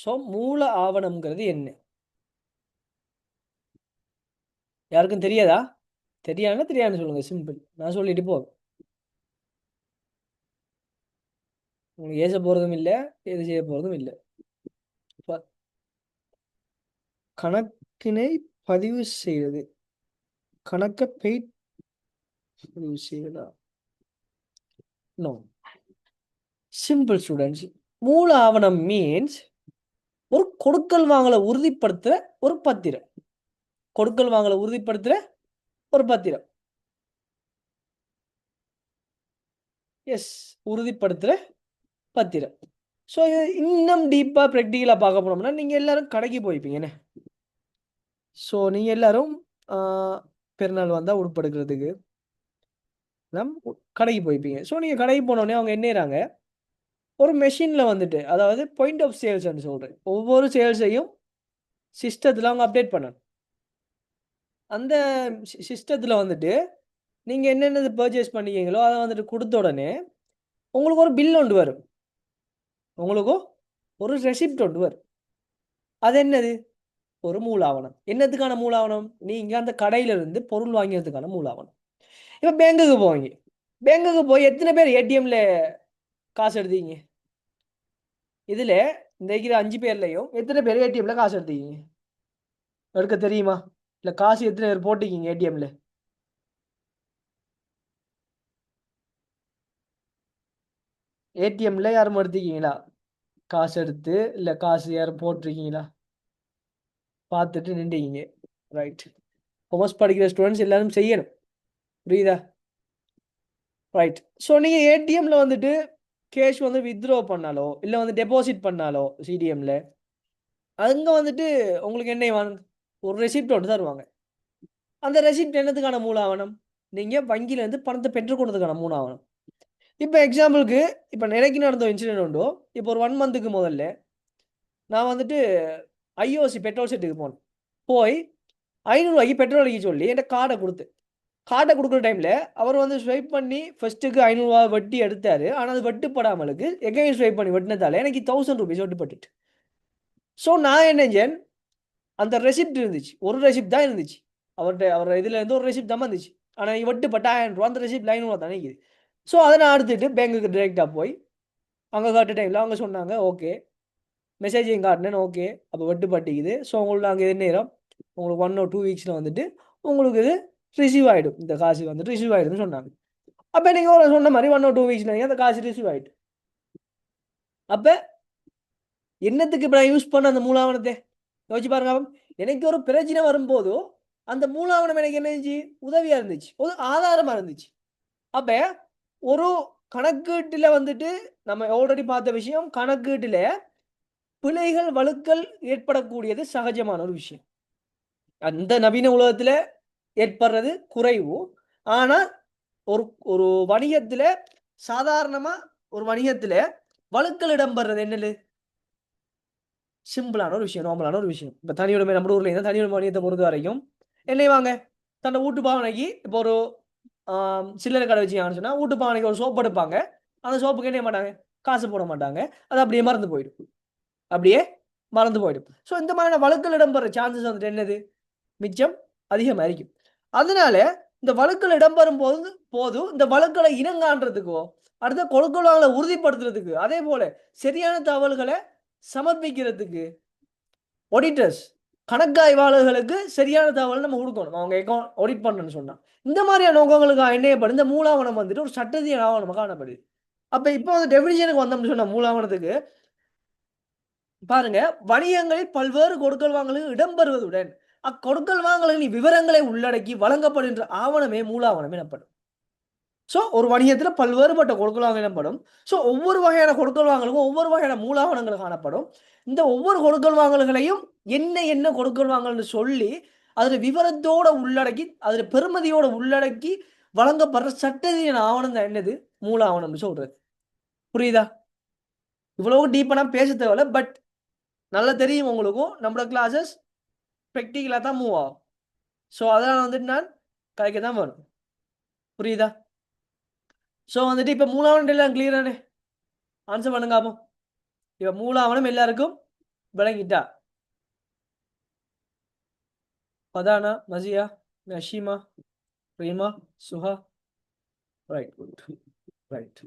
So மூல ஆவணம்ங்கிறது என்ன? யாருக்கும் தெரியாதா? தெரியாதுன்னா தெரியாதுன்னு சொல்லுங்க, சிம்பிள். நான் சொல்லிட்டு போவேன். உங்களுக்கு ஏச போகிறதும் இல்லை, எது செய்ய போகிறதும் இல்லை. கணக்கினை பதிவு செய்வது. கணக்கை பதிவு செய்வதா? நோ. Simple students. மூல ஆவணம் மீன்ஸ் ஒரு கொடுக்கல் வாங்கலை உறுதிப்படுத்துகிற ஒரு பத்திரம். கொடுக்கல் வாங்கலை உறுதிப்படுத்துகிற ஒரு பத்திரம். எஸ், உறுதிப்படுத்துகிற பத்திரம். ஸோ இது இன்னும் டீப்பாக ப்ராக்டிக்கலாக பார்க்க போனோம்னா நீங்கள் எல்லாரும் கடைக்கு போய்ப்பீங்கண்ணே. ஸோ நீங்கள் எல்லாரும் பெருநாள் வந்தால் உடுப்படுக்கிறதுக்கு நம் கடைக்கு போய்ப்பீங்க. ஸோ நீங்கள் கடைக்கு போனோடனே அவங்க என்னறாங்க, ஒரு மெஷினில் வந்துட்டு, அதாவது பாயிண்ட் ஆஃப் சேல்ஸ்ன்னு சொல்கிறேன், ஒவ்வொரு சேல்ஸையும் சிஸ்டத்தில் அவங்க அப்டேட் பண்ணணும். அந்த சிஸ்டத்தில் வந்துட்டு நீங்கள் என்னென்னது பர்ச்சேஸ் பண்ணிக்கிங்களோ அதை வந்துட்டு கொடுத்த உடனே உங்களுக்கு ஒரு பில் ஒன்று வரும், உங்களுக்கும் ஒரு ரெசிப்ட் ஒன்று வரும். அது என்னது? ஒரு மூலாவணம். என்னத்துக்கான மூலாவணம்? நீங்கள் அந்த கடையிலிருந்து பொருள் வாங்கிறதுக்கான மூலாவணம். இப்போ பேங்குக்கு போவீங்க. பேங்குக்கு போய் எத்தனை பேர் ஏடிஎம்ல காசு எடுத்தீங்க? இதில் இந்த இருக்கிற 5 பேர்லையும் எத்தனை பேர் ஏடிஎம்ல காசு எடுத்தீங்க? எடுக்க தெரியுமா? இல்லை காசு எத்தனை பேர் போட்டிக்கிங்க ஏடிஎம்ல? ஏடிஎம்ல யாரும் எடுத்துக்கிங்களா? காசு எடுத்து இல்லை காசு யாரும் போட்டிருக்கீங்களா? பார்த்துட்டு நின்றுக்கிங்க. ரைட். கொமர்ஸ் படிக்கிற ஸ்டூடெண்ட்ஸ் எல்லாரும் செய்யணும். புரியுதா? ரைட். ஸோ நீங்கள் ஏடிஎம்ல வந்துட்டு கேஷ் வந்து வித்ட்ரா பண்ணாலோ இல்லை வந்து டெபாசிட் பண்ணாலோ சிடிஎம்ல, அங்கே வந்துட்டு உங்களுக்கு என்ன வாங்க, ஒரு ரெசிப்ட் ஒன்று தருவாங்க. அந்த ரெசிப்ட் என்னத்துக்கான மூலாவணம்? நீங்கள் வங்கியிலேருந்து பணத்தை பெற்றுக்கொண்டதுக்கான மூலாவணம். இப்போ எக்ஸாம்பிளுக்கு, இப்போ நிலைக்கு நடந்த இன்சிடென்ட் உண்டோ, இப்போ ஒரு 1 மந்த்துக்கு முதல்ல நான் வந்துட்டு ஐஓசி பெட்ரோல் செட்டுக்கு போனேன். போய் 500 பெட்ரோல் அடிக்க சொல்லி என்கிட்ட கார்டை கொடுக்குற டைமில் அவர் வந்து ஸ்வைப் பண்ணி ஃபஸ்ட்டுக்கு 500 வட்டி எடுத்தார். ஆனால் அது வட்டுப்படாமலுக்கு எகைன் ஸ்வைப் பண்ணி வெட்டினதால எனக்கு 1000 ரூபீஸ் வட்டுப்பட்டுட்டு. ஸோ நான் என்ன செஞ்சேன், அந்த ரெசிப்ட் இருந்துச்சு, ஒரு ரெசிப்ட் தான் இருந்துச்சு அவர் இதில் இருந்து ஒரு ரெசிப்ட் தான் இருந்துச்சு. ஆனால் வட்டுப்பட்ட 1000 அந்த ரெசிப்ட் 500 தானே இருக்குது. ஸோ அதை நான் எடுத்துகிட்டு பேங்குக்கு டிரெக்டாக போய் அங்கே காட்ட டைமில் அவங்க சொன்னாங்க, ஓகே மெசேஜையும் காட்டினேன், ஓகே அப்போ வட்டுப்பட்டிக்குது. ஸோ உங்களுக்கு நாங்கள் இது நேரம் உங்களுக்கு 1 or 2 வீக்ஸில் வந்துட்டு உங்களுக்கு இது ரிசீவ் ஆகிடும், இந்த காசு வந்துட்டு ரிசீவ் ஆகிடும்னு சொன்னாங்க. அப்போ நீங்கள் சொன்ன மாதிரி 1 or 2 வீக்ஸில் நீங்கள் அந்த காசு ரிசீவ் ஆகிட்டு, அப்போ என்னத்துக்கு இப்போ நான் யூஸ் பண்ண அந்த மூலாவணத்தை யோசிச்சு பாருங்க. எனக்கு ஒரு பிரச்சனை வரும்போது அந்த மூலாவணம் எனக்கு என்ன இருந்துச்சு, உதவியாக இருந்துச்சு, ஒரு ஆதாரமாக இருந்துச்சு. அப்போ ஒரு கணக்கீட்டில் வந்துட்டு நம்ம ஆல்ரெடி பார்த்த விஷயம், கணக்கீட்டில் பிழைகள் வழுக்கல் ஏற்படக்கூடியது சகஜமான ஒரு விஷயம். அந்த நவீன உலகத்தில் ஏற்படுறது குறைவு. ஆனால் ஒரு ஒரு வணிகத்தில், சாதாரணமாக ஒரு வணிகத்தில் வழுக்கல் இடம்பெறது என்னது? சிம்பிளான ஒரு விஷயம், நார்மலான ஒரு விஷயம். இப்போ தனியுடைமை, நம்ம ஊரில் இருந்தால் தனியுடைமை வணிகத்தை பொறுத்த வரைக்கும் என்னை வாங்க தன்னை வீட்டு பாவனைக்கு இப்போ ஒரு சில்லறை கடை வச்சுக்கான்னு சொன்னால் வீட்டு பாவனைக்கு ஒரு சோப்பு எடுப்பாங்க. அந்த சோப்புக்கு என்ன மாட்டாங்க, காசு போட மாட்டாங்க. அது அப்படியே மறந்து போயிடும், அப்படியே மறந்து போயிடும். ஸோ இந்த மாதிரியான வழக்குகள் இடம்பெற சான்சஸ் வந்துட்டு என்னது, மிச்சம் அதிகமாக இருக்கும். அதனால இந்த வழக்குகள் இடம்பெறும் போது இந்த வழக்குகளை இனங்காண்றதுக்கோ அடுத்த கொடுக்கலாங்களை உறுதிப்படுத்துறதுக்கு, அதே போல சரியான தகவல்களை சமர்ப்பிக்கிறதுக்கு ஆடிட்டர்ஸ், கணக்காய்வாளர்களுக்கு சரியான தகவல் நம்ம கொடுக்கணும். அவங்க அக்கௌண்ட் ஆடிட் பண்ணணும்னு சொன்னா இந்த மாதிரியான நோக்கங்களுக்கு இணையப்படும் இந்த மூலாவணம் வந்துட்டு ஒரு சட்டத்தின் ஆவணமாக காணப்படுது. அப்ப இப்போ வந்து டெபினிஷனுக்கு வந்தோம்னு சொன்ன மூலாவணத்துக்கு பாருங்க, வணிகங்களில் பல்வேறு கொடுக்கல் வாங்கல்கள் இடம்பெறுவதுடன் அக்கொடுக்கல் வாங்கல்களின் விவரங்களை உள்ளடக்கி வழங்கப்படுகின்ற ஆவணமே மூலாவணம் எனப்படும். ஸோ ஒரு வணிகத்தில் பல்வேறுபட்ட கொடுக்கல் வாங்கல் எனப்படும். ஸோ ஒவ்வொரு வகையான கொடுக்கல் வாங்கலுக்கும் ஒவ்வொரு வகையான மூலாவணங்கள் காணப்படும். இந்த ஒவ்வொரு கொடுக்கல் வாங்கல்களையும் என்ன என்ன கொடுக்கல் வாங்கல்னு சொல்லி அதில் விவரத்தோட உள்ளடக்கி, அதில் பெருமதியோட உள்ளடக்கி வழங்கப்படுற சட்டத்தின் ஆவணம் தான் என்னது, மூல ஆவணம்னு சொல்றது. புரியுதா? இவ்வளவு டீப்பாக நான் பேச தேவையில்ல, பட் நல்லா தெரியும் உங்களுக்கும் நம்மளோட கிளாஸஸ் ப்ராக்டிக்கலாக தான் மூவ் ஆகும். ஸோ அதெல்லாம் வந்துட்டு நான் கலைக்க தான் வரும். புரியுதா? ஸோ வந்துட்டு இப்போ மூலாவணம் எல்லாம் கிளியரானே, ஆன்சர் பண்ணுங்க. அப்போ இப்போ மூலாவணம் எல்லாருக்கும் விளங்கிட்டா? Fathana, Masiya, Nashima, Reema, Suha. Right, good. Right.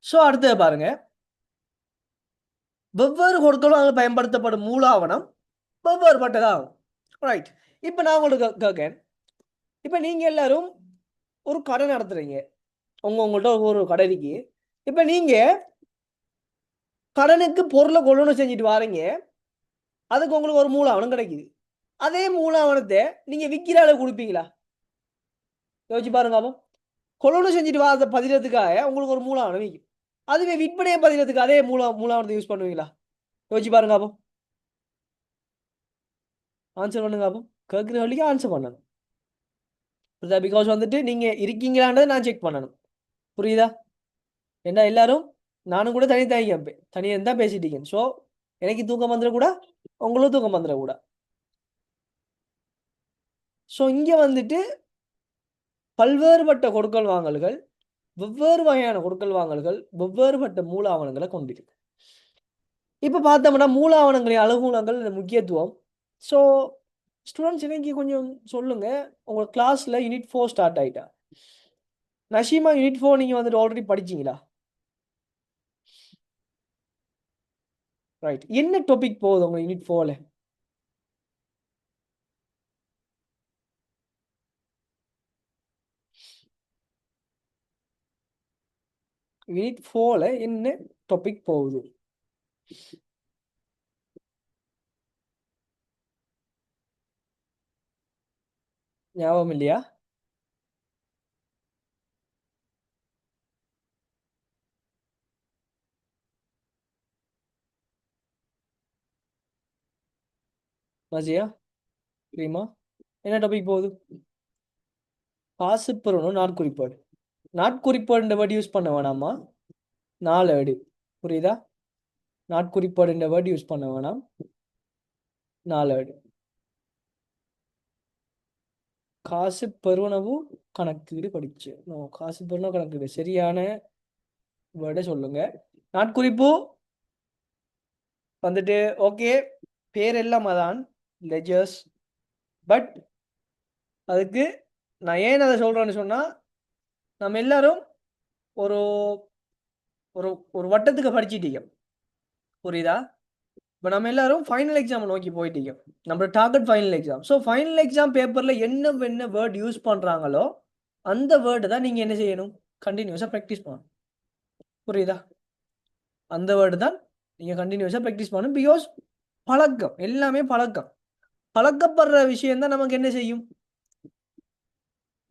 So அடுத்தது பாருங்க, வெவ்வேறு பொருட்களும் பயன்படுத்தப்படும் மூலாவணம் வெவ்வேறுபட்டதாகும். ரைட். இப்போ நான் உங்களுக்கு கேட்கேன், இப்போ நீங்கள் எல்லாரும் ஒரு கடை நடத்துறீங்க, உங்கள்கிட்ட ஒரு கடை இருக்கு. இப்போ நீங்கள் கடனுக்கு பொருளை கொள்ளணும் செஞ்சுட்டு வாரீங்க, அதுக்கு உங்களுக்கு ஒரு மூலாவணம் கிடைக்குது. அதே மூலாவணத்தை நீங்கள் விற்கிற அளவு கொடுப்பீங்களா? யோசிச்சு பாருங்க. அப்போ கொள்ளணும் செஞ்சுட்டு வர பதிலத்துக்காக உங்களுக்கு ஒரு மூலாவணம் விற்கும். அதுவே விற்பனையை பதிலத்துக்கு அதே மூலாவணத்தை யூஸ் பண்ணுவீங்களா? யோசிச்சு பாருங்க. அப்போ ஆன்சர் பண்ணுங்க. அப்போ கேட்குற வழிக்கு ஆன்சர் பண்ணணும். புரியுதா? பிகாஸ் வந்துட்டு நீங்கள் இருக்கீங்களான்றதை நான் செக் பண்ணணும். புரியுதா? ஏன்னா எல்லாரும் நானும் கூட தனியாக தான் பேசிட்டீங்க. ஸோ எனக்கு தூக்கம் வந்துடக்கூட, உங்களும் தூக்கம் வந்துடக்கூட. ஸோ இங்கே வந்துட்டு பல்வேறுபட்ட கொடுக்கல் வாங்கல்கள், வெவ்வேறு வகையான கொடுக்கல் வாங்கல்கள், வெவ்வேறுபட்ட மூல ஆவணங்களை கொண்டிருக்கு. இப்போ பார்த்தோம்னா மூல ஆவணங்களின் அலுவலகங்கள் முக்கியத்துவம். ஸோ ஸ்டூடெண்ட்ஸ் இன்னைக்கு கொஞ்சம் சொல்லுங்க, உங்கள் கிளாஸில் யூனிட் 4 ஸ்டார்ட் ஆகிட்டா? நஷீமா, யூனிட் 4 நீங்கள் வந்துட்டு ஆல்ரெடி படிச்சிங்களா? ரைட். என்ன டாபிக் போகுது உங்கள் யூனிட் 4ல? யூனிட் 4ல என்ன டாபிக் போகுது? ஞாபகம் இல்லையா? மஜியா, ரீமா, என்ன டாபிக் போகுது? காசு பெறணும் நாட்குறிப்பாடு. நாட்குறிப்பாடுன்ற வேர்டு யூஸ் பண்ண வேணாமா? 4 அடி. புரியுதா? நாட்குறிப்பாடுன்ற வேர்டு யூஸ் பண்ண வேணாம். 4 அடி. காசு பெறுவனவும் கணக்கீடு படிச்சு. காசு பெறுவனவு கணக்கீடு சரியான வேர்டை சொல்லுங்க. நாட்குறிப்பு வந்துட்டு ஓகே, பேர் எல்லாம் அதான் லெஜர்ஸ். பட் அதுக்கு நான் ஏன் அதை சொல்றேன்னு சொன்னா, நம்ம எல்லாரும் ஒரு ஒரு ஒரு வட்டத்துக்கு படிச்சிட்டீங்க. புரியுதா? இப்போ நம்ம எல்லாரும் ஃபைனல் எக்ஸாம் நோக்கி போயிட்டீங்க. நம்ம target final exam. So final exam பேப்பரில் என்ன வேர்ட் யூஸ் பண்ணுறாங்களோ அந்த வேர்டு தான் நீங்கள் என்ன செய்யணும்? கண்டினியூஸாக ப்ராக்டிஸ் பண்ணணும். புரியுதா? அந்த வேர்டு தான் நீங்கள் கண்டினியூஸாக ப்ராக்டிஸ் பண்ணணும். பிகாஸ் பழக்கம், எல்லாமே பழக்கம். பழக்கப்படுற விஷயம் தான் நமக்கு என்ன செய்யும்?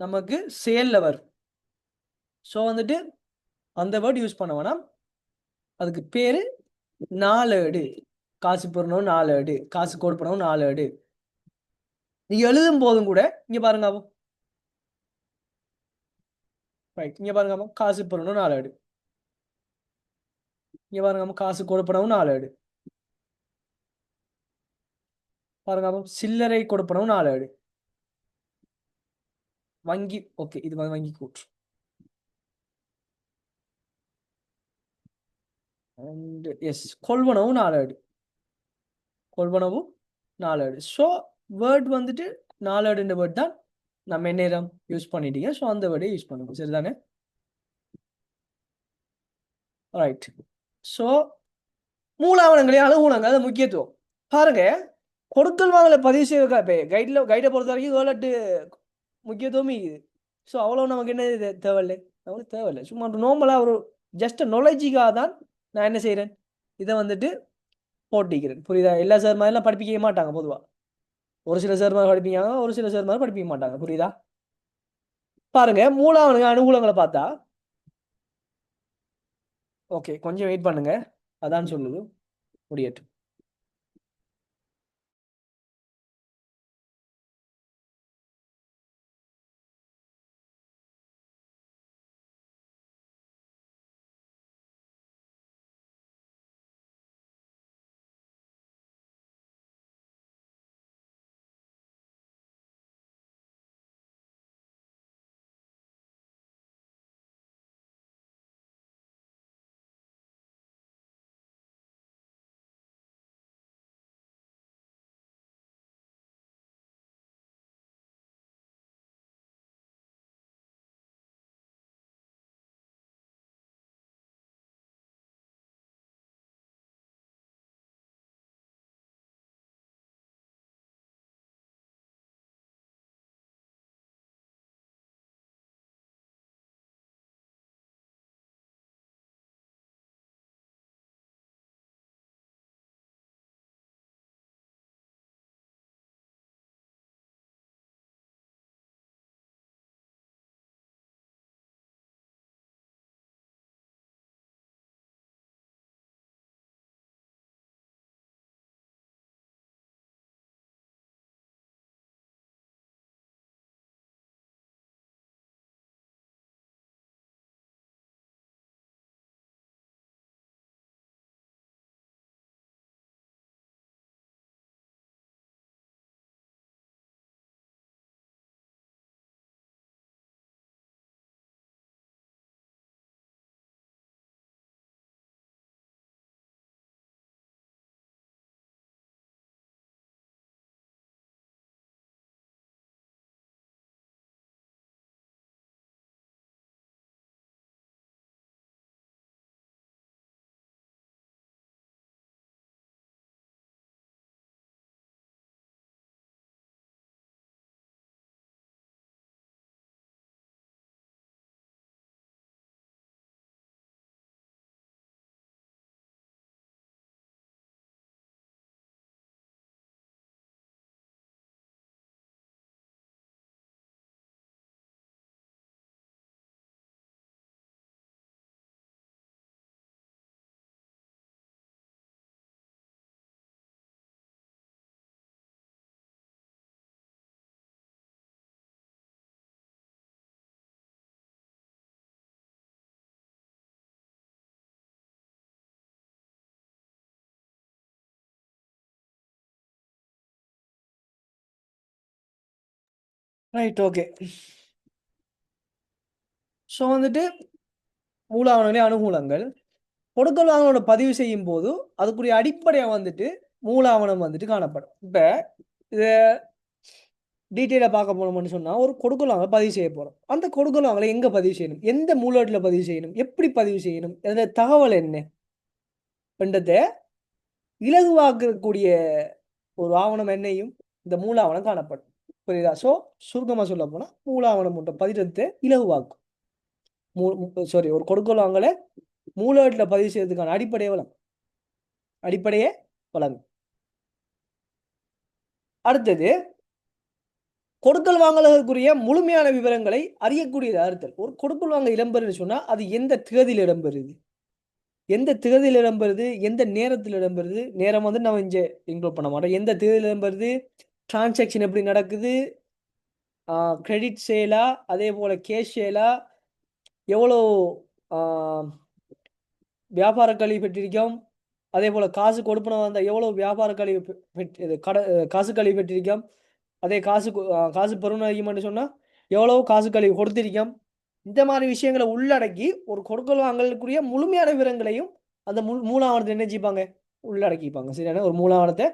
நமக்கு சேலில் வரும். ஸோ வந்துட்டு அந்த வேர்டு யூஸ் பண்ண வேணாம். அதுக்கு பேர் 4 அடி. காசு பெறணும் 4 அடி, காசு கொடுப்பனவும் 4 அடி. நீங்க எழுதும் போதும் கூட இங்க பாருங்க. ரைட். இங்க பாருங்க, காசு பெறணும் 4 அடி. இங்க பாருங்க, காசு கொடுப்பனவும் 4 அடி. பாருங்க, சில்லறை கொடுப்பனவும் 4 அடி. வங்கி, ஓகே, இது வங்கி கூற்று. அண்ட் எஸ், கொள்வனவும் 4 அடி. கொள்வனவும் 4 அடி. ஸோ வேர்ட் வந்துட்டு 4 அடின்ற வேர்ட் தான் நம்ம என்ன யூஸ் பண்ணிட்டீங்க. ஸோ அந்த வேர்டை யூஸ் பண்ணுங்க. சரிதானே? ரைட். ஸோ மூலாவணங்களே அணுகுணங்கள், அது முக்கியத்துவம். பாருங்க, கொடுக்கல் வாங்கலை பதிவு செய்ய கைடை பொறுத்த வரைக்கும் 7-8 முக்கியத்துவம் இருக்குது. ஸோ அவ்வளோ நமக்கு என்ன தேவையில்லை, நமக்கு தேவையில்லை. சும்மா நார்மலாக ஒரு ஜஸ்ட் நாலேஜுக்காக தான் நான் என்ன செய்கிறேன், இதை வந்துட்டு போட்டிக்கிறேன். புரியுதா? எல்லா சார் மாதிரிலாம் படிப்பிக்க மாட்டாங்க பொதுவாக. ஒரு சில சார் மாதிரி படிப்பிக்காங்க, ஒரு சில சார் மாதிரி படிப்பிக்க மாட்டாங்க. புரியுதா? பாருங்க, மூலாவணங்க அனுகூலங்களை பார்த்தா, ஓகே கொஞ்சம் வெயிட் பண்ணுங்க, அதான் சொல்லுது முடியட்டும். Right, okay. ஸோ வந்துட்டு மூலாவணங்களே அனுகூலங்கள். கொடுக்கல் வாங்கலோட பதிவு செய்யும் போது அதுக்குரிய அடிப்படையாக வந்துட்டு மூலாவணம் வந்துட்டு காணப்படும். இப்போ இதை டீட்டெயிலாக பார்க்க போனோம்னு சொன்னால், ஒரு கொடுக்கல் வாங்கல் பதிவு செய்ய போகிறோம். அந்த கொடுக்கல் வாங்கலை எங்கே பதிவு செய்யணும், எந்த மூலத்தில் பதிவு செய்யணும், எப்படி பதிவு செய்யணும், அதில் தகவல் என்ன என்றதை இலகுவாக்கக்கூடிய ஒரு ஆவணம் என்னையும் இந்த மூலாவணம் காணப்படும். புரியுதா? ஸோ சுருக்கமாக சொல்ல போனால் மூலாவணம் என்ற பதினத்தை இலகுவாக்கும். ஒரு கொடுக்கல் வாங்கலை மூலவட்டில் பதிவு செய்யறதுக்கான அடிப்படையே வழங்கும். அடுத்தது கொடுக்கல் வாங்கலுக்குரிய முழுமையான விவரங்களை அறியக்கூடியது அறுத்தல். ஒரு கொடுக்கல் வாங்க இடம்பெறுன்னு சொன்னா அது எந்த தேதியில் இடம்பெறுது, எந்த நேரத்தில் இடம்பெறுது. நேரம் வந்து நம்ம இங்கே இன்க்ளூட் பண்ண மாட்டோம். எந்த தேதியில் இடம்பெறுது, டிரான்சாக்ஷன் எப்படி நடக்குது, கிரெடிட் சேலா, அதே போல கேஷ் சேலா, எவ்வளோ வியாபார கல்வி பெற்றிருக்கோம், அதே போல் காசு கொடுப்பன வந்தால் எவ்வளோ வியாபார கழிவு காசு கழிவு பெற்றிருக்கோம், அதே காசு பெறுநர் சொன்னால் எவ்வளோ காசு கழிவு கொடுத்திருக்கோம். இந்த மாதிரி விஷயங்களை உள்ளடக்கி ஒரு கொடுக்கல் வாங்கலுக்குரிய முழுமையான விவரங்களையும் அந்த மூலாவணத்தை என்ன செய்ப்பாங்க, உள்ளடக்கிப்பாங்க. சரியான ஒரு மூலாவணத்தை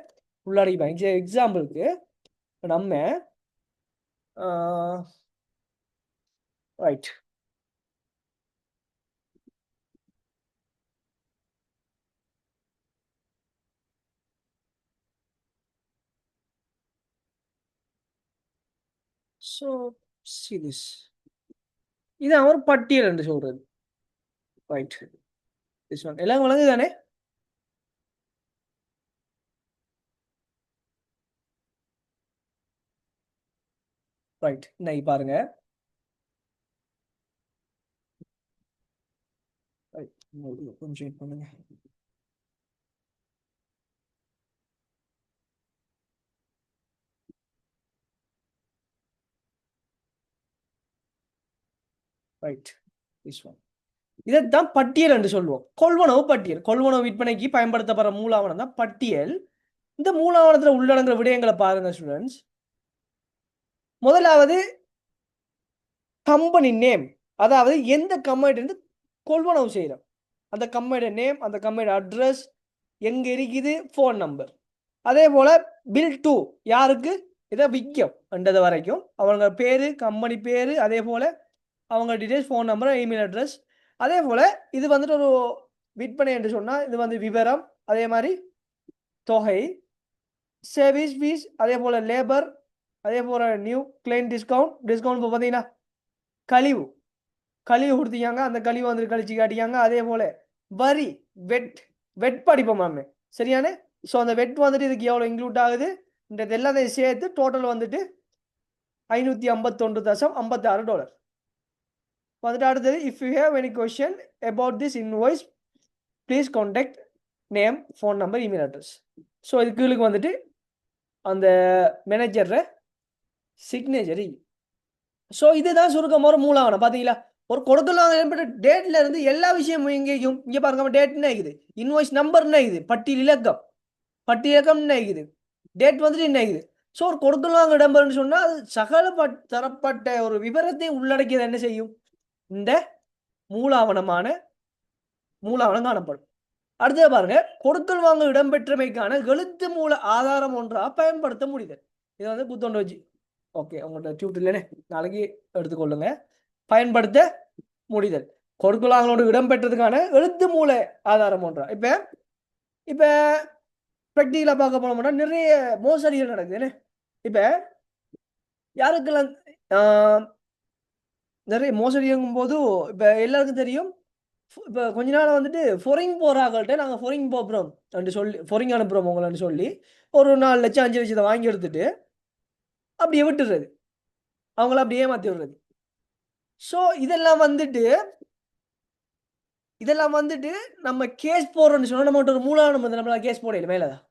உள்ளடக்கிப்பாங்க. எக்ஸாம்பிளுக்கு நம்ம ரைட் ஸோ சீரிஸ் இது அவர் பட்டியல் என்று சொல்றது. ரைட், எல்லாம் வழங்கு தானே. ரைட், இன்னைக்கு பாருங்க. கொஞ்சம் பண்ணுங்க. ரைட், இதைத்தான் பட்டியல் என்று சொல்லுவோம். கொள்வனவு பட்டியல், கொள்வனவு விற்பனைக்கு பயன்படுத்தப்படுற மூலாவணம் தான் பட்டியல். இந்த மூலாவணத்துல உள்ளடங்குற விடயங்களை பாருங்க ஸ்டூடெண்ட்ஸ். முதலாவது கம்பெனி நேம், அதாவது எந்த கம்பெனி இருந்து கொள்வனவு செய்யறோம் அந்த கம்பெனி நேம், அந்த கம்பெனி அட்ரஸ், எங்க இருக்குது, ஃபோன் நம்பர். அதே போல பில் டூ யாருக்கு இதை விற்கும் என்றது வரைக்கும் அவங்க பேரு, கம்பெனி பேரு, அதே போல அவங்க details, phone number, email address. அதே போல் இது வந்துட்டு ஒரு விற்பனை என்று சொன்னால் இது வந்து விவரம், அதே மாதிரி தொகை, சர்வீஸ் ஃபீஸ், அதே போல் லேபர், அதே போல் நியூ கிளைண்ட் டிஸ்கவுண்ட் இப்போ பார்த்தீங்கன்னா கழிவு கொடுத்தீங்க, அந்த கழிவு வந்துட்டு கழிச்சு காட்டிக்காங்க. அதே போல் வரி, வெட் படிப்போம் மேம், சரியானே. ஸோ அந்த வெட் வந்துட்டு இதுக்கு எவ்வளோ இன்க்ளூட் ஆகுது இந்த எல்லாத்தையும் சேர்த்து டோட்டல் வந்துட்டு $551.56 வந்துட்டு. அடுத்தது if you have any question about this invoice please contact name, phone number, email address. So இது கீழுக்கு வந்துட்டு அந்த மேனேஜர் சிக்னேச்சர். ஸோ இதுதான் சுருக்கமாக ஒரு மூலாவணம். பார்த்தீங்களா, ஒரு கொடுக்கல் வாங்க டேட்ல இருந்து எல்லா விஷயமும் எங்கேயும் இங்கே பாருங்க. டேட்னா இருக்குது, இன்வாய்ஸ் நம்பர்னா இருக்குது, பட்டியல் இலக்கம் என்ன இருக்குது, டேட் வந்துட்டு என்ன இருக்குது. ஸோ ஒரு கொடுக்கல் வாங்க இடம்பெறுன்னு சொன்னால் அது சகல தரப்பட்ட ஒரு விவரத்தை உள்ளடக்கியது என்ன செய்யும், இந்த மூலாவணம் காணப்படும். அடுத்தது பாருங்க, கொடுக்கல் வாங்க இடம்பெற்றமைக்கான எழுத்து மூல ஆதாரம் ஒன்றாக பயன்படுத்த முடியுது. இதை வந்து குத்தொண்டு வச்சு ஓகே உங்கள்கிட்ட டியூட் இல்லைன்னு நாளைக்கு எடுத்துக்கொள்ளுங்க. பயன்படுத்த முடிதல் கொடுக்கல் வாங்கலோடு இடம்பெற்றதுக்கான எழுத்து மூல ஆதாரம் ஒன்றா. இப்போ ப்ராக்டிக்கலாக பார்க்க போனோம்னா நிறைய மோசடிகள் நடக்குதுன்னு. இப்போ யாருக்கெல்லாம் நிறைய மோசடிங்கும் போது இப்போ எல்லாருக்கும் தெரியும். இப்போ கொஞ்ச நாள் வந்துட்டு ஃபொரின் போகிறாங்கள்ட்ட நாங்கள் ஃபொரின் போகிறோம் சொல்லி ஃபொரின் அனுப்புகிறோம் உங்கள்னு சொல்லி ஒரு 4 லட்சம் 5 லட்சத்தை வாங்கி எடுத்துட்டு அப்படியே விட்டுறது, அவங்கள அப்படியே ஏமாற்றி விடுறது. ஸோ இதெல்லாம் வந்துட்டு நம்ம கேஸ் போடுறோம்னு சொன்னால் நம்மகிட்ட ஒரு மூலாவணம் வந்து நம்மளால் கேஸ் போடையில மேலே தான்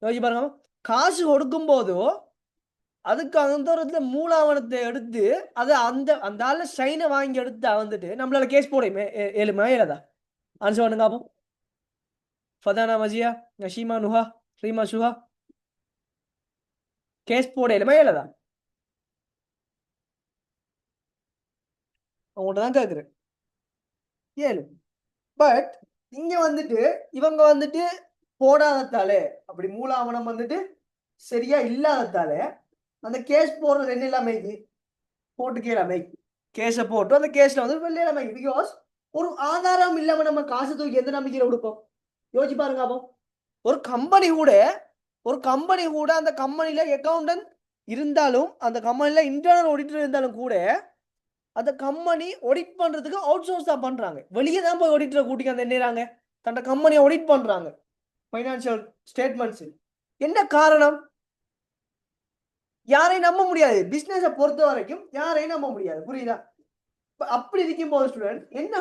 யோசிச்சு பாருங்க. காசு கொடுக்கும் போதோ அதுக்கு அந்த இடத்துல மூலாவணத்தை எடுத்து அதை அந்த ஆள் சைனை வாங்கி எடுத்தா வந்துட்டு நம்மளால கேஸ் போட ஏழுமா ஏலதா? ஆன்சர் பண்ணுங்க அப்போ. ஃபதானா மஜியா, நஷீமா, நுஹா, ரீமா, சுஹா, கேஸ் போட ஏழுமா ஏலதா? உங்கள்கிட்ட தான் கேட்குறேன். ஏழு. பட் இங்க வந்துட்டு இவங்க வந்துட்டு போடாததாலே, அப்படி மூல ஆவணம் வந்துட்டு சரியா இல்லாததாலே அந்த கேஸ் போடுறது என்ன இல்லாம போட்டு கேளாமை கேஸை போட்டு அந்த கேஸ்ல வந்து வெளியிலாமை. பிகாஸ் ஒரு ஆதாரம் இல்லாம நம்ம காசு தூக்கி எந்த நம்பிக்கையில கொடுப்போம்? யோசிச்சு பாருங்க. அப்போ ஒரு கம்பெனி கூட அந்த கம்பெனில அக்கௌண்டன்ட் இருந்தாலும், அந்த கம்பெனில இன்டர்னல் ஆடிட்டர் இருந்தாலும் கூட அந்த கம்பெனி ஆடிட் பண்றதுக்கு அவுட் சோர்ஸ் தான் பண்றாங்க. வெளியே தான் போய் ஆடிட்டரை கூட்டிக்கு அந்த என்னறாங்க தன்னை கம்பெனியை ஆடிட் பண்றாங்க. ஃபைனான்சியல் ஸ்டேட்மெண்ட்ஸ் என்ன காரணம்? யாரையும் நம்ப முடியாது. பிசினஸை பொறுத்த வரைக்கும் யாரையும் நம்ப முடியாது. புரியுதா? அப்படி இருக்கும் போது ஸ்டூடெண்ட் என்ன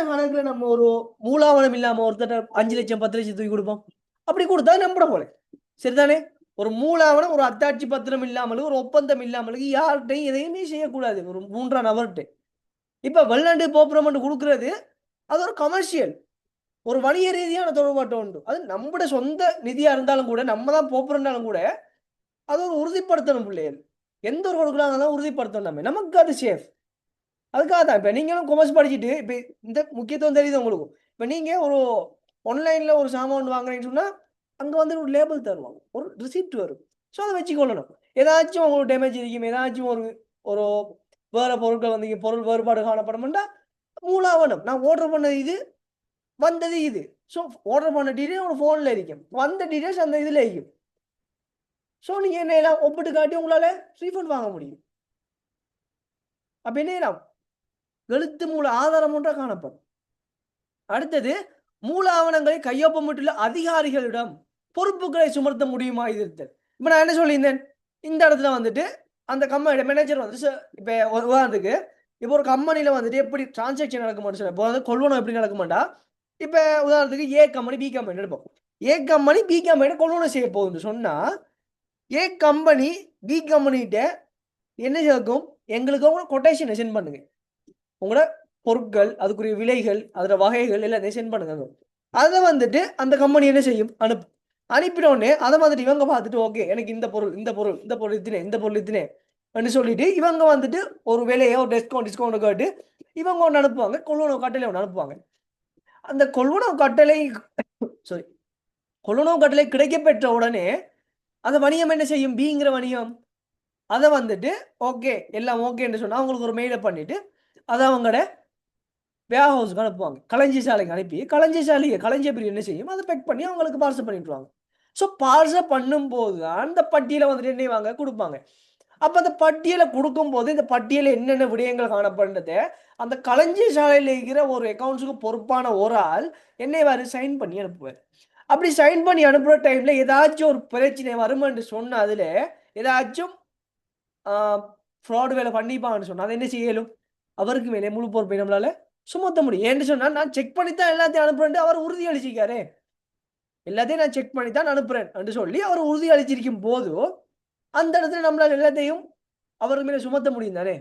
கணக்குல நம்ம ஒரு மூலாவணம் இல்லாம ஒருத்தர் 5 லட்சம் 10 லட்சம் தூக்கி கொடுப்போம்? அப்படி கொடுத்தா நம்பட போல. சரிதானே? ஒரு மூலாவணம், ஒரு அத்தாட்சி பத்திரம் இல்லாமலும், ஒரு ஒப்பந்தம் இல்லாமலும் யார்கிட்டையும் எதையுமே செய்யக்கூடாது ஒரு 3ஆம் நபர்கிட்ட. இப்ப வெளிநாட்டு போப்புரமெண்ட் கொடுக்கறது அது ஒரு கமர்ஷியல், ஒரு வணிக ரீதியான தொடர்பாட்டம் உண்டு. அது நம்மட சொந்த நிதியா இருந்தாலும் கூட, நம்ம தான் போப்புறனாலும் கூட அது ஒரு உறுதிப்படுத்தணும். பிள்ளைகள் எந்த ஒரு கொடுக்குறாங்க உறுதிப்படுத்தணும். நமக்கு அது சேஃப். அதுக்காக தான் இப்ப நீங்களும் கொமர்ஸ் படிச்சுட்டு இப்ப இந்த முக்கியத்துவம் தெரியுது உங்களுக்கு. இப்ப நீங்க ஒரு ஆன்லைன்ல ஒரு சாமான் வாங்குறீங்கன்னு சொன்னா அங்க வந்து ஒரு லேபிள் தருவாங்க, ஒரு ரிசிப்ட் வரும். ஸோ அதை வச்சுக்கொள்ளணும். ஏதாச்சும் உங்களுக்கு டேமேஜ் இருக்கும், ஏதாச்சும் ஒரு ஒரு வேற பொருட்கள் வந்து பொருள் வேறுபாடு காணப்படும்னா மூலாவணம், நான் ஆர்டர் பண்ணது இது, வந்தது இது. ஸோ ஆர்டர் பண்ண டீடைல் ஒரு ஃபோனில் இருக்கும், வந்த டீடைல்ஸ் அந்த இதில் இருக்கும். ஸோ நீங்கள் என்ன எல்லாம் ஒப்பிட்டு காட்டி உங்களால் ரீஃபண்ட் வாங்க முடியும். அப்போ என்ன எழுத்து மூல ஆதாரம் ஒன்றா காணப்படும். அடுத்தது மூல ஆவணங்களை கையொப்பமிட்டுள்ள அதிகாரிகளிடம் பொறுப்புகளை சுமர்த்த முடியுமா இருத்தல். இப்ப நான் என்ன சொல்லியிருந்தேன், இந்த இடத்துல வந்துட்டு அந்த கம்பெனி மேனேஜர் வந்து இப்ப உதாரணத்துக்கு இப்போ ஒரு கம்பெனில வந்துட்டு எப்படி டிரான்சாக்ஷன் நடக்குமான்னு சொல்ல, இப்போ வந்து கொள்வனம் எப்படி நடக்குமாண்டா, இப்ப உதாரணத்துக்கு ஏ கம்பெனி பி கம்பெனி எடுப்போம். ஏ கம்பெனி பி கம்பெனி கொள்வனம் செய்ய போகுதுன்னு சொன்னா ஏ கம்பெனி பி கம்பெனிகிட்ட என்ன சேர்க்கும், எங்களுக்கு உங்களோட கொட்டேஷனை சென்ட் பண்ணுங்க, உங்களோட பொருட்கள் அதுக்குரிய விலைகள் அதோட வகைகள் எல்லாத்தையும் சென்ட் பண்ணுங்க. அதை வந்துட்டு அந்த கம்பெனி என்ன செய்யும், அனுப்பினோடனே அதை வந்துட்டு இவங்க பார்த்துட்டு ஓகே எனக்கு இந்த பொருள் இத்தினே சொல்லிட்டு இவங்க வந்துட்டு ஒரு விலையை ஒரு டிஸ்கவுண்ட் கேட்டு இவங்க ஒன்று அனுப்புவாங்க, கொள்வனவு கட்டளை ஒன்று அனுப்புவாங்க. அந்த கொள்வனவு கட்டளை கிடைக்கப்பெற்ற உடனே அந்த வணிகம் என்ன செய்யும், பிங்கிற வணிகம் அதை வந்துட்டு ஓகே எல்லாம் ஓகேன்னு சொன்னா அவங்களுக்கு ஒரு மெயிலை பண்ணிட்டு அதை அவங்களோட வேர் ஹவுஸ்க்கு அனுப்புவாங்க, களஞ்சி சாலைக்கு அனுப்பி களஞ்சிய பிரிவு என்ன செய்யும், அதை பேக் பண்ணி அவங்களுக்கு பார்சல் பண்ணிட்டுருவாங்க. ஸோ பார்சல் பண்ணும்போது அந்த பட்டியலை வந்துட்டு என்ன கொடுப்பாங்க. அப்போ அந்த பட்டியலை கொடுக்கும்போது இந்த பட்டியலில் என்னென்ன விடயங்கள் காணப்படுறது அந்த களஞ்சிய சாலையில் இருக்கிற ஒரு அக்கௌண்ட்ஸுக்கு பொறுப்பான ஒரு ஆள் என்னைவாரு சைன் பண்ணி அனுப்புவார். அப்படி சைன் பண்ணி அனுப்புகிற டைமில் ஏதாச்சும் ஒரு பிரச்சனை வருமென்று சொன்ன அதில் ஏதாச்சும் ஃப்ராடு வேலை பண்ணிப்பாங்கன்னு சொன்னால் அதை என்ன செய்யலும், அவருக்கு மேலே முழு பொறுப்பை நம்மளால சுமத்த முடியும். ஏன்னு சொன்னா நான் செக் பண்ணித்தான் எல்லாத்தையும் அனுப்புறேன் அவர் உறுதி அளிச்சிருக்காரு, எல்லாத்தையும் நான் செக் பண்ணித்தான் அனுப்புறேன் என்று சொல்லி அவர் உறுதி அளிச்சிருக்கும் போது அந்த இடத்துல நம்மளால எல்லாத்தையும் அவர் மேல சுமத்த முடியும் தானே.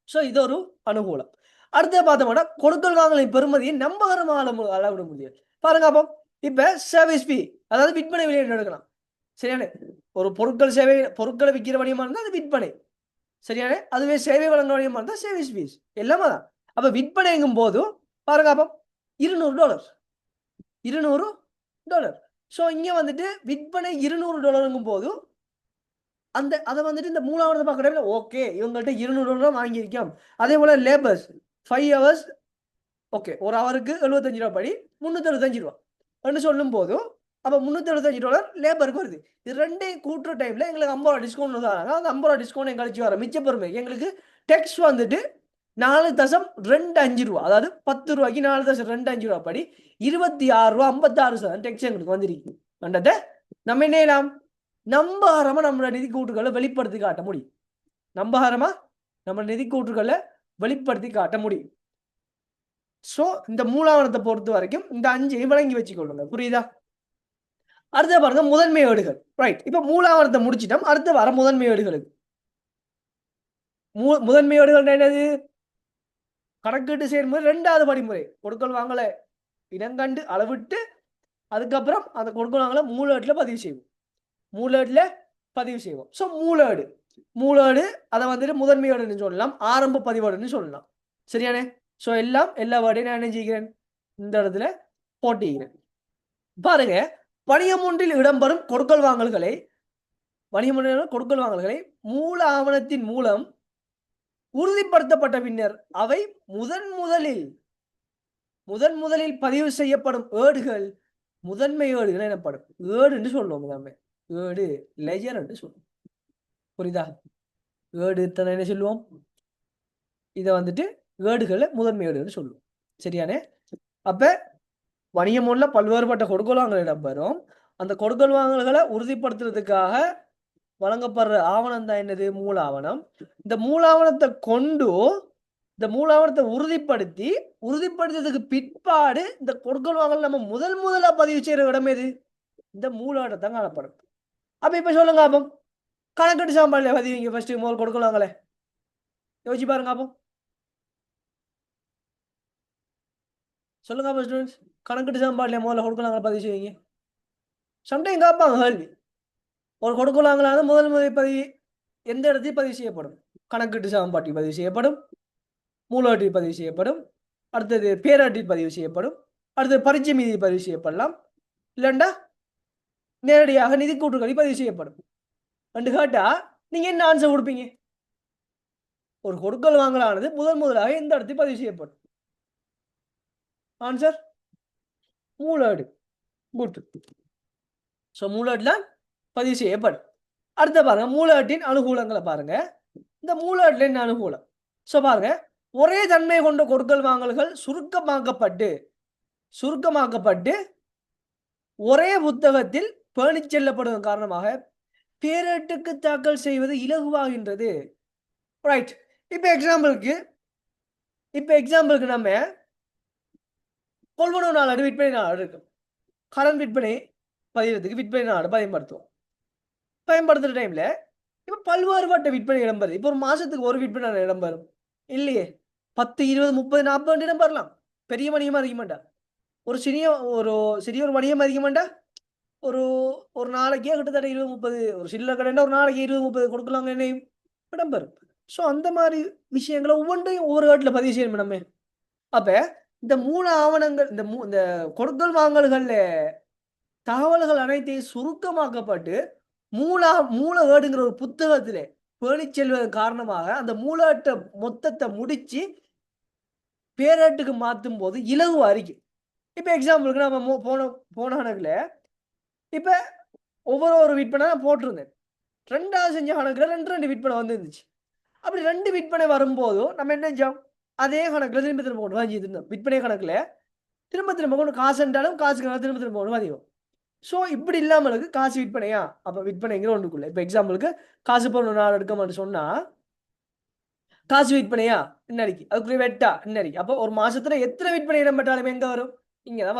ஸோ இது ஒரு அனுகூலம். அடுத்த பார்த்தோம்னா கொடுக்கல் வாங்கலின் பெருமதியை நம்பகரமாக அளவிட முடியும். பாருங்க அப்போ இப்ப சர்வீஸ் ஃபீ, அதாவது விற்பனை விலையை எடுக்கலாம். சரியான ஒரு பொருட்களை விற்கிற வணிகமா இருந்தால் அது விற்பனை, சரியான அதுவே சேவை வழங்குற வணிகமா இருந்தால் சர்வீஸ் ஃபீஸ் எல்லாமே தான். அப்ப விற்பனைங்கும் போது பாருங்க அப்போ $200. ஸோ இங்க வந்துட்டு விற்பனை $200 போது அந்த அதை வந்துட்டு இந்த மூணாவது பார்க்கறதுல ஓகே இவங்கள்ட்ட $200 வாங்கியிருக்கோம். அதே போல லேபர்ஸ் 5 hours ஓகே, ஒரு ஹவருக்கு $75 படி $375 சொல்லும் போது அப்போ $375 லேபருக்கு வருது. இது ரெண்டையும் கூட்டுற டைம்ல எங்களுக்கு $50 டிஸ்கவுண்ட் தராங்க. அந்த $50 டிஸ்கவுண்ட் எங்களுக்கு வர மிச்ச பெருமை எங்களுக்கு டெக்ஸ் வந்துட்டு 4.25 ரூபா, அதாவது 10 ரூபாய்க்கு 4.25 ரூபா படி $26.56 டெக்ஸ் எங்களுக்கு வந்துருக்கு. கண்டத நம்ம என்ன செய்யலாம், நம்பகரமா நம்மளோட நிதி கூட்டுகளை வெளிப்படுத்தி காட்ட முடியும். வெளிப்படுத்தி காட்ட முடியும். சோ இந்த மூலாவணத்தை பொறுத்த வரைக்கும் இந்த 5 விளங்கி வச்சுக்கொள்ளுங்க. புரியுதா? அடுத்த பாருங்க முதன்மை ஏடுகள். ரைட், இப்ப மூலாவணத்தை முடிச்சிட்டோம். அடுத்து வர முதன்மை ஏடுகளுக்கு. முதன்மை ஏடுகள் என்னது, கணக்கீட்டு செயல்முறை 2வது படிமுறை. கொடுக்கல் வாங்கல இனங்கண்டு அளவிட்டு அதுக்கப்புறம் அந்த கொடுக்கல் வாங்கல மூலேட்டில் பதிவு செய்வோம். மூலேட்டில் பதிவு செய்வோம். ஸோ மூலேடு மூலேடு அதை வந்துட்டு முதன்மையோடுன்னு சொல்லலாம், ஆரம்ப பதிவோடுன்னு சொல்லலாம். சரியானே? ஸோ எல்லா வேர்டையும் நான் என்ன செய்கிறேன், இந்த இடத்துல போட்டிக்கிறேன். பாருங்க, வணிகம் ஒன்றில் இடம்பெறும் கொடுக்கல் வாங்கல்களை மூல ஆவணத்தின் மூலம் உறுதிப்படுத்தப்பட்ட பின்னர் அவை முதலில் பதிவு செய்யப்படும் ஏடுகள் முதன்மை ஏடுகள் எனப்படும். ஏடு என்று சொல்லுவோம், ஏடு லெஜர் என்று சொல்லுவோம். புரியுதா? ஏடு என்ன சொல்லுவோம், இதை வந்துட்டு ஏடுகளை முதன்மை ஏடுன்னு சொல்லுவோம். சரியானே? அப்ப வணிகம் உள்ள பல்வேறுபட்ட கொடுக்கல் வாங்கல் இடம்பெறும். அந்த கொடுக்கல் வாங்கல்களை உறுதிப்படுத்துறதுக்காக வழங்கப்படுற ஆவணம் தான் என்னது, மூல ஆவணம். இந்த மூல ஆவணத்தை கொண்டு இந்த மூல ஆவணத்தை உறுதிப்படுத்தியதுக்கு பிற்பாடு இந்த கொடுக்கல் வாங்கல் நம்ம முதலா பதிவு செய்யற இடம் எது, இந்த மூலாவணம் தான் காணப்படும். அப்ப இப்ப சொல்லுங்க, அப்போ கணக்கெட்டு சாம்பாடுல பதிவீங்க ஃபர்ஸ்ட் முதல் கொடுக்கல் வாங்கல யோசிச்சு பாருங்க. அப்போ சொல்லுங்க அப்போ ஸ்டூடெண்ட்ஸ், கணக்கெட்டு சாம்பாடுல முதல்ல கொடுக்கல் வாங்கல பதிவு செய்வீங்க. சம்டைம் காப்பாங்க கேள்வி, ஒரு கொடுக்கல் வாங்கலான முதல் பதிவு எந்த இடத்தில் பதிவு செய்யப்படும், கணக்கெட்டு சாம்பாட்டில் பதிவு செய்யப்படும், மூலாட்டில் பதிவு செய்யப்படும், அடுத்தது பேராட்டில் பதிவு செய்யப்படும், அடுத்தது பரீட்சை மீதி பதிவு செய்யப்படலாம், இல்லைண்டா நேரடியாக நிதி கூட்டுகளில் பதிவு செய்யப்படும். ரெண்டு கேட்டா நீங்க என்ன ஆன்சர் கொடுப்பீங்க, ஒரு கொடுக்கல் வாங்கலானது முதலாக எந்த இடத்தில் பதிவு செய்யப்படும், ஆன்சர் மூலாடு. குட். ஸோ மூலாட்ல பதிவு செய்யப்படும். அடுத்த பாருங்க, மூலாட்டின் அனுகூலங்களை பாருங்க. இந்த மூலாட்டில் என்ன அனுகூலம், ஸோ பாருங்க, ஒரே தன்மை கொண்ட கொடுக்கல் வாங்கல்கள் சுருக்கமாக்கப்பட்டு ஒரே புத்தகத்தில் பேணி செல்லப்படுவதன் காரணமாக பேரேட்டுக்கு தாக்கல் செய்வது இலகுவாகின்றது. ரைட். இப்போ எக்ஸாம்பிளுக்கு நம்ம கொள்வனவு நாளேடு விற்பனை நாளேடு இருக்கு, கடன் விற்பனை பதிவதுக்கு விற்பனை நாளேடு பயன்படுத்துற டைம்ல இப்போ பல்வேறுபட்ட விற்பனை இடம்பெறுது. இப்போ ஒரு மாசத்துக்கு ஒரு விற்பனை இடம்பெறும் இல்லையே, 10, 20, 30, 40 இடம்பெறலாம். பெரிய வணிகமா அதிக மாட்டா, ஒரு சிறிய ஒரு வணிகம் அதிக மாட்டா, ஒரு நாளைக்கே கிட்டத்தட்ட 20, 30, ஒரு சில்லறை கடைன்னா ஒரு நாளைக்கு 20, 30 கொடுக்கலாங்க என்னையும் இடம்பெறும். ஸோ அந்த மாதிரி விஷயங்களை ஒவ்வொன்றையும் ஒவ்வொரு காட்டில் பதிவு செய்யணும் நம்ம. அப்ப இந்த மூல ஆவணங்கள் இந்த கொடுக்கல் வாங்கல்கள்ல தகவல்கள் அனைத்தையும் சுருக்கமாக்கப்பட்டு மூல ஏடுங்கிற ஒரு புத்தகத்திலே பேணி செல்வதன் காரணமாக அந்த மூலாட்ட மொத்தத்தை முடிச்சு பேரேட்டுக்கு மாற்றும் போது இலகு அறிக்கை. இப்ப எக்ஸாம்பிளுக்கு நம்ம போன கணக்குல இப்ப ஒவ்வொரு விற்பனை போட்டிருந்தேன், 2வது செஞ்ச கணக்குல 2 விற்பனை வந்துருந்துச்சு. அப்படி 2 விற்பனை வரும்போதும் நம்ம என்ன செஞ்சோம், அதே கணக்குல திரும்ப கொண்டு வாங்கிட்டு இருந்தோம். விற்பனை கணக்குல திரும்ப கொண்டு காசு என்றாலும் காசுக்கு திரும்ப கொண்டு வாங்கிவோம். ஸோ இப்படி இல்லாமலுக்கு காசு விற்பனையா, அப்ப விற்பனைங்கிற ஒன்றுக்குள்ள இப்ப எக்ஸாம்பிளுக்கு காசு பொருள் நாள் எடுக்க மாட்டேன்னு சொன்னா காசு விற்பனையா இன்னைக்கு, அதுக்குரிய வெட்டா இன்னைக்கு. அப்போ ஒரு மாசத்துல எத்தனை விற்பனை இடம்பெற்றாலும் எங்க வரும், இங்கதான்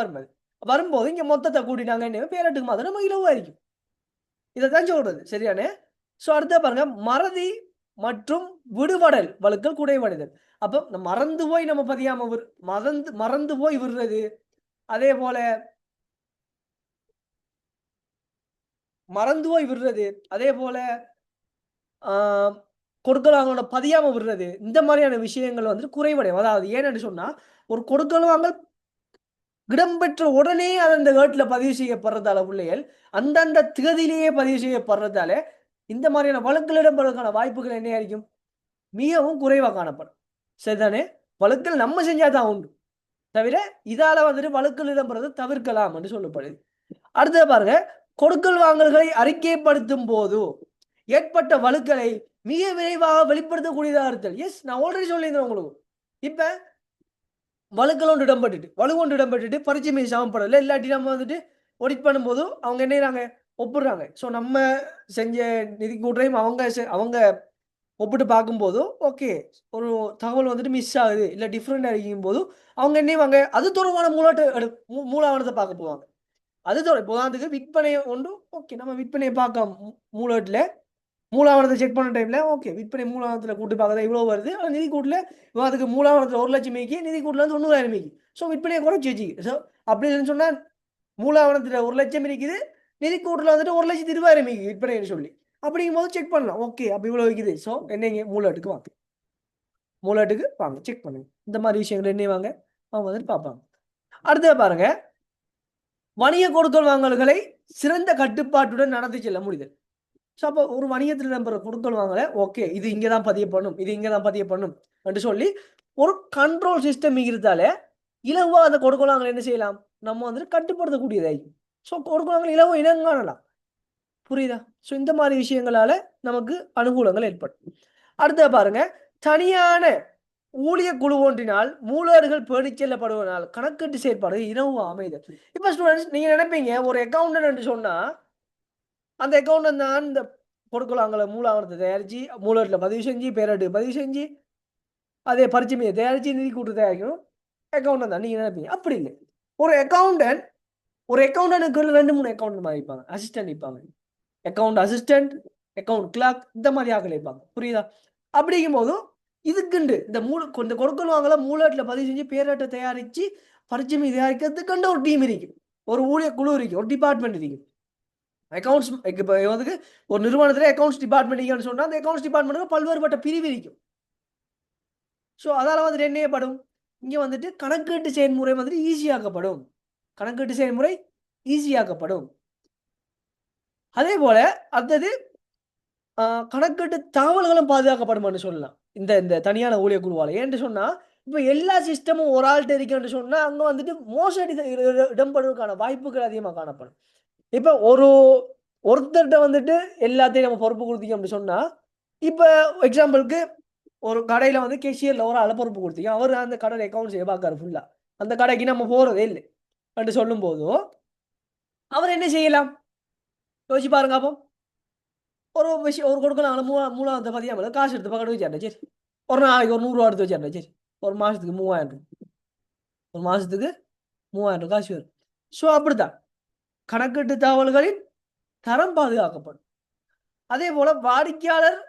வரும்போது இங்க மொத்தத்தை கூட்டினாங்க பேரட்டுக்கு மாதிரி நம்ம இலவா இருக்கும். இதைத்தான் சொல்றது. சரியானே? ஸோ அடுத்த பாருங்க, மறதி மற்றும் விடுபடல் வழுக்கல் குடைவடைதல். அப்போ மறந்து போய் நம்ம பதியாம மறந்து போய் விடுறது, அதே போல கொடுக்கல் வாங்கல பதியாம விடுறது, இந்த மாதிரியான விஷயங்கள் வந்து குறைவடையும். அதாவது ஏன்னு சொன்னா, ஒரு கொடுக்கல் வாங்கல் இடம்பெற்ற உடனே அந்த ஏட்டுல பதிவு செய்யப்படுறதால பிள்ளைகள் அந்தந்த திகதியிலேயே பதிவு செய்யப்படுறதால இந்த மாதிரியான வழக்குகள் இடம்பெறதுக்கான வாய்ப்புகள் என்ன ஆയിരിக்கும், மிகவும் குறைவாக காணப்படும். சரிதானே? வழக்குகள் நம்ம செஞ்சாதான் உண்டு, தவிர இதால வந்துட்டு வழக்குகள் இடம்பெறது தவிர்க்கலாம் என்று சொல்லப்படுது. அடுத்தது பாருங்க, கொடுக்கல் வாங்கல்களை அறிக்கைப்படுத்தும் போது ஏற்பட்ட வழக்குகளை மிக விரைவாக வெளிப்படுத்தக்கூடியதாக இருத்தல். எஸ், நான் ஆல்ரெடி சொல்லியிருந்தேன் உங்களுக்கு. இப்ப வழக்கு ஒன்று இடம்பெற்றுட்டு பரீட்சை மீது சமப்படல, இல்லாட்டி நம்ம வந்துட்டு ஒடிட் பண்ணும்போது அவங்க என்ன ஒப்புடுறாங்க. ஸோ நம்ம செஞ்ச நிதி கூட்டுறையும் அவங்க ஒப்பிட்டு பார்க்கும்போதும் ஓகே, ஒரு தகவல் வந்துட்டு மிஸ் ஆகுது இல்லை டிஃப்ரெண்ட் அடிக்கும் போது அவங்க என்ன அது தொடர்பான மூலாவணத்தை பார்க்க போவாங்க. அது இப்போ அதுக்கு விற்பனையை ஒன்று ஓகே, நம்ம விற்பனையை பார்க்க மூலாவணத்தை செக் பண்ண டைம்ல ஓகே, விற்பனை மூலாவணத்தில் கூட்டு பார்க்கறதா இவ்வளோ வருது, ஆனால் நிதி கூட்டில் அதுக்கு மூலாவணத்தில் 1 லட்சம் மீக்கி, நிதி கூட்டில் வந்து 90,000 மீக்கி. ஸோ விற்பனையை குறைச்சி வச்சுக்கு. ஸோ அப்படின்னு சொன்னால் மூலாவணத்தில் 1 லட்சம் இருக்குது, நிதி கூட்டில் வந்துட்டு 1,20,000 மீக்கி விற்பனைன்னு சொல்லி அப்படிங்கும்போது செக் பண்ணலாம். ஓகே, அப்போ இவ்வளோ வைக்குது. ஸோ என்னங்க மூலாட்டுக்கு வாங்க, மூலாட்டுக்கு வாங்க, செக் பண்ணுங்க. இந்த மாதிரி விஷயங்கள் என்ன வாங்க அவங்க வந்துட்டு பார்ப்பாங்க. அடுத்தது பாருங்க, வணிக கொடுக்கல் வாங்கல்களை சிறந்த கட்டுப்பாட்டுடன் நடத்தி செல்ல முடியுது. ஸோ அப்போ ஒரு வணிகத்தில் நம்புற கொடுக்கல் வாங்கல, ஓகே இது இங்கே தான் பதிய பண்ணும், இது இங்கே தான் பதிய பண்ணும் என்று சொல்லி ஒரு கண்ட்ரோல் சிஸ்டம் இருந்தாலே இலவா அந்த கொடுக்கல் வாங்கல் என்ன செய்யலாம், நம்ம வந்துட்டு கட்டுப்படுத்தக்கூடியதாய். ஸோ கொடுக்கல் வாங்கல் இலவ இனங்காணலாம். புரியுதா? ஸோ இந்த மாதிரி விஷயங்களால நமக்கு அனுகூலங்கள் ஏற்படும். அடுத்த பாருங்க, தனியான ஊழிய குழு ஒன்றினால் மூலர்கள் பேணிச் செல்லப்படுவதனால் கணக்கீட்டு செயற்பாடு இனவு அமைதல். இப்ப ஸ்டூடெண்ட்ஸ் நீங்க நினைப்பீங்க ஒரு அக்கௌண்டன்ட் சொன்னா அந்த அக்கௌண்டன்ட் தான் இந்த கொடுக்கலாங்கள மூலாவணத்தை தயாரிச்சு மூலத்துல பதிவு செஞ்சு பேரட்டு பதிவு செஞ்சு அதே பரிச்சமையை தயாரிச்சு நிதி கூட்டு தயாரிக்கணும் அக்கௌண்டன்ட் தான் நீங்க நினைப்பீங்க. அப்படி இல்லை. ஒரு அக்கௌண்டன்ட்டுக்கு 2-3 அக்கௌண்ட் மாதிரி இருப்பாங்க, அசிஸ்டன்ட் இருப்பாங்க, அக்கௌண்ட் அசிஸ்டன்ட், அக்கௌண்ட் கிளார்க், இந்த மாதிரி ஆக்கள் இருப்பாங்க. புரியுதா? அப்படிங்கும் போது இதுக்குண்டு இந்த கொடுக்கல் வாங்கல மூலாட்டில் பதிவு செஞ்சு பேராட்டை தயாரிச்சு பரிச்சமை தயாரிக்கிறதுக்கு ஒரு டீம் இருக்கு, ஒரு ஊழிய குழு இருக்கு, ஒரு டிபார்ட்மெண்ட் இருக்கு. அக்கௌண்ட்ஸ் இப்போ வந்து ஒரு நிறுவனத்தில் அக்கௌண்ட்ஸ் டிபார்ட்மெண்ட் இருக்குன்னு சொன்னால் அந்த அக்கௌண்ட்ஸ் டிபார்ட்மெண்ட்டுக்கு பல்வேறுபட்ட பிரிவு இருக்கும். ஸோ அதால் வந்துட்டு என்ன ஏற்படும், இங்கே வந்துட்டு கணக்கீட்டு செயல்முறை வந்துட்டு ஈஸியாக்கப்படும், கணக்கீட்டு செயல்முறை ஈஸியாக்கப்படும். அதே போல அடுத்தது கணக்கீட்டு தகவல்களும் பாதுகாக்கப்படும் சொல்லலாம் இந்த இந்த தனியான ஊழிய குழுவால். ஏன்னு சொன்னால் இப்போ எல்லா சிஸ்டமும் ஒரு ஆள்கிட்ட இருக்குன்னு சொன்னால் அங்கே வந்துட்டு மோசடி இடம்பெறுவதற்கான வாய்ப்புகள் அதிகமாக காணப்படும். இப்போ ஒருத்தர்கிட்ட வந்துட்டு எல்லாத்தையும் நம்ம பொறுப்பு கொடுத்தீங்க அப்படின்னு சொன்னால், இப்போ எக்ஸாம்பிளுக்கு ஒரு கடையில் வந்து கேஷியரில் ஒரு ஆளை பொறுப்பு கொடுத்தீங்க, அவர் அந்த கடை அக்கௌண்ட்ஸ் பார்க்காரு ஃபுல்லாக, அந்த கடைக்கு நம்ம போகிறதே இல்லை என்று சொல்லும் போதும் அவர் என்ன செய்யலாம் யோசிச்சு பாருங்க. அப்போ ஒரு விஷயம் ஒரு கொடுக்கலாம், மூணாவது பதியாமல் காசு எடுத்து பக்கத்து வச்சாண்டே சரி, ஒரு நாளைக்கு ஒரு 100 ரூபா எடுத்து வச்சாண்டே சரி, ஒரு மாதத்துக்கு 3000, ஒரு மாதத்துக்கு 3000 காசு வரும். ஸோ அப்படித்தான் கணக்கீட்டு தகவல்களின் தரம் பாதுகாக்கப்படும். அதே போல வாடிக்கையாளர்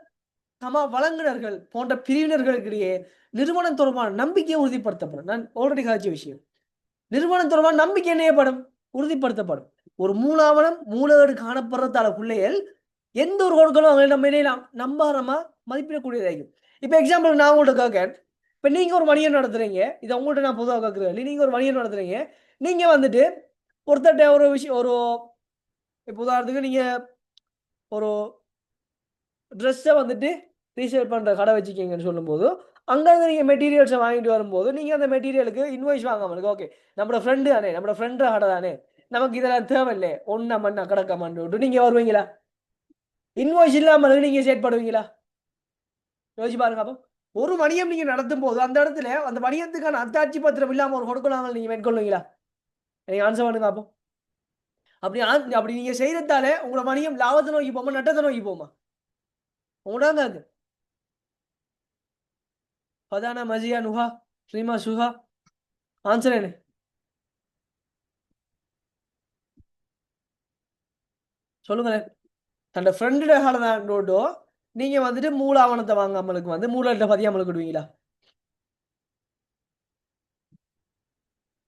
வழங்குனர்கள் போன்ற பிரிவினர்களுக்கிடையே நிறுவனம் தொடர்பான நம்பிக்கையை உறுதிப்படுத்தப்படும். நான் ஆல்ரெடி காய்ச்ச விஷயம், நிறுவனம் தொடர்பான நம்பிக்கை என்னப்படும், உறுதிப்படுத்தப்படும். ஒரு மூலாவணம் மூலகேடு காணப்படுறதால பிள்ளைகள் எந்த ஒரு கொடுக்கலும் அவங்க நம்ம இணையலாம் நம்பாரமா மதிப்பிடக்கூடியதாகும். இப்போ எக்ஸாம்பிள் நான் உங்கள்கிட்ட கேட்கேன், இப்போ நீங்க ஒரு வணிகம் நடத்துறீங்க, இதை உங்கள்கிட்ட நான் பொதுவாக கேட்குறேன், நீங்க ஒரு வணிகம் நடத்துறீங்க, நீங்க வந்துட்டு ஒருத்தட்ட ஒரு விஷயம் ஒரு இப்போ உதாரணத்துக்கு நீங்க ஒரு ட்ரெஸ்ஸை வந்துட்டு ரீசேல் பண்ணுற கடை வச்சுக்கிங்கன்னு சொல்லும்போது அங்கேருந்து நீங்கள் மெட்டீரியல்ஸை வாங்கிட்டு வரும்போது நீங்கள் அந்த மெட்டீரியலுக்கு இன்வாய்ஸ் வாங்காமலுக்கு ஓகே நம்மளோட ஃப்ரெண்டு தானே, நம்மளோட ஃப்ரெண்டு கடை தானே, நமக்கு இதெல்லாம் தேவையில்லை ஒன்றா மண்ணா கிடக்காமன்னு விட்டு நீங்கள் வருவீங்களா? இன்வாய்ஸ் இல்லாமல் நீங்கள் செயற்படுவீங்களா? யோசிச்சு பாருங்க. அப்போ ஒரு வணிகம் நீங்கள் நடத்தும் போது அந்த இடத்துல அந்த வணிகத்துக்கான அத்தாட்சி பத்திரம் இல்லாமல் ஒரு கொடுக்கலாம் நீங்கள் மேற்கொள்வீங்களா? நீங்கள் ஆன்சர் பண்ணுங்க. அப்போ அப்படி நீங்கள் செய்யறதால உங்களோட வணிகம் லாபத்தை நோக்கி போமா நட்டத்தை நோக்கி போமா? உங்களாங்க அது பதானா மஜியா நுஹா ஸ்ரீமா சுஹா ஆன்சர் என்ன? சொல்லுங்களேன். தன்னோட ஃப்ரெண்டோட ஹாலோ நீங்க வந்துட்டு மூல ஆவணத்தை வாங்காமலுக்கு வந்து மூலட்ட பதியாமலுக்கு விடுவீங்களா?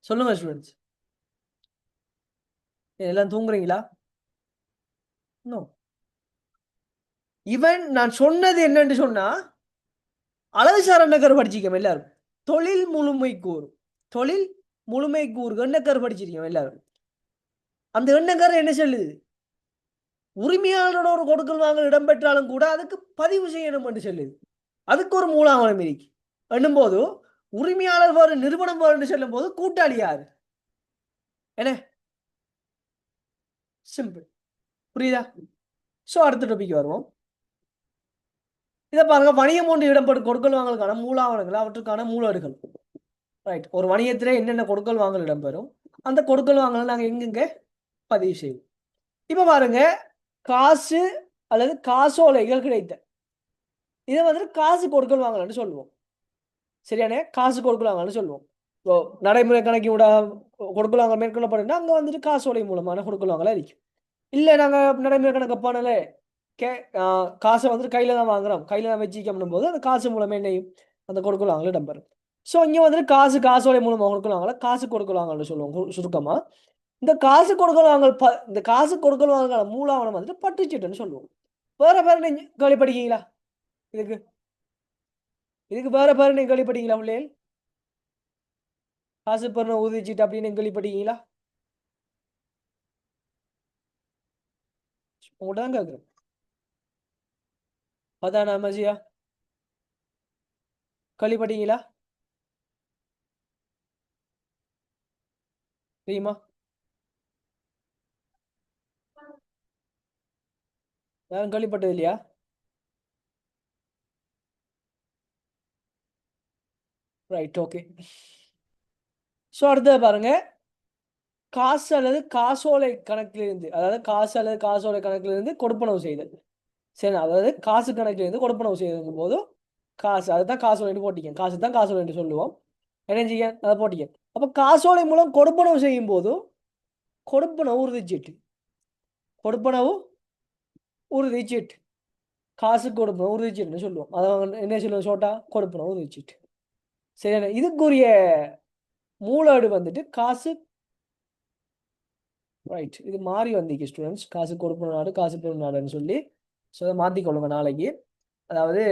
சொல்லுங்க ஸ்டூடெண்ட்ஸ், எல்லாம் தூங்குறீங்களா? நோ. இவன் நான் சொன்னது என்னன்னு சொன்னா அழகுசார் எண்ணக்கரு படிச்சிருக்கோம் எல்லாரும், தொழில் முழுமை கூறு, தொழில் முழுமை கூறு எண்ணக்கரு படிச்சிருக்கோம் எல்லாரும். அந்த எண்ணக்கரு என்ன சொல்லுது, உரிமையாளரோட ஒரு கொடுக்கல் வாங்கல் இடம்பெற்றாலும் கூட அதுக்கு பதிவு செய்யணும் என்று சொல்லுது, அதுக்கு ஒரு மூலாவணம் இருக்கு என்னும் போது உரிமையாளர் வேறு நிறுவனம் வேறு சொல்லும் போது கூட்டாளி யாரு என்ன? சிம்பிள். புரியுதா? ஸோ அடுத்த டாபிக் வருவோம். இதை பாருங்க, வணிகம் ஒன்று இடம்பெறும் கொடுக்கல் வாங்கலுக்கான மூலாவணங்கள் அவற்றுக்கான மூலாடுகள். ரைட், ஒரு வணிகத்திலே என்னென்ன கொடுக்கல் வாங்கல் இடம்பெறும் அந்த கொடுக்கல் வாங்கல் நாங்கள் எங்கெங்க பதிவு செய்வோம். இப்போ பாருங்க, காசு அல்லது காசோலைகள் கிடைத்த இதை வந்துட்டு காசு கொடுக்கல் வாங்கலன்னு சொல்லுவோம். சரியானே, காசு கொடுக்கல் வாங்கலன்னு சொல்லுவோம். இப்போ நடைமுறை கணக்கு விட கொடுக்கல் வாங்கல் மேற்கொள்ளப்படுதுன்னா அங்கே வந்துட்டு காசோலை மூலமான கொடுக்கல் வாங்கலாம் இருக்கு. இல்லை நாங்கள் நடைமுறை கணக்கு பண்ணல காசை வந்துட்டு கையில் தான் வாங்குறோம், கையில் தான் வச்சுக்கணும் போது அந்த காசு மூலமே என்னையும் அந்த கொடுக்கல் வாங்கல இடம்பெறும். ஸோ இங்கே வந்துட்டு காசோலை மூலமாக கொடுக்கல் வாங்கல காசு கொடுக்கல் வாங்கல்னு சொல்லுவோம் சுருக்கமாக. இந்த காசு கொடுக்கல் வாங்கல் இந்த காசு கொடுக்கல் வாங்கல் மூலாவணம் வந்துட்டு பற்றுச்சீட்டுன்னு சொல்லுவோம். வேற பேர் நீங்க கேள்விப்பட்டீங்களா? இதுக்கு இதுக்கு வேற பேர் நீங்க கேள்விப்பட்டீங்களா பிள்ளைகள்? காசு பெறணும் உறுதிச்சீட்டு அப்படின்னு கேள்விப்பட்டீங்களா? உங்கள்கிட்ட தான் கேட்குறேன். அதான் மசியா கேள்விப்பட்டீங்களா? தெரியுமா? யாரும் கேள்விப்பட்டது இல்லையா? Right, okay. ஸோ அடுத்தது பாருங்க, காசு அல்லது காசோலை கணக்கிலிருந்து, அதாவது காசு அல்லது காசோலை கணக்கிலிருந்து கொடுப்பனவு செய்தல். சரி, அதாவது காசு கணக்கிலிருந்து கொடுப்பனவு செய்யும் போது காசு, அதுதான் காசோலைன்னு போட்டிங்க. காசு தான் காசோலைன்னு சொல்லுவோம். என்ன செய்ய அதை போட்டிங்க. அப்போ காசோலை மூலம் கொடுப்பனவு செய்யும் போது கொடுப்பனவு உறுதிச்சீட்டு, கொடுப்பனவு உறுதிச்சீட்டு, காசு கொடுப்பனவு உறுதிச்சீட்டுன்னு சொல்லுவோம். அதை என்ன சொல்லுவோம் ஷோர்ட்டா? கொடுப்பனவு உறுதிச்சீட்டு. சரியான இதுக்குரிய மூலாடு வந்துட்டு காசு. ரைட், இது மாறி வந்தீங்க ஸ்டூடெண்ட்ஸ், காசு கொடுப்பன நாடு காசு பெறும் நாடுன்னு சொல்லி. ஸோ அதை மாற்றிக்கொள்ளுங்க நாளைக்கு. அதாவது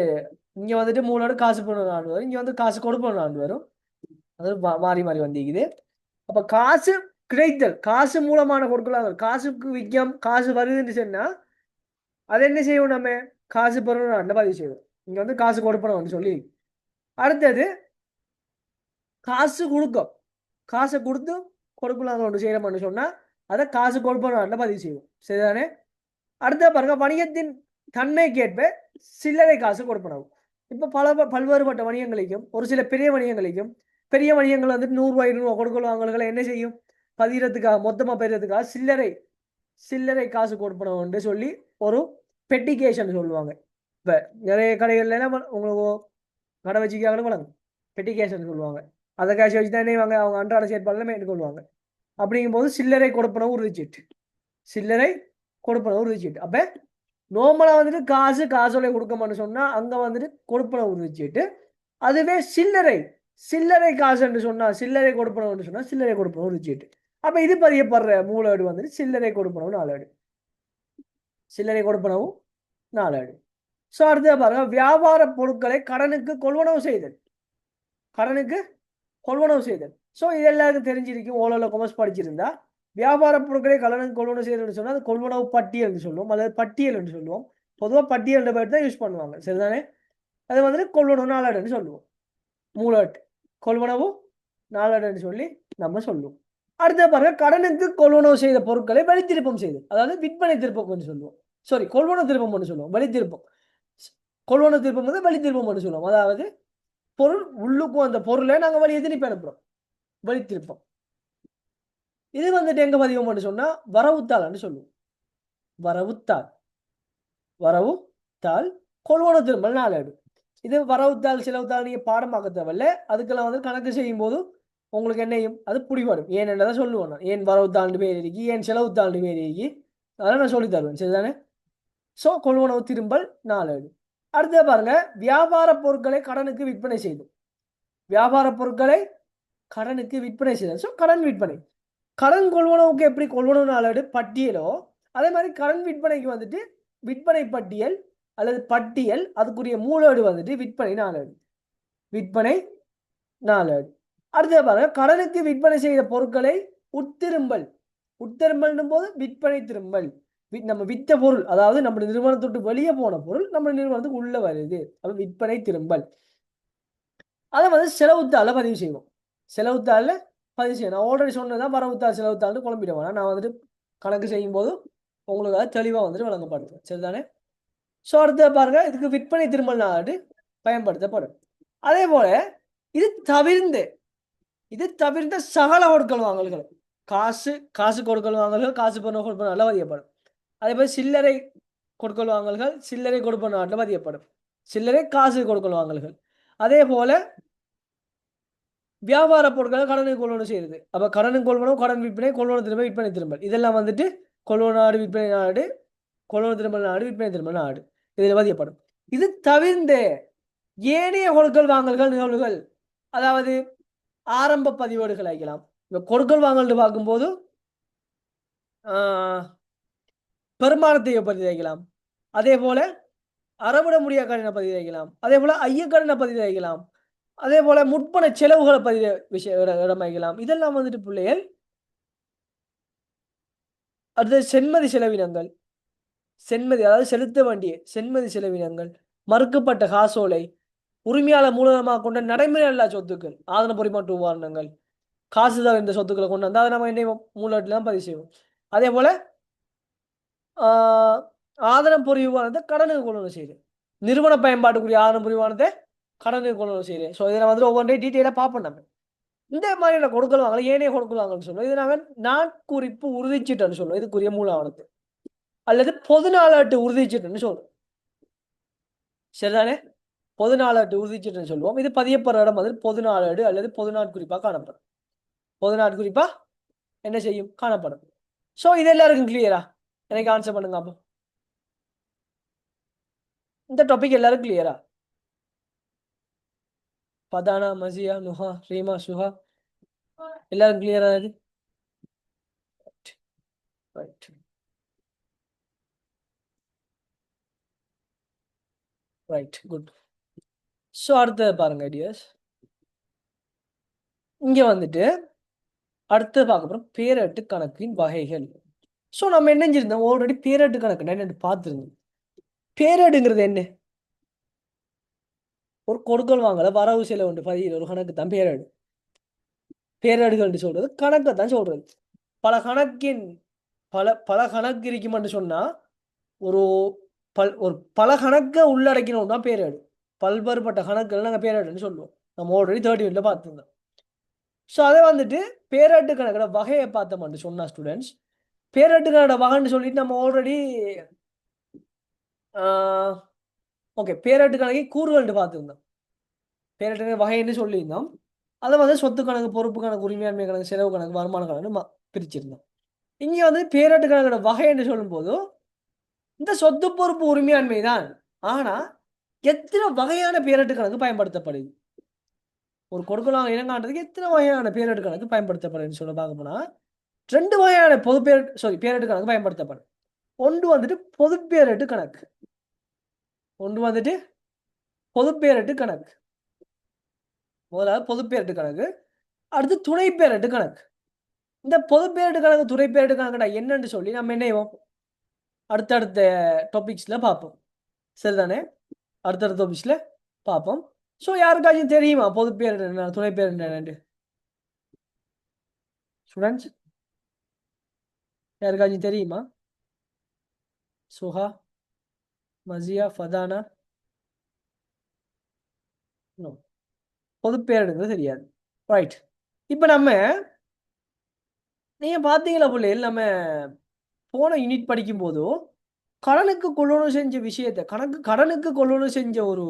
இங்கே வந்துட்டு மூணு காசு பெறும் நாடு வரும், இங்கே வந்து காசு கொடுப்பன நாடு வரும். அது மாறி மாறி வந்திக்குது. அப்போ காசு கிடைத்தல், காசு மூலமான பொருட்களாக காசுக்கு விற்கம், காசு வருதுன்னு சொன்னா அது என்ன செய்வோம்? நம்ம காசு பெறும் நாடு பதிவு செய்வோம். இங்கே வந்து காசு கொடுப்பனம்னு சொல்லி. அடுத்தது காசு கொடுக்கும், காசை கொடுத்து கொடுக்கலாம் ஒன்று செய்யறோம்னு சொன்னா அதை காசு கொடுப்பன பதிவு செய்வோம். சரிதானே? அடுத்த பாருங்க, வணிகத்தின் தன்மைக்கேற்ப சில்லறை காசு கொடுப்பனவு. இப்போ பல்வேறுபட்ட வணிகங்களையும் ஒரு சில பெரிய வணிகங்களையும், பெரிய வணிகங்கள் வந்துட்டு 100 ரூபாய் 200 ரூபா கொடுக்கலாங்களை என்ன செய்யும்? பதிகிறதுக்காக மொத்தமாக பெறுறதுக்காக சில்லறை சில்லறை காசு கொடுப்பனவுன்னு சொல்லி ஒரு பெட்டிகேஷன் சொல்லுவாங்க. இப்போ நிறைய கடைகள்ல எல்லாம் உங்களுக்கு கடை வச்சுக்காக வழங்கும் பெட்டிகேஷன் சொல்லுவாங்க. அதை காசு வச்சு தானே அவங்க அன்றாட செயற்பாடுல மேற்கொள்வாங்க. அப்படிங்கும்போது சில்லறை கொடுப்பனவு உறுதிச்சீட்டு, சில்லறை கொடுப்பனவு உறுதிச்சீட்டு. அப்போ நார்மலாக வந்துட்டு காசு காசோலை கொடுக்கணும்னு சொன்னால் அங்கே வந்துட்டு கொடுப்பனவு உறுதிச்சீட்டு. அதுவே சில்லறை சில்லறை காசுன்னு சொன்னால், சில்லறை கொடுப்பனவுன்னு சொன்னால் சில்லறை கொடுப்பனவு உறுதிச்சீட்டு. அப்போ இது பதியப்படுற மூலாடு வந்துட்டு சில்லறை கொடுப்பனவு 4 ஆடு, சில்லறை கொடுப்பனவு 4 ஆடு. ஸோ அடுத்த பாருங்க, வியாபார பொருட்களை கடனுக்கு கொள்வனவு செய்தல், கடனுக்கு கொள்வனவு செய்தல். ஸோ இது எல்லாருக்கும் தெரிஞ்சிருக்கும். ஓலோவில் கொமர்ஸ் படிச்சிருந்தா வியாபார பொருட்களை கடனுக்கு கொள்வனவு செய்தல்னு சொன்னால் அது கொள்வனவு பட்டியல் என்று சொல்லுவோம், அல்லது பட்டியல் என்று சொல்லுவோம். பொதுவாக பட்டியல் பேர் தான் யூஸ் பண்ணுவாங்க. சரிதானே? அது வந்துட்டு கொள்வனவு 4 ஆடுன்னு சொல்லுவோம். மூலாட்டு கொள்வனவு 4 ஆடுன்னு சொல்லி நம்ம சொல்லுவோம். அடுத்த பாருங்க, கடனுக்கு கொள்வனவு செய்த பொருட்களை வெளித்திருப்பம் செய்தல், அதாவது விற்பனை திருப்பம் சொல்லுவோம். சாரி, கொள்வனவு திருப்பம் சொல்லுவோம். வெளித்திருப்பம், கொள்வனவு திருப்பம் வந்து வெளித்திருப்பம் சொல்லுவோம். அதாவது பொருள் உள்ளுக்கும் அந்த பொருளை நாங்கள் வெளியே திருப்பி அனுப்புறோம், வெளித்திருப்பம். இது வந்துட்டு எங்க பதிவோம்னு சொன்னா வரவுத்தாள்னு சொல்லுவோம். வரவுத்தாள், வரவுத்தாள் கொள்வனவு திரும்பல் 4 ஆடு. இது வரவுத்தாள் செலவுத்தாள் நீங்க பாடமாக்க தேவையில்ல. அதுக்கெல்லாம் வந்து கணக்கு செய்யும் போது உங்களுக்கு என்னையும் அது பிடிபடும். ஏன் என்னதான் சொல்லுவேன் நான், ஏன் வரவுத்தாள்னு பேர் இருக்கி, ஏன் செலவுத்தாள்னு பேர் இருக்கி, அதெல்லாம் நான் சொல்லி தருவேன். சரிதானே? ஸோ கொள்வனவு திரும்பல் 4 ஆடு. அடுத்த பாருங்க, வியாபார பொருட்களை கடனுக்கு விற்பனை செய்தல், வியாபார பொருட்களை கடனுக்கு விற்பனை செய்தல். ஸோ கடன் விற்பனை, கடன் கொள்வனவுக்கு எப்படி கொள்வனவு 4 ஆடு பட்டியலோ அதே மாதிரி கடன் விற்பனைக்கு வந்துட்டு விற்பனை பட்டியல் அல்லது பட்டியல், அதுக்குரிய மூலாடு வந்துட்டு விற்பனை 4 ஆடு, விற்பனை 4 ஆடு. அடுத்த பாருங்க, கடனுக்கு விற்பனை செய்த பொருட்களை உட்திரும்பல், உட்திரும்பல் போது விற்பனை திரும்பல், நம்ம வித்த பொருள், அதாவது நம்ம நிறுவனத்தோட்டு வெளியே போன பொருள் நம்ம நிறுவனத்துக்கு உள்ள வருது, அப்ப விற்பனை திரும்பல். அதை வந்து செலவுத்தாள பதிவு செய்வோம், செலவுத்தாள பதிவு செய்யணும். நான் ஆல்ரெடி சொன்னதான் வரவுத்தாள் செலவுத்தாள்னு குழம்பிடுவேன். நான் வந்துட்டு கணக்கு செய்யும் போது உங்களுக்கு அது தெளிவாக வந்துட்டு வழங்கப்படுது. சரிதானே? ஸோ அடுத்த பாருங்க, இதுக்கு விற்பனை திரும்பல் நாடு பயன்படுத்தப்படும். அதே போல இது தவிர்ந்து, இது தவிர்த்த சகல கொடுக்கல் வாங்கல்கள், காசு காசு கொடுக்கல் வாங்கல்கள், காசு பண்ண கொடுப்பன நாட்டில் பதியப்படும். அதே போல் சில்லறை கொடுக்கல் வாங்கல்கள் சில்லறை கொடுப்பன நாட்டில் பதியப்படும், சில்லறை காசு கொடுக்கல் வாங்கல்கள். அதே போல வியாபார பொருட்களை கடனுக்கு கொள்வனவு செய்யுது. அப்போ கடனுக்கு கொள்வனவு, கடன் விற்பனை, கொள்வனவு திரும்ப, விற்பனை திரும்பல், இதெல்லாம் வந்துட்டு கொள்வனவு நாடு, விற்பனை நாடு, கொள்வனவு திரும்பல் நாடு, விற்பனை திரும்பல் நாடு, இதில் பதியப்படும். இது தவிர்ந்த ஏனைய கொடுக்கல் வாங்கல்கள் நிகழ்வுகள், அதாவது ஆரம்ப பதிவேடுகள் ஆகிக்கலாம். இப்போ கொடுக்கல் வாங்கல் பார்க்கும்போது பெருமானத்தை பற்றி ஆகிக்கலாம், அதே போல அறவிட முடியாத கடனை பதிவு வைக்கலாம். அதே போல ஐயக்கடனை பதிவு வைக்கலாம். அதே போல முற்பண செலவுகளை பதிவு இடம் வைக்கலாம். இதெல்லாம் வந்துட்டு பிள்ளைகள் அடுத்தது சென்மதி செலவினங்கள். சென்மதி அதாவது செலுத்த வேண்டிய சென்மதி செலவினங்கள், மறுக்கப்பட்ட காசோலை, உரிமையாளர் மூலமாக கொண்ட நடைமுறை அல்லா சொத்துக்கள், ஆதன பரிமாற்ற உபகரணங்கள், காசுதான் இந்த சொத்துக்களை கொண்டு வந்தால் அதை நம்ம என்ன மூலத்தில் தான் பதிவு செய்வோம். அதே போல ஆதனம் புரிவானதை கடனுக்கு கொண்டு செய்யுது. நிறுவன பயன்பாட்டுக்குரிய ஆதனம் புரிவானதை கடனுக்கு கொண்டு செய்யுது. ஸோ இதை வந்துட்டு ஒவ்வொன்றையும் டீட்டெயிலாக பார்ப்போம். நம்ம இந்த மாதிரியான கொடுக்கல் வாங்கல ஏனே கொடுக்கல் வாங்கன்னு சொல்லுவோம். இது நாங்கள் நாட்குறிப்பு உறுதிச்சீட்டுன்னு சொல்லுவோம். இதுக்குரிய மூல ஆவணத்து அல்லது பொது நாளாட்டு உறுதிச்சீட்டுன்னு சொல்லுவோம். சரிதானே? பொது நாளாட்டு உறுதிச்சீட்டுன்னு சொல்லுவோம். இது பதியப்படுற இடம் வந்து பொது நாளேடு அல்லது பொது நாட்குறிப்பாக காணப்படும். பொது நாட்குறிப்பா என்ன செய்யும்? காணப்படும். ஸோ இது எல்லாருக்கும் கிளியரா? எனக்கு ஆன்சர் பண்ணுங்க அப்போ. இந்த டாபிக் எல்லாரும் கிளியரா? பதானா, மசியா, நுஹா, ரீமா, சுஹா எல்லாரும் கிளியரா? இது ரைட். Right, good. ஸோ அடுத்தது பாருங்க ஐடியாஸ். இங்க வந்துட்டு அடுத்து பார்க்க போறோம் பேரட்டு கணக்கின் வகைகள். ஸோ நம்ம என்ன செஞ்சிருந்தோம்? ஆல்ரெடி பேரட்டு கணக்கு என்னன்னு பார்த்துருந்தோம். பேரடுங்கிறது என்ன? ஒரு கொடுக்கல் வாங்கல வரவு செலவு உண்டு பதிவு ஒரு கணக்கு தான் பேரடு. பேரடுகள் சொல்றது கணக்கை தான் சொல்றது. பல கணக்கின் பல கணக்கு இருக்குமென்று சொன்னா ஒரு பல கணக்கை உள்ளடக்கினோம் தான் பேரடு. பல்வேறுபட்ட கணக்குகள் நாங்கள் பேரடுன்னு சொல்லுவோம். நம்ம ஆல்ரெடி 30 பார்த்துருந்தோம். ஸோ அதை வந்துட்டு பேரட்டு கணக்கோட வகையை பார்த்தோம்னு சொன்னா ஸ்டூடெண்ட்ஸ், பேரட்டு கணக்கோட வகைன்னு சொல்லிட்டு நம்ம ஆல்ரெடி ஓகே பேரட்டு கணக்கை கூறுகள்னு பார்த்துருந்தோம். பேரட்டு வகைன்னு சொல்லியிருந்தோம். அதை வந்து சொத்து கணக்கு, பொறுப்பு கணக்கு, உரிமையாண்மை கணக்கு, செலவு கணக்கு, வருமான கணக்கு பிரிச்சிருந்தோம். இங்கே வந்து பேரட்டு கணக்கோட வகைன்னு சொல்லும்போது இந்த சொத்து பொறுப்பு உரிமையாண்மை தான். ஆனா எத்தனை வகையான பேரட்டு கணக்கு பயன்படுத்தப்படுது? ஒரு கொடுக்கலாம் இனங்காண்டதுக்கு எத்தனை வகையான பேரட்டு கணக்கு பயன்படுத்தப்படுதுன்னு சொல்ல பார்க்க போனா 2 வகையான பேரட்டு கணக்கு பயன்படுத்தப்படும். ஒன்று வந்துட்டு பொது பேரட்டு கணக்கு. ஒன்று வந்துட்டு பொது பேரட்டு கணக்கு. முதலாவது பொது பேரட்டு கணக்கு, அடுத்து துணை பேரட்டு கணக்கு. இந்த பொது பேரட்டு கணக்கு, துணை பேரட்டு கணக்குடா என்னன்னு சொல்லி நம்ம என்ன செய்வோம்? அடுத்தடுத்த டாபிக்ஸ்ல பார்ப்போம். சரிதானே? அடுத்தடுத்த டாபிக்ஸ்ல பார்ப்போம். ஸோ யாருக்காச்சும் தெரியுமா பொது பேரட்டு என்ன, துணை பேரட்டு என்னன்னு? ஸ்டூடெண்ட்ஸ் யாருக்காச்சும் தெரியுமா? சுஹா, மசியா, ஃபதானா? பொது பேரடுங்கிறது தெரியாது. ரைட். இப்போ நம்ம நீங்க பார்த்தீங்களா பிள்ளைகள், நம்ம போன யூனிட் படிக்கும் போதோ கடனுக்கு கொள்ளணும் செஞ்ச விஷயத்தை கடனுக்கு கொள்ளணும் செஞ்ச ஒரு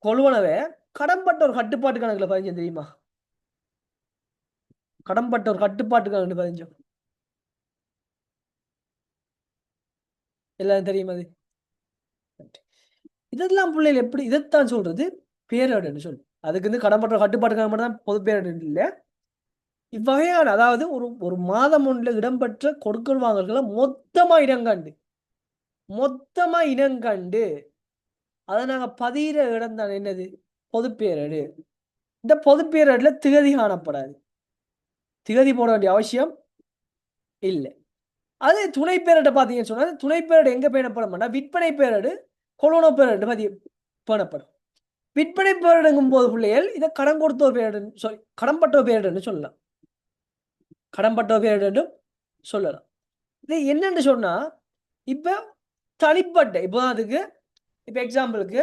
கொள்வனவை கடன்பட்ட ஒரு கட்டுப்பாட்டு கணக்குல பதிஞ்சோம் தெரியுமா? கடன்பட்ட ஒரு கட்டுப்பாட்டு கணக்கு பதிஞ்சோம். எல்லாரும் தெரியுமா? அது இதெல்லாம் பிள்ளைகள் எப்படி இதைத்தான் சொல்றது பேரடுன்னு சொல்லு. அதுக்கு வந்து கடன்பட்ட கட்டுப்பாட்டு கணக்கு மட்டும் தான் பொது பேரடு இல்லை. இவ்வகையான அதாவது ஒரு ஒரு மாதம் ஒன்றில் இடம்பெற்ற கொடுக்கல் வாங்கல்களை மொத்தமா இனங்கண்டு அதை நாங்கள் பதிகிற இடம் தான் என்னது? பொதுப்பேரடு. இந்த பொதுப்பேரடுல திகதி காணப்படாது. திகதி போட வேண்டிய அவசியம் இல்லை. அதே துணை பேரடை பார்த்தீங்கன்னு சொன்னா துணை பேரடு எங்க பேணப்பட விற்பனை பேரடு, கொலோனோ பேரடு பேணப்படும். விற்பனை பேரடுங்கும் போது பிள்ளைகள் இதை கடன் கொடுத்தோர் பேரடு கடன்பட்டோ பேரடுன்னு சொல்லலாம். கடன்பட்டோ பேரடு சொல்லலாம். இது என்னன்னு சொன்னா இப்ப தனிப்பட்ட இப்போ அதுக்கு இப்ப எக்ஸாம்பிளுக்கு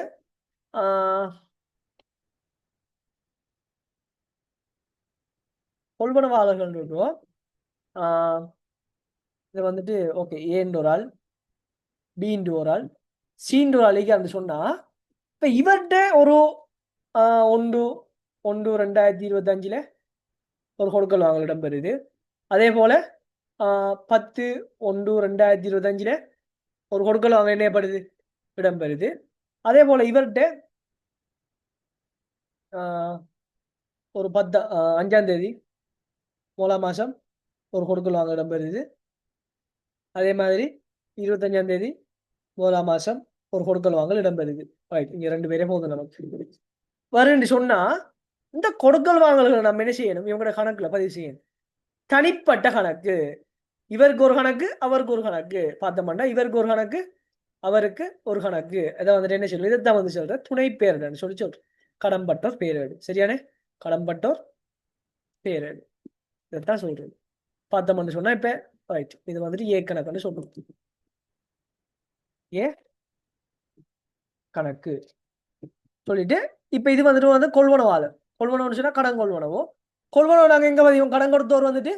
கொள்வனவாளர்கள் இருக்கும். இது வந்துட்டு ஓகே ஏன்ற ஒரு ஆள், பீன்ற ஒரு ஆள், சீன்ற ஒரு ஆளுக்கு அப்படி சொன்னா இப்ப இவர்கிட்ட ஒரு 1/1/2025 ஒரு கொடுக்கல் வாங்கல் இடம்பெறுது. அதே போல 10/1/2025 ஒரு கொடுக்கல் வாங்கல் என்னப்படுது இடம்பெறுது. அதே போல இவர்கிட்ட ஒரு 5ஆம் தேதி 3ஆம் மாசம் ஒரு கொடுக்கல் வாங்கல் இடம்பெறுது. அதே மாதிரி 25ஆம் தேதி 1ஆம் மாசம் ஒரு கொடுக்கல் வாங்கல் இடம்பெறுது. ரைட், இங்க 2 பேரே போதும் நமக்கு. வருன்னு சொன்னா இந்த கொடுக்கல் வாங்கல்களை நம்ம என்ன செய்யணும்? இவங்களோட கணக்குல பதிவு செய்யணும். தனிப்பட்ட கணக்கு, இவருக்கு ஒரு கணக்கு, அவருக்கு ஒரு கணக்கு பார்த்தோம்னா, இவருக்கு ஒரு கணக்கு, அவருக்கு ஒரு கணக்கு. அதை வந்துட்டு என்ன சொல்றது? இதைத்தான் வந்து சொல்ற துணை பேரேடுன்னு சொல்லி சொல்றேன். கடம்பட்டோர் பேரேடு. சரியானே? கடம்பட்டோர் பேரேடு, இதைத்தான் சொல்றது. பார்த்தோம்னு சொன்னா இப்ப ரைட், இது வந்துட்டு ஏ கணக்குன்னு சொல்றது. ஏ கணக்கு சொல்லிட்டு இப்ப இது வந்துட்டு வந்து கொள்வனவாளர். கொள்வனவுன்னு சொன்னா கடன் கொள்வனவோ. கொள்வனவு நாங்க எங்க பதிவோம்? கடன் கொடுத்தோர் வந்துட்டு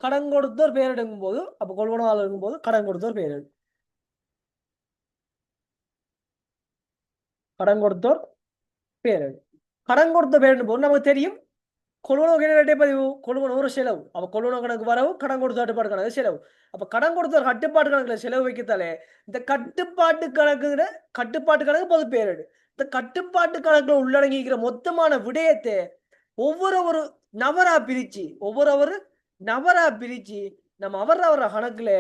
கடன் கொடுத்தோர் பேர் எடுக்கும் போது, அப்ப கொள்வனவாளர் இருக்கும் போது கடன் கொடுத்தோர் பேர் எடு. கடன் கொடுத்தோர் பேர் எடு. கடன் கொடுத்த பேர் போது நமக்கு தெரியும் கொள்வனவு இரட்டை பதிவு. கொள்வனவு ஒரு செலவு. அப்ப கொள்வனவு கணக்கு வரவு, கடன் கொடுத்த கட்டுப்பாடு கணக்கு செலவு. அப்ப கடன் கொடுத்த கட்டுப்பாடு கணக்குல செலவு வைக்கத்தாலே இந்த கட்டுப்பாட்டு கணக்கு பொது பேரிடு. இந்த கட்டுப்பாட்டு கணக்குல உள்ளடங்கிக்கிற மொத்தமான விடயத்தை ஒவ்வொரு நபரா பிரிச்சு நம்ம அவர கணக்குல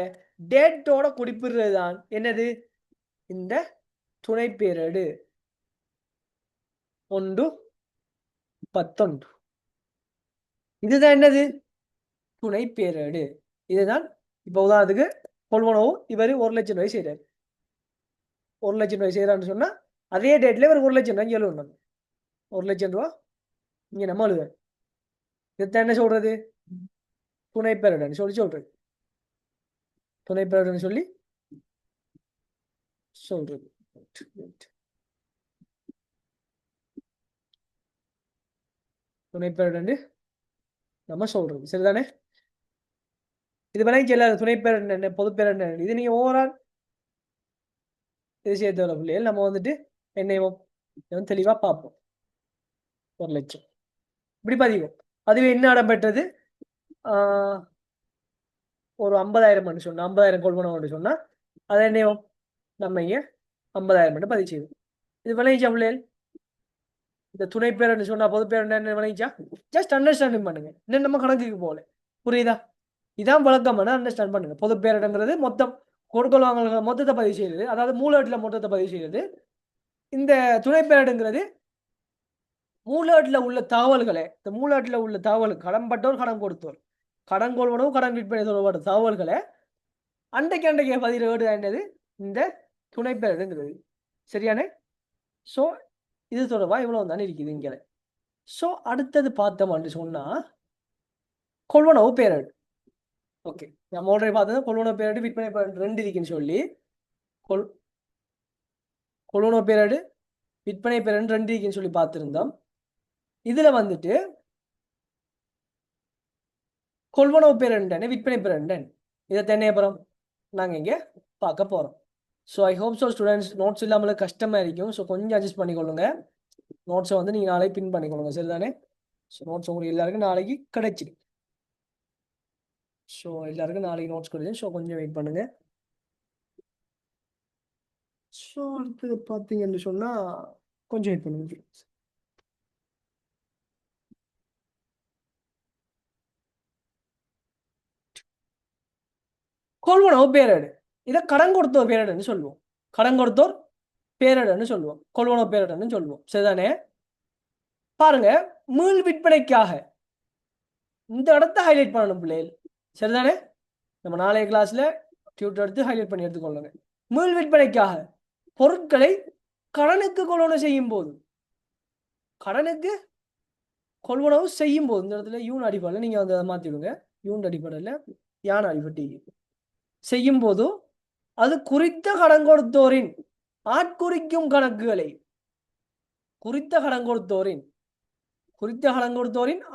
டேட்டோட குறிப்பிடுறது தான் என்னது? இந்த துணை பேரிடு 1-11. இதுதான் என்னது? துணை பேரேடு. இதுதான் இப்ப உதாரணத்துக்கு கொள்வனவு இவர் 1 லட்சம் ரூபாய் செய்யறாரு. 1 லட்சம் ரூபாய் செய்யறான்னு சொன்னா அதே டேட்ல இவர் 1 லட்சம் ரூபாய் எழுதணும். 1 லட்சம் ரூபாய் இங்க நம்ம எழுதுறோம். இதுதான் என்ன சொல்றது? துணை பேரேடுன்னு சொல்லி சொல்றது. துணை பேரேடுன்னு சொல்லி சொல்றது. துணை பேரேடு நம்ம சொல்றது. சரிதானே? இது வேலைக்கு எல்லாரும் துணை பேரேடு என்ன, பொது பேரேடு என்ன, இது நீங்க ஓவரால் இது சேர்த்து பிள்ளைகள் நம்ம வந்துட்டு என்ன தெளிவா பார்ப்போம். 1 லட்சம் இப்படி பதிவோம். அதுவே என்ன இடம்பெற்றது? ஒரு 50,000 சொன்னா 50,000 கொள்வனவு சொன்னா அதை என்னையும் நம்ம இங்க 50,000 பதிவு செய்வோம். இது விளைச்சா பிள்ளைகள்? இந்த துணை பேரன்னு சொன்னா பொது பேர் என்ன விளைச்சா? ஜஸ்ட் அண்டர்ஸ்டாண்டிங் பண்ணுங்க. இன்னும் நம்ம கணக்குக்கு போகல. புரியுதா? இதான் வழக்கம். அண்டர்ஸ்டாண்ட் பண்ணுங்க. பொது பேரிடங்கிறது மொத்தம் கொடுக்கல் வாங்கல்கள் மொத்தத்தை பதிவு செய்யுது. அதாவது மூலவட்டில் மொத்தத்தை பதிவு செய்யுது. இந்த துணை பேரிடுங்கிறது மூலவட்டில் உள்ள தகவல்களை, இந்த மூலவட்டில் உள்ள தகவல் கடன்பட்டோர், கடன் கொடுத்தோர், கடன் கொள்வனவு, கடன் விற்பனை சொல்லப்பட்ட தகவல்களை அண்டைக்கு பதிவு என்னது? இந்த துணை பேரிடுங்கிறது. சரியானே? ஸோ இது தொடர்பா இவ்வளவு தானே இருக்குது இங்கே. ஸோ அடுத்தது பார்த்தோம்னு சொன்னா கொள்வனவு பேரேடு. ஓகே, நம்ம ஆல்ரெடி பார்த்தது கொள்வனவு பேரேடு, விற்பனை பேரேடு 2 இருக்குன்னு சொல்லி கொள்வனவு பேரேடு, விற்பனை பேரேடு 2 இருக்குன்னு சொல்லி பார்த்திருந்தோம். இதுல வந்துட்டு கொள்வனவு பேரேடு, விற்பனை பேரேடு, இதை தென்னையப்புறம் நாங்க இங்க பார்க்க போறோம். So I hope so students, notes இல்லாமல் கஷ்டமாக இருக்கும். ஸோ கொஞ்சம் அட்ஜஸ்ட் பண்ணிக்கொள்ளுங்க. நோட்ஸை வந்து நீங்கள் நாளைக்கு பின் பண்ணிக்கொள்ளுங்க. சரிதானே? ஸோ நோட்ஸ் உங்களுக்கு எல்லாருக்கும் நாளைக்கு கிடைச்சிடும். ஸோ எல்லாருக்கும் நாளைக்கு நோட்ஸ் கிடைக்கும். ஸோ கொஞ்சம் வெயிட் பண்ணுங்க. ஸோ அடுத்தது பார்த்தீங்கன்னு சொன்னால் கொஞ்சம் வெயிட் பண்ணுங்க. கொள்வனவு பேரேடு, இதை கடன் கொடுத்தோர் பேரேடுன்னு சொல்லுவோம். கடன் கொடுத்தோர் பேரேடுன்னு சொல்லுவோம். கொள்வனவு பேரேடுன்னு சொல்லுவோம். சரிதானே? பாருங்க, மீள் விற்பனைக்காக இந்த இடத்த ஹைலைட் பண்ணணும் பிள்ளைகள். சரிதானே? நம்ம நாளைய கிளாஸ்ல டியூட்டர் எடுத்து ஹைலைட் பண்ணி எடுத்துக்கொள்ளுங்க. மீள் விற்பனைக்காக பொருட்களை கடனுக்கு கொள்வனவு செய்யும் போது, கடனுக்கு கொள்வனவு செய்யும் போது, இந்த இடத்துல யூன் அடிப்படையில் நீங்க வந்து அதை மாத்திடுங்க. யூன் அடிப்படையில் யான் அடிப்படை செய்யும் போது அது குறித்த கடன் கொடுத்தோரின் ஆட்குறிக்கும் கணக்குகளை, குறித்த கடன் கொடுத்தோரின்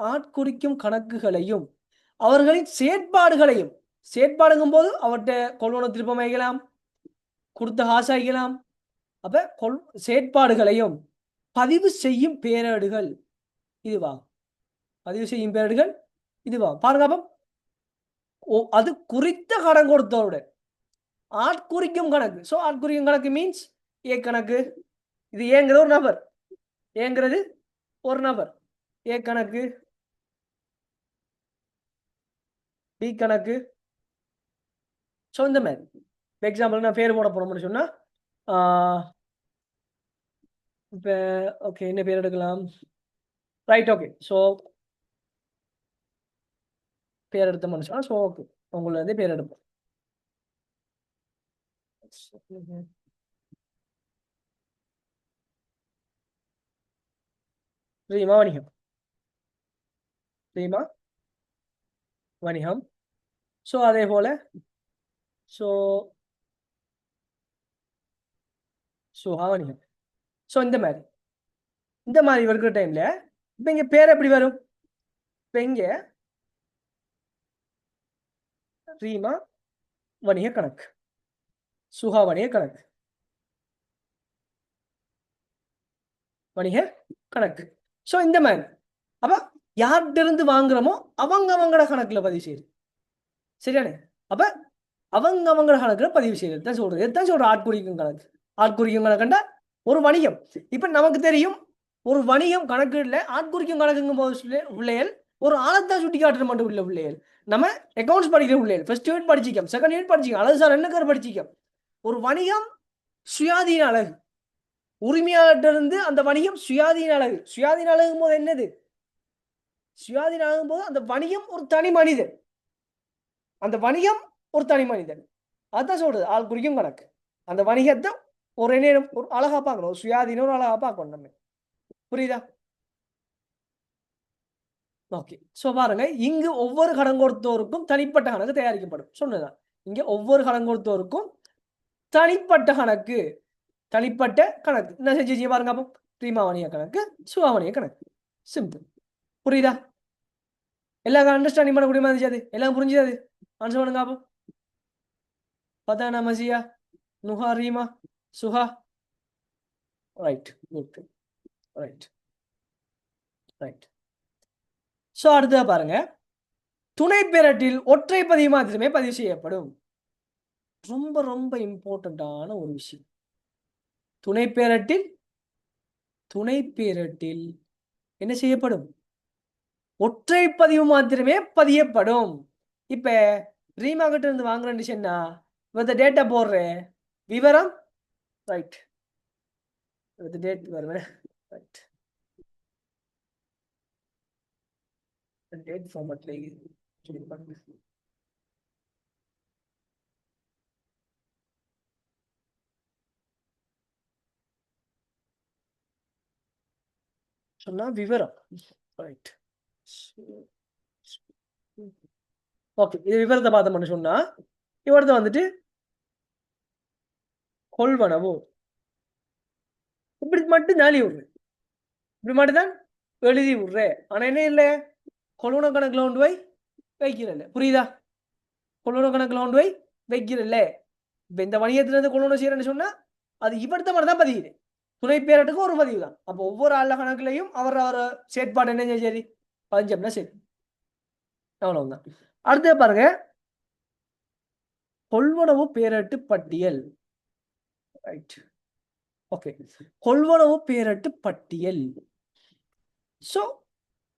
ஆட்குறிக்கும் கணக்குகளையும் அவர்களின் செயற்பாடுகளையும், செயற்பாடுங்கும் போது அவர்கிட்ட கொள்வனவு திருப்பம் வைக்கலாம், கொடுத்த காசு வைக்கலாம். அப்ப செயற்பாடுகளையும் பதிவு செய்யும் பேரேடுகள் இதுவா? பதிவு செய்யும் பேரேடுகள் இதுவா? பாருங்க. அப்ப அது குறித்த கடன் கொடுத்தோருடன் ஆட்குறிக்கும் கணக்கு. ஸோ ஆட்குறிக்கும் கணக்கு மீன்ஸ் ஏ கணக்கு. இது ஏங்கிறது ஒரு நபர், ஏங்கிறது ஒரு நபர். ஏ கணக்கு, பி கணக்கு. ஸோ இந்த மாதிரி எக்ஸாம்பிள் நான் பேர் போட போறோம்னு சொன்னா இப்போ ஓகே என்ன பேர் எடுக்கலாம் ரைட் ஓகே ஸோ பேர் எடுத்த மனுஷனா ஸோ ஓகே உங்களை வந்து பேர் எடுப்போம் ரீமா வணிகம் ரீமா வணிகம் ஸோ அதே போல ஸோ சுஹா வணிகம் ஸோ இந்த மாதிரி இருக்கிற டைம்ல இப்போ இங்கே பேர் எப்படி வரும் இப்போ இங்கே ரீமா வணிக கணக்கு சுஹா வணிக கணக்கு வணிக கணக்கு ஸோ இந்த மாதிரி அப்போ யார்கிட்ட இருந்து வாங்குறோமோ அவங்களோட கணக்குல பதிவு செய்யுது சரியானே அப்ப அவங்களோட கணக்குல பதிவு செய்யுது தான் சொல்றது எதான் சொல்ற ஆட்குறிக்கும் கணக்கு ஆட்குறிக்கும் கணக்குண்டா ஒரு வணிகம் இப்ப நமக்கு தெரியும் ஒரு வணிகம் கணக்கு இல்லை ஆட்குறிக்கும் கணக்குங்கும் போது பிள்ளைகள் ஒரு ஆளத்தான் சுட்டி காட்டுற மட்டும் உள்ள பிள்ளைகள் நம்ம அக்கௌண்ட்ஸ் படிக்கிற பிள்ளைகள் ஃபர்ஸ்ட் யூனிட் படிச்சிக்கோம் செகண்ட் யூனிட் படிச்சிக்கோம் அழகு சார் என்ன கரு படிச்சிக்கோம் ஒரு வணிகம் சுயாதீன அழகு உரிமையாளர்கிட்ட இருந்து அந்த வணிகம் சுயாதீன அழகும் போது என்னது சுயாதீன அழகும் போது அந்த வணிகம் ஒரு தனி மனிதன் அதான் சொல்றது ஆள் குறிக்கும் கணக்கு அந்த வணிகத்தை ஒரு நேரம் ஒரு அழகா பார்க்கணும் ஒரு சுயாதீனம் ஒரு அழகா பார்க்கணும் நம்ம புரியுதா ஓகே ஸோ பாருங்க இங்கு ஒவ்வொரு கடன் கொடுத்தோருக்கும் தனிப்பட்ட கணக்கு தயாரிக்கப்படும் சொன்னதான் இங்க ஒவ்வொரு கடன் கொடுத்தோருக்கும் தனிப்பட்ட கணக்கு என்ன செஞ்சு பாருங்க அப்போ ரீமாவணிய கணக்கு சுவாவணிய கணக்கு சிம்பிள் புரியுதா எல்லாம் அண்டர்ஸ்டாண்டிங் பண்ணக்கூடிய மாதிரி இருந்துச்சு எல்லாம் புரிஞ்சுது ஆன்சர் பண்ணுங்க அப்போ Fathana Masiya Nuha Reema Suha right good right so அடுத்ததா பாருங்க துணை பெயரட்டில் ஒற்றை பதிவு மாத்திரமே பதிவு செய்யப்படும் ரொம்ப ரொம்ப இம்பார்ட்டண்டான ஒரு விஷயம் துணை பெயரட்டில் என்ன செய்யப்படும் ஒற்றை பதிவு மாத்திரமே பதியப்படும் இப்ப ரீமா கிட்ட இருந்து வாங்குறேன்னு சொன்னா டேட்டா போடுறேன் விவரம் ரைட் டேட் வருவேன் ரைட் டேட் ஃபார்மட்ல சொன்னா விவரம் ரைட் ஓகே இது விவரத்தை பார்த்தோம்னு சொன்னா இவரது வந்துட்டு கொள்வனவு இப்படி மட்டும் நாளி விடுறேன் இப்படி மட்டும்தான் எழுதி விடுறேன் ஆனா என்ன இல்லை கொள்வன கணக்குல கொண்டு போய் வைக்கிறல்ல புரியுதா கொள்வன கணக்குல கொண்டு போய் வைக்கிறல்ல இப்ப இந்த வணிகத்துல இருந்து கொள்வன செய்யறேன்னு சொன்னா அது இவர்த்த மாதிரி தான் பதிவு துணை பேரட்டுக்கு ஒரு பதிவு தான் அப்போ ஒவ்வொரு ஆள் கணக்குலையும் அவர் செயற்பாடு என்ன சரி பதிஞ்சம்னா சரி அவ்வளவுதான் அடுத்து பாருங்க கொள்வனவு பேரட்டு பட்டியல் ரைட் ஓகே கொள்வனவு பேரட்டு பட்டியல் ஸோ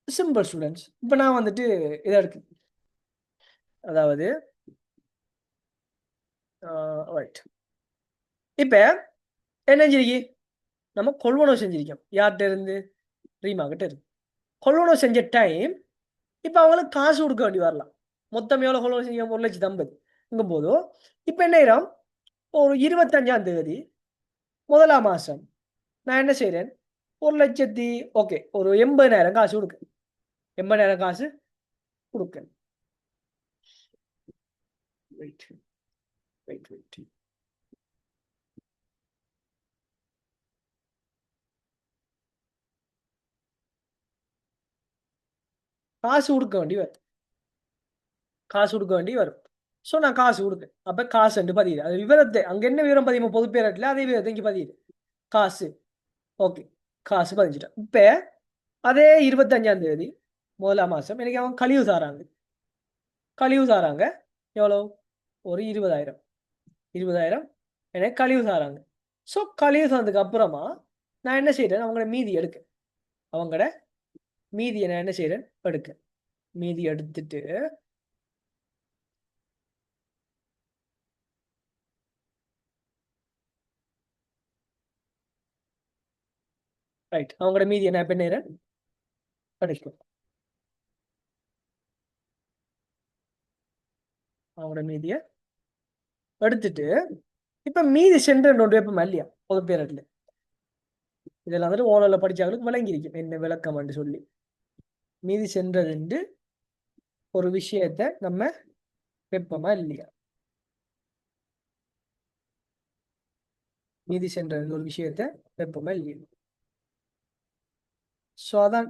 சிம்பிள் ஸ்டூடெண்ட்ஸ் இப்போ நான் வந்துட்டு இதை எடுக்கு அதாவது ரைட் இப்போ என்ன செஞ்சிருக்கி நம்ம கொள்வனவு செஞ்சிருக்கோம் யார்கிட்ட இருந்து ரீமா கிட்ட இருந்து கொள்வனவு செஞ்ச டைம் இப்போ அவங்களுக்கு காசு கொடுக்க வேண்டி வரலாம் மொத்தம் எவ்வளோ கொள்வனவு செஞ்சோம் 1,50,000 போதும் இப்போ என்ன ஒரு 25ஆம் தேதி 1ஆம் மாதம் நான் என்ன செய்கிறேன் 1,00,000 ஓகே ஒரு 80,000 காசு கொடுக்க 80,000 காசு கொடுக்க காசு கொடுக்க வேண்டி வரும் ஸோ நான் காசு கொடுப்பேன் அப்போ காசு பதியுது அது விவரத்தை அங்கே என்ன விவரம் பதியுமோ பொது பேரட்டில் அதே விவரத்தை இங்கே பதியுது காசு ஓகே காசு பதிஞ்சிட்டேன் இப்போ அதே 25ஆம் தேதி 1ஆம் மாதம் எனக்கு அவங்க கழிவு தாராங்க எவ்வளோ ஒரு 20,000 எனக்கு கழிவு தாராங்க ஸோ கழிவு தந்ததுக்கு அப்புறமா நான் என்ன செய்கிறேன் அவங்களோட மீதி எடுக்க அவங்களோட மீதியை நான் என்ன செய்கிறேன் எடுக்க மீதி எடுத்துட்டு ரைட். அவங்களோட மீதி என்ன பெண்ணேற கிடைக்கும். அவங்களோட மீதியை எடுத்துட்டு இப்ப மீதி சென்று ஒன்று வைப்போமா இல்லையா பொது பேரட்ல. இதெல்லாம் வந்துட்டு ஓனர்ல படிச்சாங்களுக்கு விளங்கியிருக்கும் என்ன விளக்கம் சொல்லி. மீதி சென்றது ஒரு விஷயத்த நம்ம வைப்போமா இல்லையா. மீதி சென்றது ஒரு விஷயத்த வைப்போமா இல்லையா. ஸோ அதான்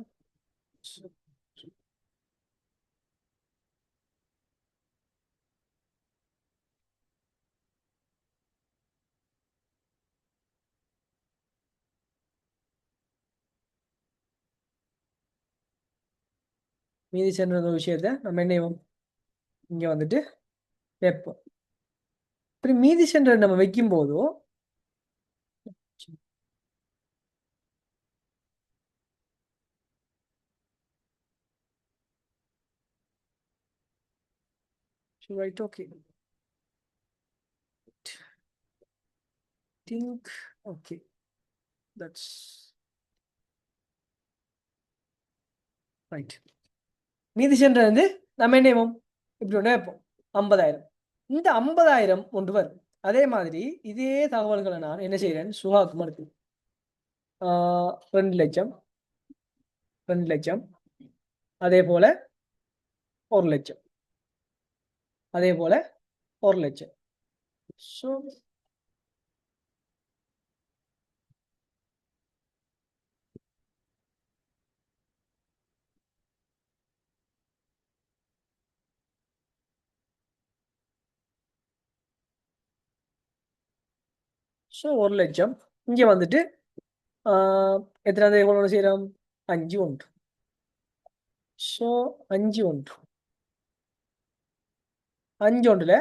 மீதி சென்றது ஒரு விஷயத்த நம்ம என்ன செய்வோம் இங்க வந்துட்டு வைப்போம். இப்படி மீதி சென்றது நம்ம வைக்கும் போதோ right. Okay. Think okay that's right. மீதி சென்றது நம்ம என்ன செய்வோம் இப்படி ஒன்று வைப்போம் 50,000. இந்த 50,000 ஒன்று வரும். அதே மாதிரி இதே தகவல்களை நான் என்ன செய்கிறேன் சுகாவுக்கு மறுத்து 2 லட்சம் 2 லட்சம் அதே போல 1 லட்சம் அதே போல 1 லட்சம். ஸோ 1 லட்சம் இங்கே வந்துட்டு எத்தனாவது எவ்வளோ செய்கிறோம் 5 1. ஸோ 5 1 5 1ல்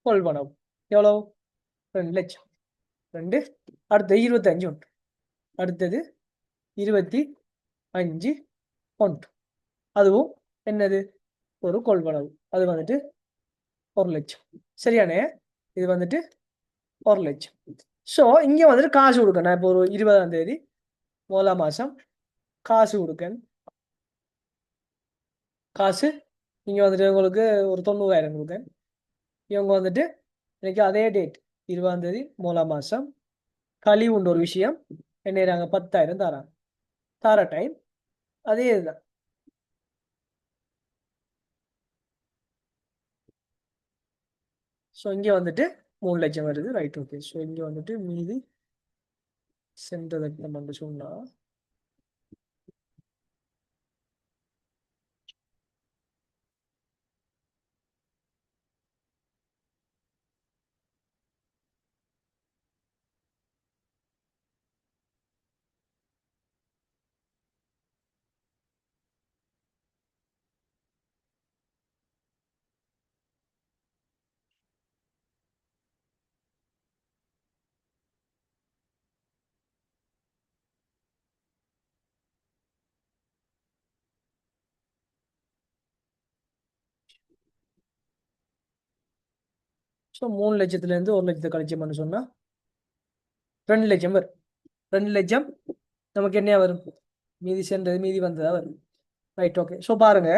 கொள்வனவு எவ்வளோ 2 லட்சம் 2. அடுத்து 25 1. அடுத்தது 25 1. அதுவும் என்னது ஒரு கொள்வனவு. அது வந்துட்டு 1 லட்சம். சரியானே. இது வந்துட்டு 1 லட்சம். ஸோ இங்கே வந்துட்டு காசு கொடுக்கணும். நான் இப்போ ஒரு 20ஆம் தேதி 1ஆம் மாதம் காசு கொடுக்கேன். காசு இங்கே வந்துட்டு உங்களுக்கு ஒரு 90,000 கொடுக்கேன். இவங்க வந்துட்டு இன்னைக்கு அதே டேட் 20ஆம் தேதி 1ஆம் மாதம் கழிவு உண்டு ஒரு விஷயம் என்ன 10,000 தராங்க. தர டைம் அதே இதுதான். ஸோ இங்கே வந்துட்டு 3 லட்சம் வருது. ரைட். ஓகே. ஸோ இங்கே வந்துட்டு மீதி சென்றதை நம்ம சொன்னால் ஸோ 3 லட்சத்துலேருந்து 1 லட்சத்தை கழிச்சோம்னு சொன்னால் 2 லட்சம் வரும். 2 லட்சம் நமக்கு என்ன வரும் மீதி சென்றது மீதி வந்ததா வரும். ரைட். ஓகே. ஸோ பாருங்க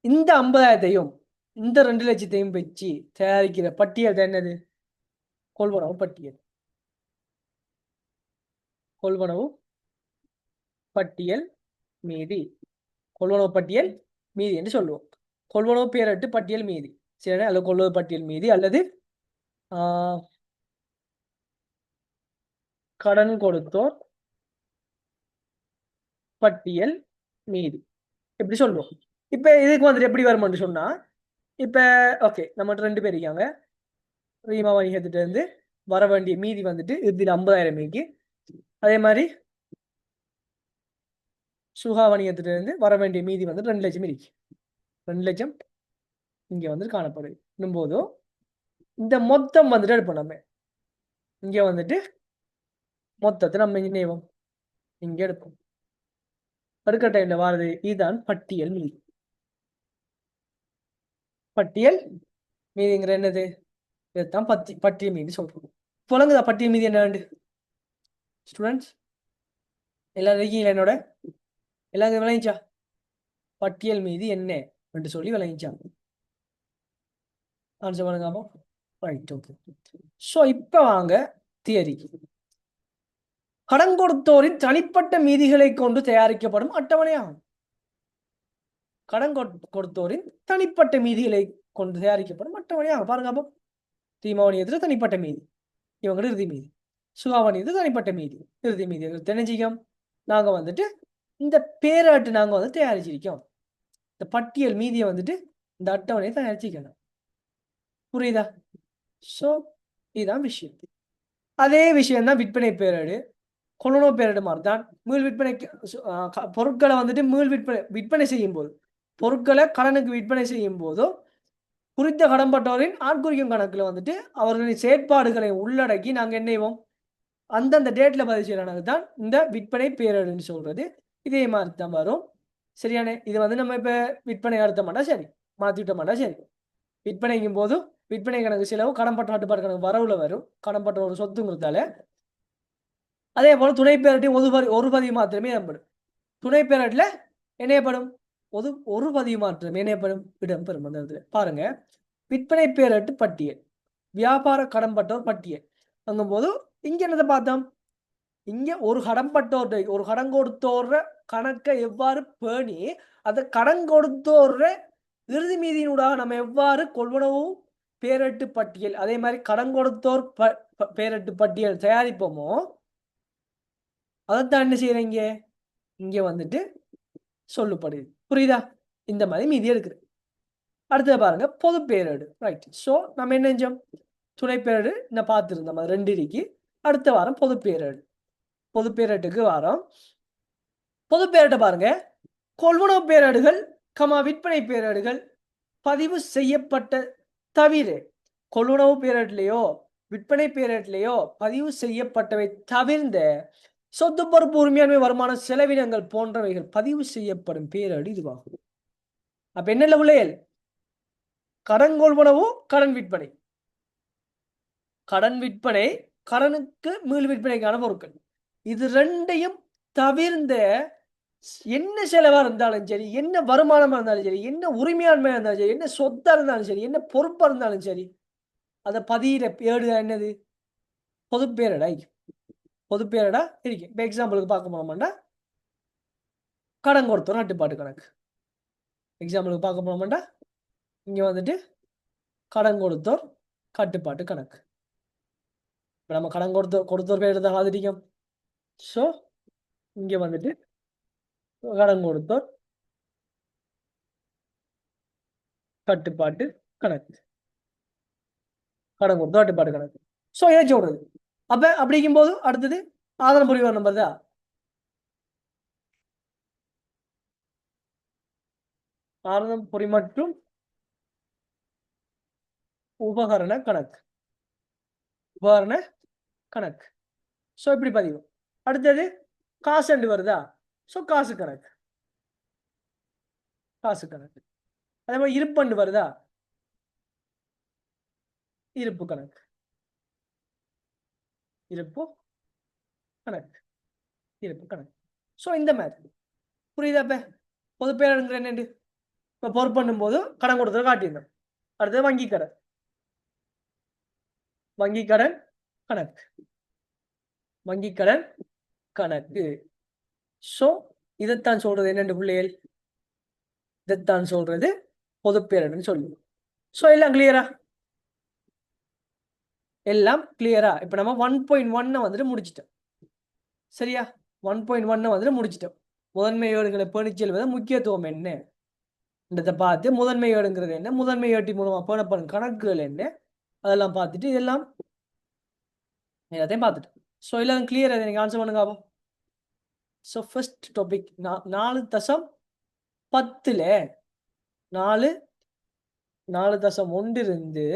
இந்த 50,000த்தையும் இந்த 2 லட்சத்தையும் வச்சு தயாரிக்கிற பட்டியல் என்னது கொள்வனவு பட்டியல். கொள்வனவு பட்டியல் மீதி. கொள்வனவு பட்டியல் மீதி என்று சொல்லுவோம். கொள்வனவு பேரட்டு பட்டியல் மீதி. சரி. அல்லது கொள்வனவு பட்டியல் மீதி அல்லது கடன் கொடுத்தோர் பட்டியல் மீதி எப்படி சொல்லுவோம். இப்ப இதுக்கு வந்துட்டு எப்படி வரும்னு சொன்னா இப்ப ஓகே நம்மகிட்ட 2 பேர் இருக்காங்க. ரீமா வணிகத்திட்ட இருந்து வர வேண்டிய மீதி வந்துட்டு இறுதியில் 50,000 மீதி. அதே மாதிரி சுகா வணிகத்திட்ட இருந்து வர வேண்டிய மீதி வந்து 2 லட்சம் இருக்கு. 2 லட்சம் இங்க வந்து காணப்படுது போதும் இந்த மொத்தம் வந்துட்டு எடுப்போம். நம்ம இங்க வந்துட்டு மொத்தத்தை நம்ம இணைவோம் இங்க எடுப்போம். அடுக்க டைம்ல வாரது இதுதான் பட்டியல் மீதி. பட்டியல் மீதிங்கிற என்னது இதைத்தான் பட்டியல் மீதி சொல்றோம். புலங்குதா பட்டியல் மீதி என்ன ஸ்டூடெண்ட்ஸ்? எல்லாரும் இருக்கீங்களா என்னோட? எல்லாரும் விளங்கிச்சா பட்டியல் மீதி என்ன என்று சொல்லி விளங்கிச்சா? ஆன்சர் பண்ணுங்க. Right, okay. ஸோ இப்போ வாங்க தியரிக்கு. கடன் கொடுத்தோரின் தனிப்பட்ட மீதிகளை கொண்டு தயாரிக்கப்படும் அட்டவணையாகும். கடன் கொடுத்தோரின் தனிப்பட்ட மீதிகளை கொண்டு தயாரிக்கப்படும் அட்டவணையாகும். பாருங்க, அப்போ தீமாவணியத்தில் தனிப்பட்ட மீதி, இவங்க இறுதி மீதி. சுகாவணியத்தில் தனிப்பட்ட மீதி, இறுதி மீதி. தெரிஞ்சிக்கோம், நாங்கள் வந்துட்டு இந்த பேராட்டு நாங்கள் வந்து தயாரிச்சிருக்கோம். இந்த பட்டியல் மீதியை வந்துட்டு இந்த அட்டவணையை தயாரிச்சிக்கணும். புரியுதா? ஸோ இதுதான் விஷயம். அதே விஷயம்தான் விற்பனை பேரேடு, கொள்வனவு பேரேடு மாதிரி தான். மீள் விற்பனை பொருட்களை வந்துட்டு மீள் விற்பனை செய்யும் போது, பொருட்களை கடனுக்கு விற்பனை செய்யும் போதோ குறித்த கடன்பட்டோரின் ஆட்குறிக்கும் கணக்கில் வந்துட்டு அவர்களின் செயற்பாடுகளை உள்ளடக்கி நாங்கள் என்ன செய்வோம், அந்தந்த டேட்டில் பதிவு செய்யறது தான் இந்த விற்பனை பேரேடுன்னு சொல்றது. இதே மாதிரி தான் வரும். சரியானே? இது வந்து நம்ம இப்போ விற்பனை நடத்த மாட்டா சரி, மாற்றிவிட்ட மாட்டா சரி. விற்பனைக்கும் போது விற்பனை கணக்கு செலவு கடன்பட்ட கட்டுப்பாடு கணக்கு வரவுல வரும், கடன்பட்ட ஒரு சொத்துங்கிறதால. அதே போல துணை பேரட்டையும் ஒரு பதிவு மாத்திரமே இடம்பெறும். துணை பேரட்டில் என்னையப்படும் ஒரு பதிவு மாத்திரமே என்னையப்படும் இடம்பெறும். அந்த இடத்துல பாருங்க, விற்பனை பேரட்டு பட்டியல், வியாபார கடன்பட்டோர் பட்டியல் அங்கும் போது இங்க என்னதை பார்த்தோம், இங்க ஒரு கடன் கொடுத்தோர கணக்கை எவ்வாறு பேணி அதை கடன் கொடுத்தோர இறுதி மீதியினூடாக நம்ம எவ்வாறு கொள்வனவு பேரட்டு பட்டியல், அதே மாதிரி கடன் கொடுத்தோர் பேரட்டு பட்டியல் தயாரிப்போமோ அதைத்தான் என்ன செய்யறீங்க இங்க வந்துட்டு சொல்லப்படுது. புரியுதா? இந்த மாதிரி மீதி எடுக்குது. அடுத்தது பாருங்க, பொது பேரேடு. ரைட். ஸோ நம்ம என்ன செஞ்சோம், துணை பேரேடு நான் பார்த்துருந்தோம், அது 2 இருக்கு. அடுத்த வாரம் பொது பேரேடு. பொது பேரேட்டுக்கு வாரம். பொது பேரேட்டை பாருங்க, கொள்வனவு பேரேடுகள் விற்பனை பேரேடுகள் பதிவு செய்யப்பட்ட தவிர, கொள்வனவு பேரேட்லையோ விற்பனை பேரேட்லையோ பதிவு செய்யப்பட்டவை தவிர்ந்த சொத்து பொறுப்பு உரிமையாண்மை வருமான செலவினங்கள் போன்றவைகள் பதிவு செய்யப்படும் பேரேடு இதுவாகும். அப்ப என்ன பிள்ளைகள், கடன் கொள்வனவு, கடன் விற்பனை, கடன் விற்பனை, கடனுக்கு மீள் விற்பனைக்கான பொருட்கள், இது ரெண்டையும் தவிர்ந்த என்ன செலவா இருந்தாலும் சரி, என்ன வருமானமா இருந்தாலும் சரி, என்ன உரிமையாண்மையா இருந்தாலும் சரி, என்ன சொத்தா இருந்தாலும் சரி, என்ன பொறுப்பா இருந்தாலும் சரி, அதை பதியிற பேடு என்னது, பொது பேரடா. பொது பேரடா இருக்கு. இப்போ எக்ஸாம்பிளுக்கு பார்க்க போனோம்னா கடன் கொடுத்தோம் கட்டுப்பாட்டு கணக்கு. எக்ஸாம்பிளுக்கு பார்க்க போனோம்னா இங்க வந்துட்டு கடன் கொடுத்தோர் கட்டுப்பாட்டு கணக்கு. இப்போ நம்ம கடன் கொடுத்தோர் பேர் தான் ஆதிரியம். ஸோ இங்க வந்துட்டு கடன் கொடுத்தோர் கட்டுப்பாட்டு கணக்கு, கடன் கொடுத்தோர் கட்டுப்பாட்டு கணக்கு. ஸோ ஏன் சொல்றது, அப்ப அப்படிங்கும் போது அடுத்தது ஆதாரம் புரிவார் நம்பர் தான். ஆதாரம் பொறி மற்றும் உபகரண கணக்கு, உபகரண கணக்கு. ஸோ இப்படி பதிவு. அடுத்தது காசு அண்டு வருதா, ஸோ காசு கணக்கு, காசு கணக்கு. அதே மாதிரி இருப்பண்டு வருதா, இருப்பு கணக்கு, இருப்பு கணக்கு, இருப்பு கணக்கு. ஸோ இந்த மாதிரி புரியுதா? இப்ப பொது பேரங்கிற என்னண்டு, இப்போ பொறுப்பு பண்ணும் போது கடன் கொடுத்ததை காட்டியிருந்தோம். அடுத்தது வங்கி கடன், வங்கி கடன் கணக்கு, வங்கி கடன் கணக்கு. ஸோ இதைத்தான் சொல்றது என்னென்று பிள்ளைகள், இதைத்தான் சொல்றது பொது பேரன்னு சொல்லி. ஸோ எல்லாம் கிளியரா, எல்லாம் கிளியரா. இப்போ நம்ம 1.1 வந்துட்டு முடிச்சிட்டோம். சரியா? 1.1 வந்துட்டு முடிச்சிட்டோம். முதன்மை ஏடுகளை பேணிச் செல்வது முக்கியத்துவம் என்ன என்றதை பார்த்து, முதன்மை ஏடுங்கிறது என்ன, முதன்மை ஏட்டி மூலமா பேணப்படும் கணக்குகள் என்ன, அதெல்லாம் பார்த்துட்டு இதெல்லாம் எல்லாத்தையும் பார்த்துட்டு. ஸோ எல்லாம் கிளியர், எனக்கு ஆன்சர் பண்ணுங்க. ஸோ ஃபர்ஸ்ட் டாபிக் 4.10 4.1 இருந்து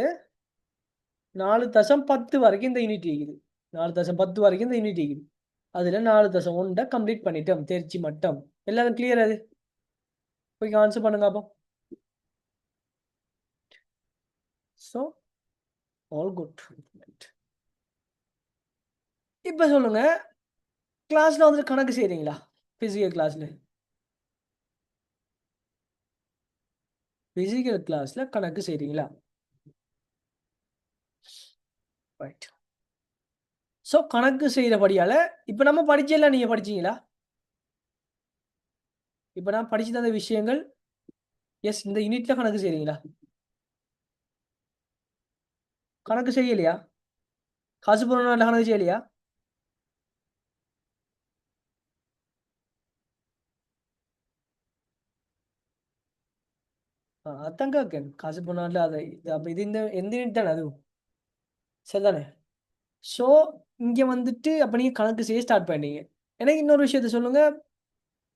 4.10 வரைக்கும் இந்த யூனிட் இருக்குது. 4.10 வரைக்கும் இந்த யூனிட் இருக்குது. அதுல 4.1 கம்ப்ளீட் பண்ணிட்டோம், தேர்ச்சி மட்டம். எல்லாரும் கிளியர்? அது போய் ஆன்சர் பண்ணுங்க. அப்போ ஸோ ஆல் குட். இப்போ சொல்லுங்க, கிளாஸ்ல வந்துட்டு கணக்கு செய்றீங்களா? பிசிக்கல் கிளாஸ்ல. பிசிக்கல் கிளாஸ்ல கணக்கு செய்றீங்களா? ரைட். ஸோ கணக்கு செய்கிறபடியால இப்போ நம்ம படிச்செல்லாம் நீங்க படிச்சீங்களா? இப்போ நான் படிச்சு தந்த விஷயங்கள் எஸ் இந்த யூனிட்ல கணக்கு செய்றீங்களா? கணக்கு செய்யலையா? காசு போடுறனால கணக்கு செய்யலையா? அதான் கேட்கேன். காசு போனால அதை இது அப்போ இது இந்த எந்த யூனிட் தானே அதுவும் சரிதானே? ஸோ இங்கே வந்துட்டு அப்போ நீங்கள் கணக்கு செய்ய ஸ்டார்ட் பண்ணீங்க. எனக்கு இன்னொரு விஷயத்த சொல்லுங்க,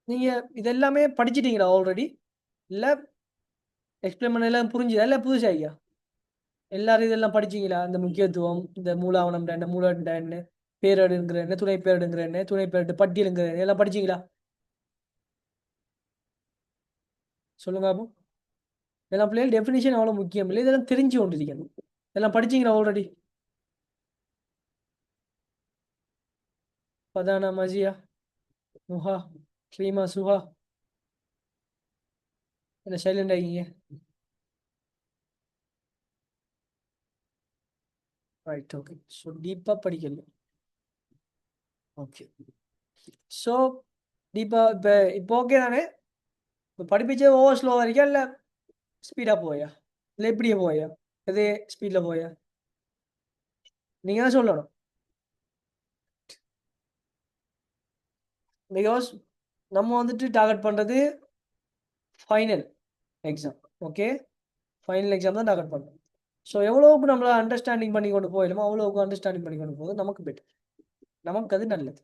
நீங்கள் இதெல்லாமே படிச்சிட்டீங்களா ஆல்ரெடி? இல்லை எக்ஸ்பிளைன் பண்ணலாம் புரிஞ்சுதா? இல்லை புதுசா ஐயா? எல்லாரும் இதெல்லாம் படிச்சீங்களா? இந்த முக்கியத்துவம், இந்த மூலாவணம் என்ன, மூலவன் என்ன, பேரடுங்கிற என்ன, துணை பேரடுங்கிற என்ன, துணை பேரடு பட்டியலுங்கிற என்ன, எல்லாம் படிச்சீங்களா? சொல்லுங்க அப்போ. இதெல்லாம் பிள்ளைகள் டெஃபினிஷன் அவ்வளோ முக்கியம் இல்லை, இதெல்லாம் தெரிஞ்சு கொண்டிருக்கணும். இதெல்லாம் படிச்சீங்களா ஆல்ரெடி? பதானா மஜியா முஹா ஸ்ரீமா சுஹா என்ன சைலண்ட் ஆகிங்க? Right, okay. ஸோ டீப்பாக படிக்கணும். ஓகே. ஸோ டீப்பாக இப்போ ஓகே தானே? இப்போ படிப்பிச்சே ஓவர் ஸ்லோவாக இருக்கா இல்லை ஸ்பீடாக போயா? இல்லை எப்படியே போயா? எது ஸ்பீடில் போயா? நீங்கள் தான் சொல்லணும். பிகாஸ் நம்ம வந்துட்டு டார்கெட் பண்ணுறது final exam. Okay, final exam தான் டார்கெட் பண்ணுறோம். ஸோ எவ்வளோவுக்கு நம்மளை அண்டர்ஸ்டாண்டிங் பண்ணி கொண்டு போயிடுமோ அவ்வளோவுக்கு அண்டர்ஸ்டாண்டிங் பண்ணி கொண்டு போகுது நமக்கு பெட்டர், நமக்கு அது நல்லது.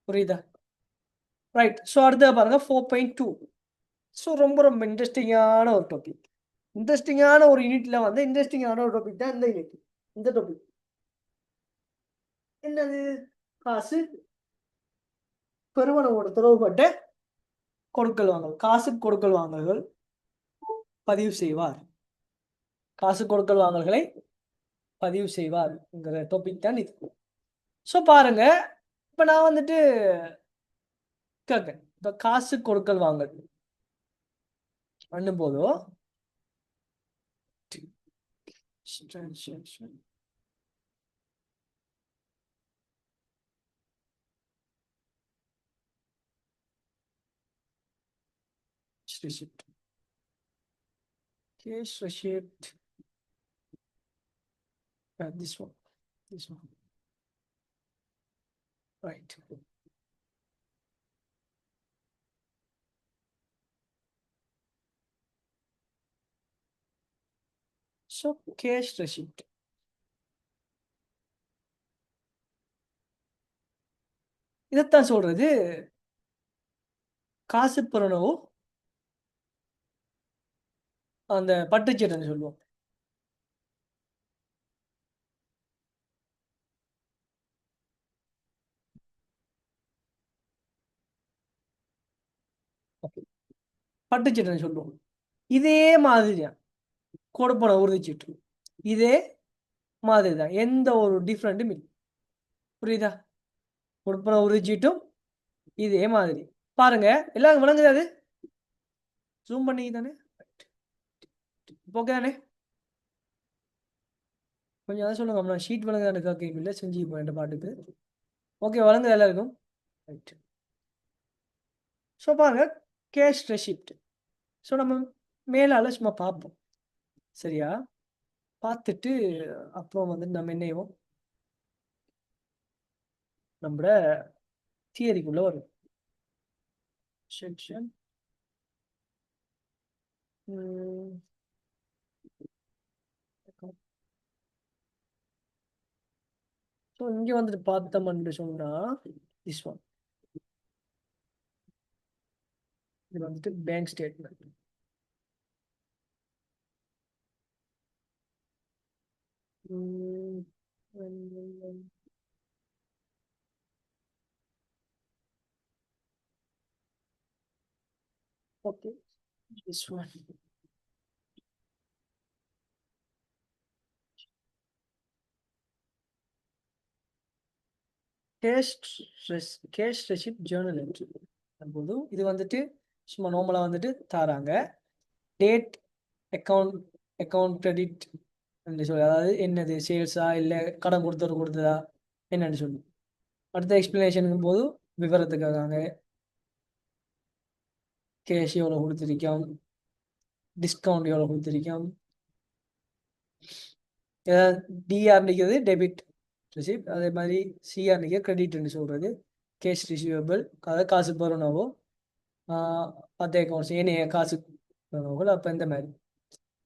புரியுதா? ரைட். ஸோ அடுத்த பாருங்க 4.2. ஸோ ரொம்ப ரொம்ப இன்ட்ரெஸ்டிங்கான ஒரு டாபிக். இன்ட்ரெஸ்டிங்கான ஒரு யூனிட்ல வந்து இன்ட்ரெஸ்டிங்கான ஒரு டாபிக் தான் இந்த யூனிட். இந்த டாபிக் என்னது? காசு பெருமனவோட தொடர்புபட்ட கொடுக்கல் வாங்கல். காசு கொடுக்கல் வாங்கல்கள் பதிவு செய்வார். காசு கொடுக்கல் வாங்கல்களை பதிவு செய்வார்ங்கிற டாபிக் தான் இது. ஸோ பாருங்க, இப்போ நான் வந்துட்டு கேட்கேன், இப்போ காசு கொடுக்கல் வாங்கல் பண்ணும் போதோ receipt, cash receipt, this one, right. So cash receipt இதைத்தான் சொல்றது காசு பெறனவோ அந்த பட்டுச்சீட்டுன்னு சொல்லுவோம். பட்டுச்சீட்டுன்னு சொல்லுவோம். இதே மாதிரிதான் கொடுப்பன உறுதிச்சீட்டு, இதே மாதிரி தான், எந்த ஒரு டிஃப்ரெண்ட்டும் இல்லை. புரியுதா? கொடுப்பன உறுதிச்சீட்டும் இதே மாதிரி. பாருங்க எல்லாரும் விளங்குது? அது ஜூம் பண்ணி தானே? ஓகே தானே? கொஞ்சம் அதை சொல்லுங்க. நான் ஷீட் விளங்குதானு கேட்க இல்லை, செஞ்சு போய் பாட்டுக்கு. ஓகே, வழங்குது எல்லாருக்கும்? ரைட். ஸோ பாருங்க, கேஷ் ரெசிப்ட். ஸோ நம்ம மேலால சும்மா பார்ப்போம், சரியா? பார்த்துட்டு அப்புறம் வந்து நம்ம என்ன செய்வோம், நம்மளோட தியரிக்குள்ள வரும். செக்ஷன் ஸோ இங்கே வந்துட்டு பார்த்தோம்னு சொன்னா திஸ் ஒன், இது வந்துட்டு bank statement. Okay, this one. Cash receipt Journal entry போது இது வந்துட்டு சும்மா நார்மலாக வந்துட்டு தாராங்க. டேட் அக்கௌண்ட் கிரெடிட் சொல்லி, அதாவது என்னது சேல்ஸா இல்லை கடன் கொடுத்ததா என்னன்னு சொல்லி. அடுத்த எக்ஸ்பிளனேஷனுக்கும் போது விவரத்துக்காக கேஷ் எவ்வளோ கொடுத்துருக்கோம், டிஸ்கவுண்ட் எவ்வளோ கொடுத்துருக்கோம், டிஆர் நிற்கிறது டெபிட் ரிசிப்ட், அதே மாதிரி சிஆர் நிற்க கிரெடிட்னு சொல்கிறது கேஷ் ரிசீவபிள், அதாவது காசு பெறணவோ அதே அக்கௌண்ட்ஸ் ஏனைய காசு பெறணவோ. அப்போ இந்த மாதிரி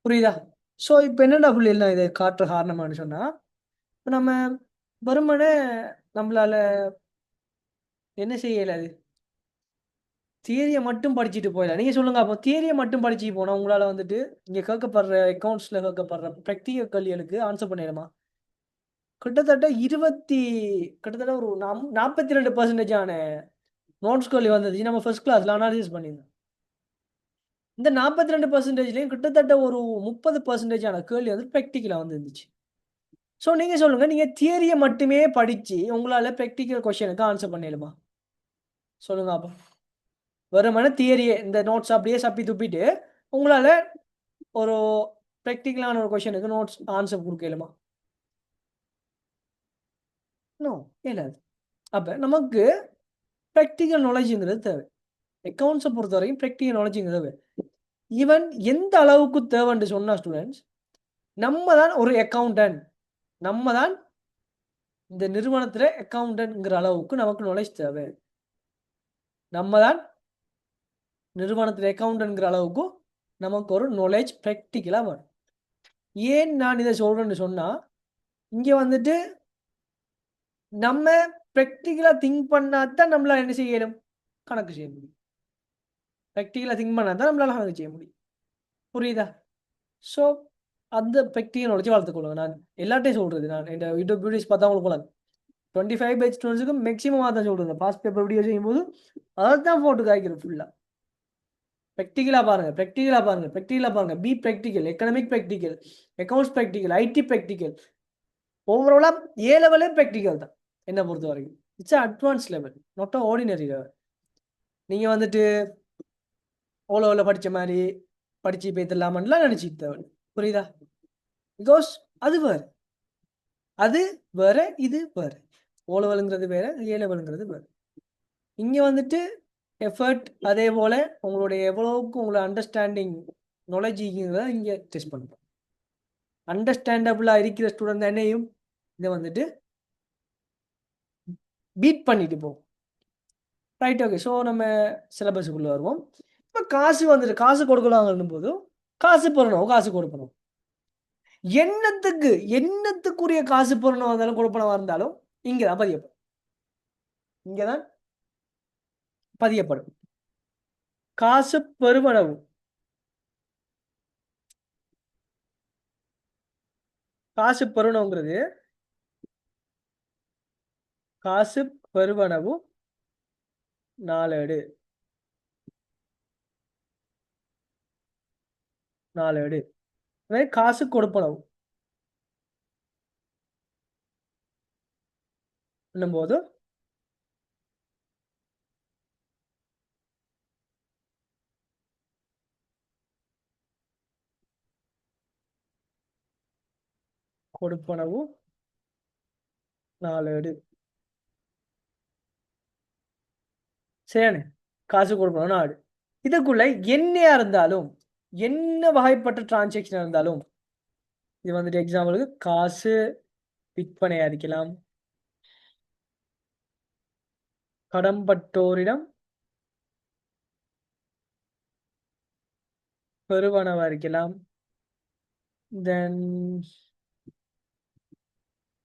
புரியுதா? ஸோ இப்போ என்னென்ன புள்ளி எல்லாம் இதை காட்டுற காரணமானு சொன்னால், இப்போ நம்ம வெறுமனே நம்மளால என்ன செய்யலாது, தியரியை மட்டும் படிச்சுட்டு போயிடலாம். நீங்கள் சொல்லுங்கள், அப்போ தியரியை மட்டும் படிச்சுட்டு போனால் உங்களால் வந்துட்டு இங்கே கேட்கப்படுற அக்கௌண்ட்ஸில் கேட்கப்படுற ப்ராக்டிகல் கேள்விகளுக்கு ஆன்சர் பண்ணிடுமா? கிட்டத்தட்ட கிட்டத்தட்ட ஒரு 42% நோட்ஸ் கேள்வி வந்துச்சு நம்ம ஃபர்ஸ்ட் கிளாஸில் அனாலிசிஸ் பண்ணியிருந்தோம். இந்த 42%லையும் கிட்டத்தட்ட ஒரு 30% கேள்வி வந்து ப்ராக்டிக்கலாக வந்து இருந்துச்சு. ஸோ நீங்கள் சொல்லுங்கள், நீங்கள் தியரியை மட்டுமே படித்து உங்களால் ப்ராக்டிக்கல் கொஷனுக்கு ஆன்சர் பண்ணிடுமா? சொல்லுங்க அப்போ. வெறுமனே தியரியே இந்த நோட்ஸ் அப்படியே சப்பி துப்பிட்டு உங்களால் ஒரு ப்ராக்டிக்கலான ஒரு கொஷனுக்கு நோட்ஸ் ஆன்சர் கொடுக்கலுமா? நோ, இல்லாது. அப்போ நமக்கு ப்ராக்டிக்கல் நாலேஜுங்கிறது தேவை. அக்கௌண்ட்ஸை பொறுத்த வரைக்கும் ப்ராக்டிக்கல் நாலேஜுங்கிறது தேவை. ஈவன் எந்த அளவுக்கு தேவைன்னு சொன்னால் ஸ்டூடெண்ட்ஸ், நம்ம தான் ஒரு அக்கௌண்டன்ட், நம்ம தான் இந்த நிறுவனத்தில் அக்கௌண்டன்ட்ங்கிற அளவுக்கு நமக்கு நாலேஜ் தேவை. நம்ம தான் நிறுவனத்தில் அக்கௌண்டன்ட்ங்கிற அளவுக்கு நமக்கு ஒரு நாலேஜ் ப்ராக்டிக்கலாக வரும். ஏன் நான் இதை சொல்கிறேன்னு சொன்னால், இங்கே வந்துட்டு நம்ம ப்ராக்டிக்கலாக திங்க் பண்ணால் தான் நம்மளால் என்ன செய்யணும், கணக்கு செய்ய முடியும். ப்ராக்டிக்கலாக திங்க் பண்ணால் தான் நம்மளால் கணக்கு செய்ய முடியும். புரியுதா? ஸோ அந்த ப்ராக்டிக்கல் நாலேஜை வளர்த்துக்கொள்ளுங்க. நான் எல்லாத்தையும் சொல்கிறது, நான் இந்த யூடியூப் வீடியோஸ் பார்த்தா உங்களுக்கு போகலாம் 25 பேஜ் ஸ்டூடெண்ட்ஸுக்கு மேக்ஸிமமாக தான் சொல்கிறேன். பாஸ் பேப்பர் வீடியோ செய்யும்போது அதை தான் போட்டு காய்க்கிறேன் ஃபுல்லாக. ப்ராக்டிக்கலாக பாருங்கள். B practical, economic practical, accounts practical, IT practical, ஓவராலாக ஏ லெவலே ப்ராக்டிக்கல் தான் என்னை பொறுத்த வரைக்கும். It's advance level, not a ordinary level. நீங்கள் வந்துட்டு ஓலோவில் படித்த மாதிரி படித்து பேத்தலாமன்லாம் நினச்சிட்டு தேவை. புரியுதா? பிகாஸ் அது வேறு, இது வேறு. ஓ லெவலுங்கிறது வேறு, ஏ லெவலுங்கிறது வேறு. இங்கே வந்துட்டு எஃபர்ட், அதே போல் உங்களுடைய எவ்வளோவுக்கு உங்களை அண்டர்ஸ்டாண்டிங் நாலேஜிங்கிறத இங்கே டெஸ்ட் பண்ணுறோம். அண்டர்ஸ்டாண்டபுளாக இருக்கிற ஸ்டூடெண்ட் என்னையும் இதை வந்துட்டு பீட் பண்ணிட்டு போகும். Right, okay. ஸோ நம்ம சிலபஸுக்குள்ளே வருவோம். இப்போ காசு கொடுக்கலாங்கன்னும் போது காசு கொடுக்கணும். என்னத்துக்குரிய காசு பொருளாக இருந்தாலும் கொடுப்பனவாக இருந்தாலும் இங்கே தான் பதியப்படும். காசு பெறுவனவு, காசு பெறுவனவுங்கிறது காசு பெறுவனவு நாளேடு. காசு கொடுப்பனவு என்னும்போது கொடுப்பனவு நாளேடு. சரியானே? காசு கொடுப்பனவு நாடு. இதுக்குள்ள என்னையா இருந்தாலும், என்ன வகைப்பட்ட டிரான்சாக்ஷன் இருந்தாலும், இது வந்துட்டு எக்ஸாம்பிளுக்கு காசு விற்பனையா இருக்கலாம், கடன்பட்டோரிடம் பெறுவனவா இருக்கலாம், தென்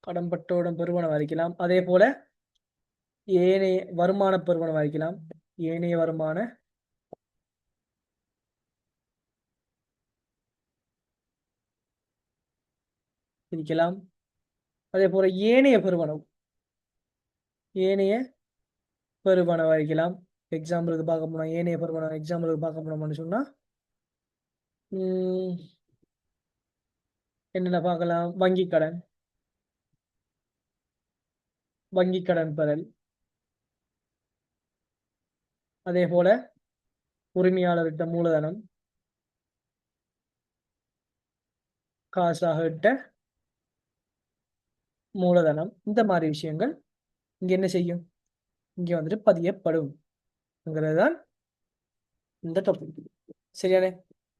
கடன்பட்டோரிடம் பெறுவனவா இருக்கலாம், அதே போல ஏனைய வருமான பெறுவனவா இருக்கலாம், ஏனைய வருமான இருக்கலாம், அதே போல ஏனைய பெறுவனவா இருக்கலாம். எக்ஸாம்பிளுக்கு பார்க்க போனா ஏனைய பெறுவனவா எக்ஸாம்பிளுக்கு பார்க்க போனோம்னு சொன்னா என்னென்ன பார்க்கலாம், வங்கி கடன், வங்கி கடன் பெறல், அதே போல உரிமையாளர்கிட்ட மூலதனம், காசாக இட்ட மூலதனம், இந்த மாதிரி விஷயங்கள் இங்க என்ன செய்யும், இங்க வந்துட்டு பதியப்படும் தான் இந்த டாபிக். சரியானே?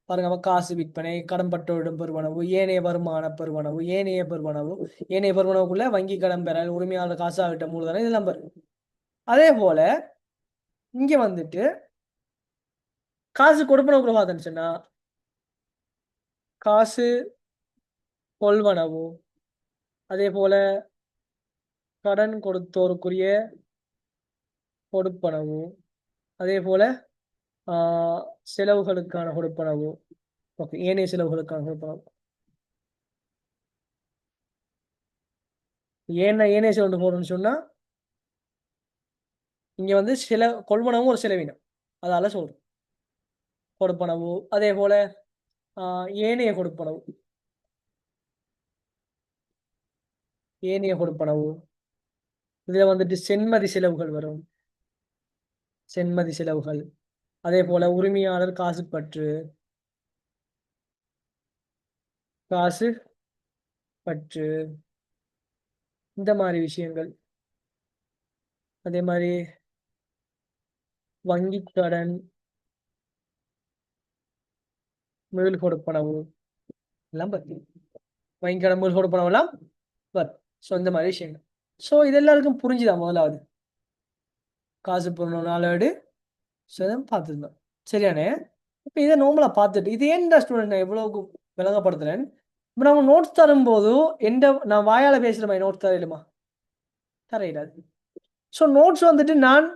பாருங்க, அவ காசு விற்பனை, கடன்பட்டோரிடம் பெறுவனவு, ஏனைய வருமான பெறுவனவு, ஏனைய பெறுவனவுக்குள்ள வங்கி கடன் பெறல், உரிமையாளர் காசாகிட்ட மூலதனம், இதெல்லாம் பெறும். அதே போல இங்க வந்துட்டு காசு கொடுப்பனவுக்குள்ள பார்த்தேன்னு சொன்னா காசு கொள்வனவு, அதே போல கடன் கொடுத்தோருக்குரிய கொடுப்பனவு, அதே போல செலவுகளுக்கான கொடுப்பனவு, ஓகே, ஏனைய செலவுகளுக்கான கொடுப்பனவு. ஏனைய செலவு போடணும்னு சொன்னா இங்க வந்து சில கொள்வனவும் ஒரு செலவினம், அதால சொல்றோம் கொடுப்பனவு. அதே போல ஏனைய கொடுப்பனவு, ஏனைய கொடுப்பனவு, இதுல வந்துட்டு சென்மதி செலவுகள் வரும், சென்மதி செலவுகள். அதே போல உரிமையாளர் காசு பற்று, காசு பற்று, இந்த மாதிரி விஷயங்கள். அதே மாதிரி வங்கி கடன், மீள் கொடுப்பனவு எல்லாம் பத்தி, வங்கி கடன் மீள் கொடுப்பனவு எல்லாம் ஸோ இந்த மாதிரி விஷயங்கள். ஸோ இது எல்லாருக்கும் புரிஞ்சுதான் முதலாவது காசு பொருள் நாளேடு பார்த்துருந்தோம். சரியானே? இப்போ இதை நோம்பலாக பார்த்துட்டு இது ஏன்டா ஸ்டூடெண்ட் நான் எவ்வளோக்கு விளங்கப்படுத்துறேன். இப்போ நம்ம நோட்ஸ் தரும்போது நான் வாயால் பேசுகிற மாதிரி நோட்ஸ் தரையிலுமா? தரையிடாது. ஸோ நோட்ஸ் வந்துட்டு நான்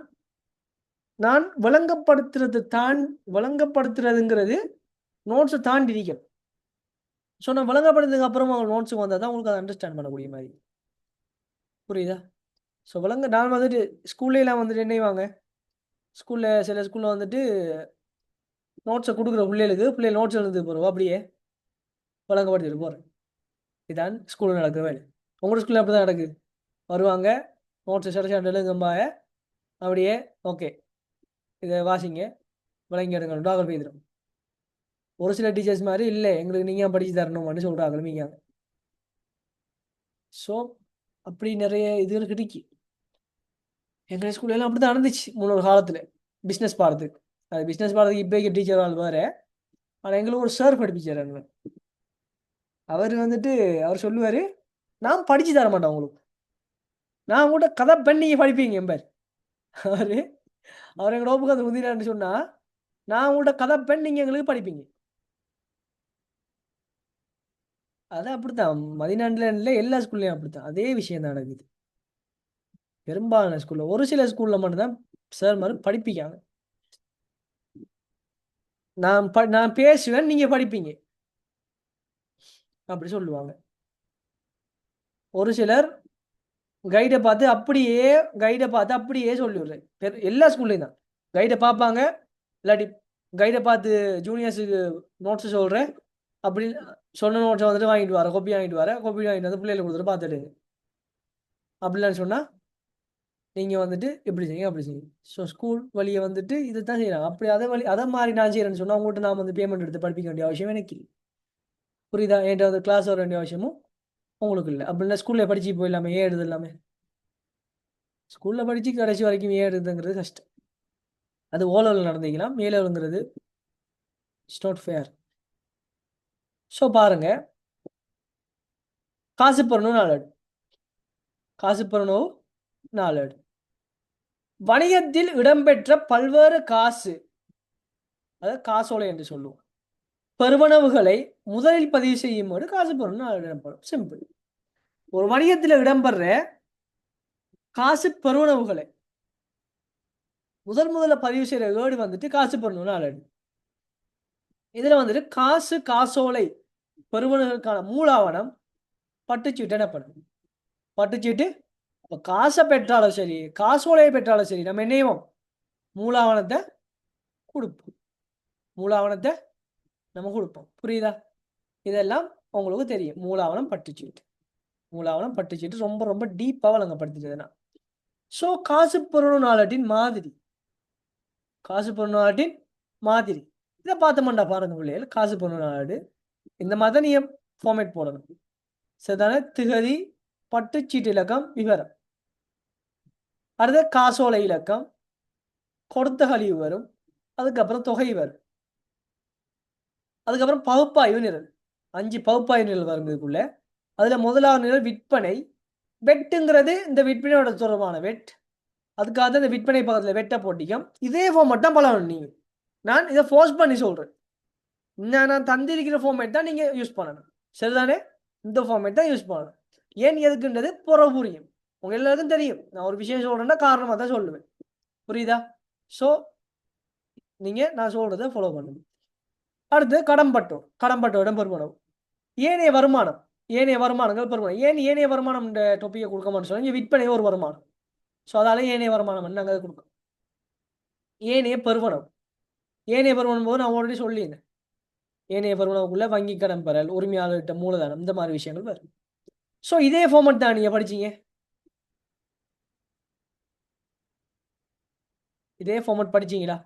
விளங்கப்படுத்துறதுங்கிறது நோட்ஸை தாண்டி இருக்கணும். ஸோ நான் விளங்கப்படுறதுக்கு அப்புறமா அவங்க நோட்ஸுக்கு வந்தால் தான் உங்களுக்கு அதை அண்டர்ஸ்டாண்ட் பண்ணக்கூடிய மாதிரி. புரியுதா? ஸோ நான் வந்துட்டு ஸ்கூல்லையெல்லாம் வந்துட்டு என்னைவாங்க, சில ஸ்கூலில் வந்துட்டு நோட்ஸை கொடுக்குற பிள்ளைகள் நோட்ஸ் எழுந்து போகிறோம், அப்படியே விளங்கப்படுத்திட்டு போகிறேன். இதான் ஸ்கூலில் நடக்கிற வேலை. உங்களோட ஸ்கூலில் அப்படி தான் நடக்குது. வருவாங்க, நோட்ஸை எழுதும்பாய, அப்படியே ஓகே இதை வாசிங்க, விளங்கி எடுங்க, டாக்டர் பெய்திடும். ஒரு சில டீச்சர்ஸ் மாதிரி இல்லை, எங்களுக்கு நீங்கள் படித்து தரணும்னு சொல்கிறாங்க மீங்க. ஸோ அப்படி நிறைய இதுகள் கிடைக்கி. எங்கள் ஸ்கூல்லாம் அப்படி தான் நடந்துச்சு முன்னொரு காலத்தில். பிஸ்னஸ் பாடத்துக்கு இப்போ டீச்சர் ஆள் வேறு. ஆனால் எங்களுக்கு ஒரு சார் படிப்பிச்சார். அவர் வந்துட்டு அவர் சொல்லுவார், நான் படித்து தர மாட்டேன் உங்களுக்கு, நான் கூட கதை பண்ணி படிப்பீங்க எம்பர். அவர் எங்களோட ஒப்புக்கு அது முந்தினான்னு சொன்னால், நான் உங்கள்கிட்ட கதை பெண் நீங்கள் எங்களுக்கு படிப்பீங்க. அதான் அப்படித்தான் மதிநாட்டில் இல்லை, எல்லா ஸ்கூல்லையும் அப்படித்தான் அதே விஷயம் தான் நடக்குது. பெரும்பாலான ஸ்கூலில், ஒரு சில ஸ்கூலில் மட்டும்தான் சார் மாதிரி படிப்பிக்காங்க. நான் பேசுவேன், நீங்கள் படிப்பீங்க அப்படி சொல்லுவாங்க. ஒரு சிலர் கைடை பார்த்து அப்படியே சொல்லிவிடுறேன். எல்லா ஸ்கூல்லையும் தான் கைடை பார்ப்பாங்க, இல்லாட்டி கைடை பார்த்து ஜூனியர்ஸுக்கு நோட்ஸு சொல்கிறேன், அப்படி சொன்ன நோட்ஸை வந்துட்டு வாங்கிட்டு வரேன், கொப்பி வாங்கிட்டு வந்து பிள்ளைகளை கொடுத்துட்டு பார்த்துடுங்க. அப்படிலாம் சொன்னால் நீங்கள் வந்துட்டு எப்படி செய்யுங்க அப்படி செய்யுங்க. ஸோ ஸ்கூல் வழியை வந்துட்டு இதை தான் செய்யலாம். அப்படி அதை மாதிரி நான் செய்கிறேன்னு சொன்னால் உங்கள்கிட்ட நான் வந்து பேமெண்ட் எடுத்து படிப்பிக்க வேண்டிய அவசியம் எனக்கு இல்லை. புரியுதா? என்கிட்ட வந்து கிளாஸ் வர வேண்டிய அவசியமும் உங்களுக்கு இல்லை. அப்படின்னா ஸ்கூலில் படித்து போயிடலாமே, ஏன் எழுது இல்லாமல்? ஸ்கூலில் படித்து கடைசி வரைக்கும் ஏன் எழுதுங்கிறது கஷ்டம். அது ஓலவில் நடந்திக்கலாம், மேலவங்கிறது இட்ஸ் நாட் ஃபேர். ஸோ பாருங்கள், காசு பெறணும் 4 வணிகத்தில் இடம்பெற்ற பல்வேறு காசு, அதாவது காசோலை என்று சொல்லுவோம், பெறுவனவுகளை முதலில் பதிவு செய்யும் போது காசு பெறணும் 4 இடம்பெறும். சிம்பிள். ஒரு வணிகத்தில் இடம்பெற காசு பெறுவனவுகளை முதல்ல பதிவு செய்கிற ஏடு வந்துட்டு காசு பெறணும் 4. இதுல வந்துட்டு காசோலை பெறுவனவுகளுக்கான மூலாவணம் பட்டுச்சீட்டு எனப்படும். பட்டுச்சீட்டு காசை பெற்றாலும் சரி, காசோலையை பெற்றாலும் சரி, நம்ம என்னையும் மூலாவணத்தை கொடுப்போம். புரியுதா? இதெல்லாம் உங்களுக்கு தெரியும். மூலாவணம் பட்டுச்சீட்டு ரொம்ப ரொம்ப டீப்பாக வழங்கப்படுத்திட்டதுன்னா ஸோ காசு பெறணும் நாளட்டின் மாதிரி, காசு பெறணும் நாளட்டின் மாதிரி இதை பார்த்தோம்டா பாருங்க பிள்ளைகள். காசு பெறணும் நாளடு இந்த மாதிரி தான் நீங்கள் ஃபார்மேட் போடணும். சரிதானே? திகதி, பட்டுச்சீட்டு இலக்கம், விவரம். அடுத்த காசோலை இலக்கம், கொடுத்த கழிவு வரும், அதுக்கப்புறம் தொகை வரும், அதுக்கப்புறம் பகுப்பாய்வு நிரல். 5 பகுப்பாய்வு நிரல் வரும் இதுக்குள்ள. அதில் முதலாவது நிரல் விற்பனை. வெட்டுங்கிறது இந்த விற்பனையோட தொடர்பான வெட். அதுக்காக இந்த விற்பனை பக்கத்தில் வெட்ட போட்டிக்கும். இதே ஃபார்மேட் தான் பழகணும் நீங்கள். நான் இதை ஃபோர்ஸ் பண்ணி சொல்கிறேன். நான் தந்திருக்கிற ஃபார்மேட் தான் நீங்கள் யூஸ் பண்ணணும். சரிதானே? இந்த ஃபார்மேட் தான் யூஸ் பண்ணணும். ஏன் எதுக்குன்றது புற புரியும். உங்கள் எல்லாருக்கும் தெரியும். நான் ஒரு விஷயம் சொல்கிறேன்னா காரணமாக தான் சொல்லுவேன். புரியுதா? ஸோ நீங்கள் நான் சொல்கிறத ஃபாலோ பண்ணுங்க. அடுத்து கடம்பட்டோர். கடம்பட்டோரிடம் பெருமளவு ஏனைய வருமானம். ஏனைய வருமானங்கள் பெருமளவு. ஏனைய வருமானம் இந்த டொப்பிக்கை கொடுக்க மாட்டேன்னு சொன்னாங்க. விற்பனை ஒரு வருமானம். ஸோ அதால ஏனைய வருமானம் நாங்கள் அதை கொடுக்கோம். ஏனைய பெருமளவு. ஏனைய பெருமளவு போது நான் ஆல்ரெடி சொல்லியிருந்தேன். ஏனைய பெருமளவுக்குள்ள வங்கி கடன் பெறல், உரிமையாளர்கிட்ட மூலதனம், இந்த மாதிரி விஷயங்கள் வரும். ஸோ இதே ஃபார்மேட் தான் நீங்கள் படிச்சீங்க. இதே ஃபார்மேட் படிச்சீங்களா?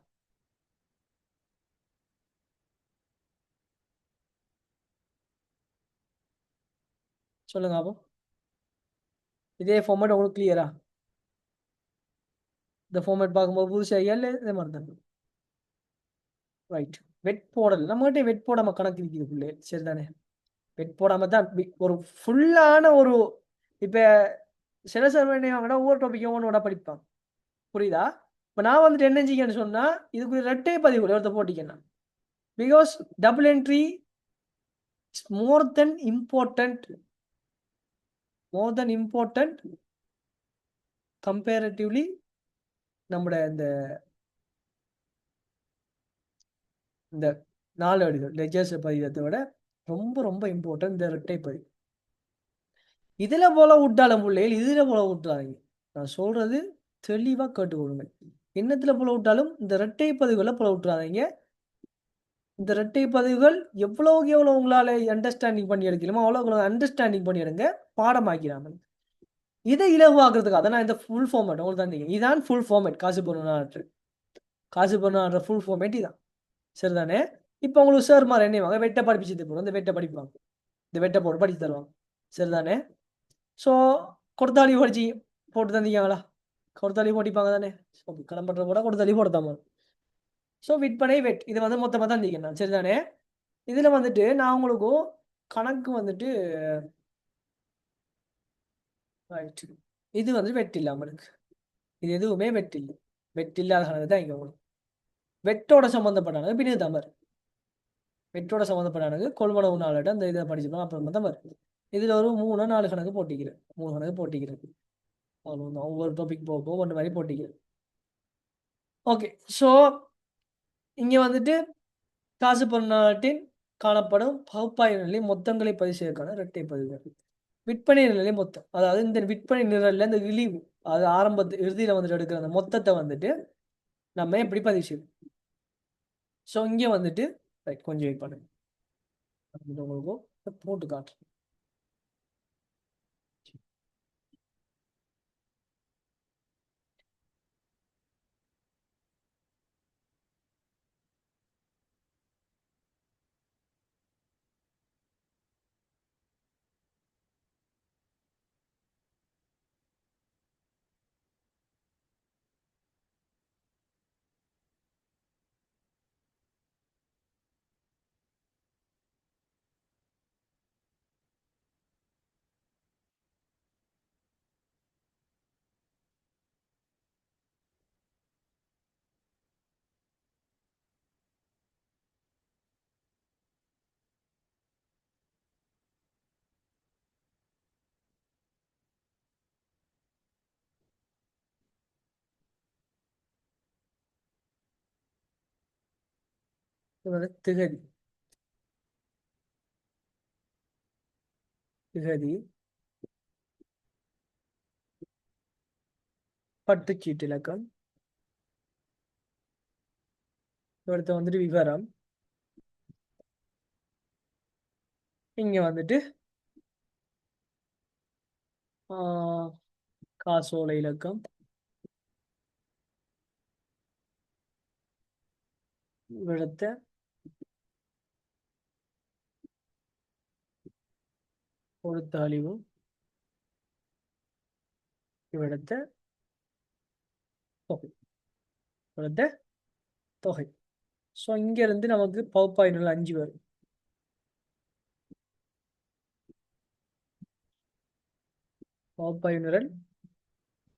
சொல்லுங்க அப்போ. இதே ஃபார்மேட் உங்களுக்கு கிளியரா? இந்த ஃபார்மேட் பார்க்கும்போது புதுசாக இல்லை இதே மாதிரி தான். ரைட். வெட் போடல் நம்மகிட்ட வெட் போடாமல் கணக்கு இருக்குது பிள்ளை. சரிதானே? வெட் போடாமல் தான் ஒரு ஃபுல்லான ஒரு இப்போ சில சர்வனையோட ஒவ்வொரு டாப்பிக்கும் ஒன்றோட படிப்பான். புரியுதா? இப்போ நான் வந்துட்டு என்ன செய்யன்னு சொன்னால் இதுக்கு ரெட்டை பதிவு ஒருத்த போட்டிக்கணும். Because double entry more than important comparatively நம்முடைய இந்த 4 அடிகள் லெஜர்ஸ் பதிவத்தை விட ரொம்ப ரொம்ப இம்பார்ட்டன்ட் இந்த ரெட்டை பதிவு. இதில் போல விட்டாலும் பிள்ளைகள் இதில் போல விட்டுறாங்க. நான் சொல்றது தெளிவாக கேட்டுக்கொள்ளுங்க. என்னத்தில் போல விட்டாலும் இந்த ரெட்டை பதிவுகளை போல விட்டுறாதீங்க. இந்த ரெட்டை பதிவுகள் எவ்வளோக்கு எவ்வளோ உங்களால் அண்டர்ஸ்டாண்டிங் பண்ணி எடுக்கணுமோ அவ்வளோ அண்டர்ஸ்டாண்டிங் பண்ணி எடுங்க, பாடமாக்கிறாங்க. இதை இலவாக்குறதுக்காக நான் இந்த ஃபுல் ஃபார்மேட் உங்களுக்கு தந்தீங்க. இதான் ஃபுல் ஃபார்மேட். காசு பொருளாற்ற ஃபுல் ஃபார்மேட் இதான். சரிதானே? இப்போ உங்களுக்கு சார் மாதிரி என்ன வெட்ட படிப்பிச்சு போகிறோம். இந்த வெட்ட படிப்பாங்க. இந்த வெட்ட போட்டு படித்து தருவாங்க. சரிதானே? ஸோ கொடுத்தாளி படிச்சு போட்டு தந்தீங்களா? கொடுத்தாளி போட்டிப்பாங்க தானே? ஓகே. கடன் பண்ணுற கூட கொடுத்தாளி போடுத்தாம. ஸோ விற்பனை வெட் இது வந்து மொத்தமாக தந்தீங்கண்ணா. சரிதானே? இதில் வந்துட்டு நான் உங்களுக்கு கணக்கு வந்துட்டு ரைட்டு. இது வந்து வெட் இல்லாமல் இருக்கு. இது எதுவுமே வெட் இல்லை. வெட் இல்லாத கணக்கு தான் இங்கே உங்களுக்கு. வெட்டோட சம்மந்தப்பட்டானது பின்னே தமர். வெட்டோட சம்மந்தப்பட்டானது கொள்வனவு நாளிட்ட அந்த இதை படிச்சுக்கலாம். அப்புறம் தான் வருது. இதில் ஒரு 3-4 கணக்கு போட்டிக்கிறேன். 3 கணக்கு போட்டிக்கிறேன். அவ்வளோதான். ஒவ்வொரு டாபிக் போக ஒன்று மாதிரி போட்டிக்கிறேன். ஓகே. ஸோ இங்கே வந்துட்டு காசு பொருளாட்டின் காணப்படும் பகுப்பாய்வு நிலை மொத்தங்களை பதிவு செய்வதற்கான இரட்டை பதிவுகள். விற்பனை நிலை மொத்தம், அதாவது இந்த விற்பனை நிரல்ல இந்த இழிவு அது இறுதியில் வந்துட்டு எடுக்கிற அந்த மொத்தத்தை வந்துட்டு நம்ம எப்படி பதிவு செய்வோம். ஸோ இங்கே வந்துட்டு ரைட் கொஞ்சம் வெயிட் பண்ணுங்க. உங்களுக்கு போட்டு காட்டுறேன். திகதி திகதி பட்டுச்சீட்டு இலக்கம், அடுத்து வந்துட்டு விவரம், இங்க வந்துட்டு காசோலை இலக்கம், இவ்விடத்தை கொடுத்த அழிவு இவ்விடத்தை தொகை இவ்விடத்தை தொகை. ஸோ இங்கேருந்து நமக்கு பகுப்பாய்வு 5 வரும். பகுப்பாய்வு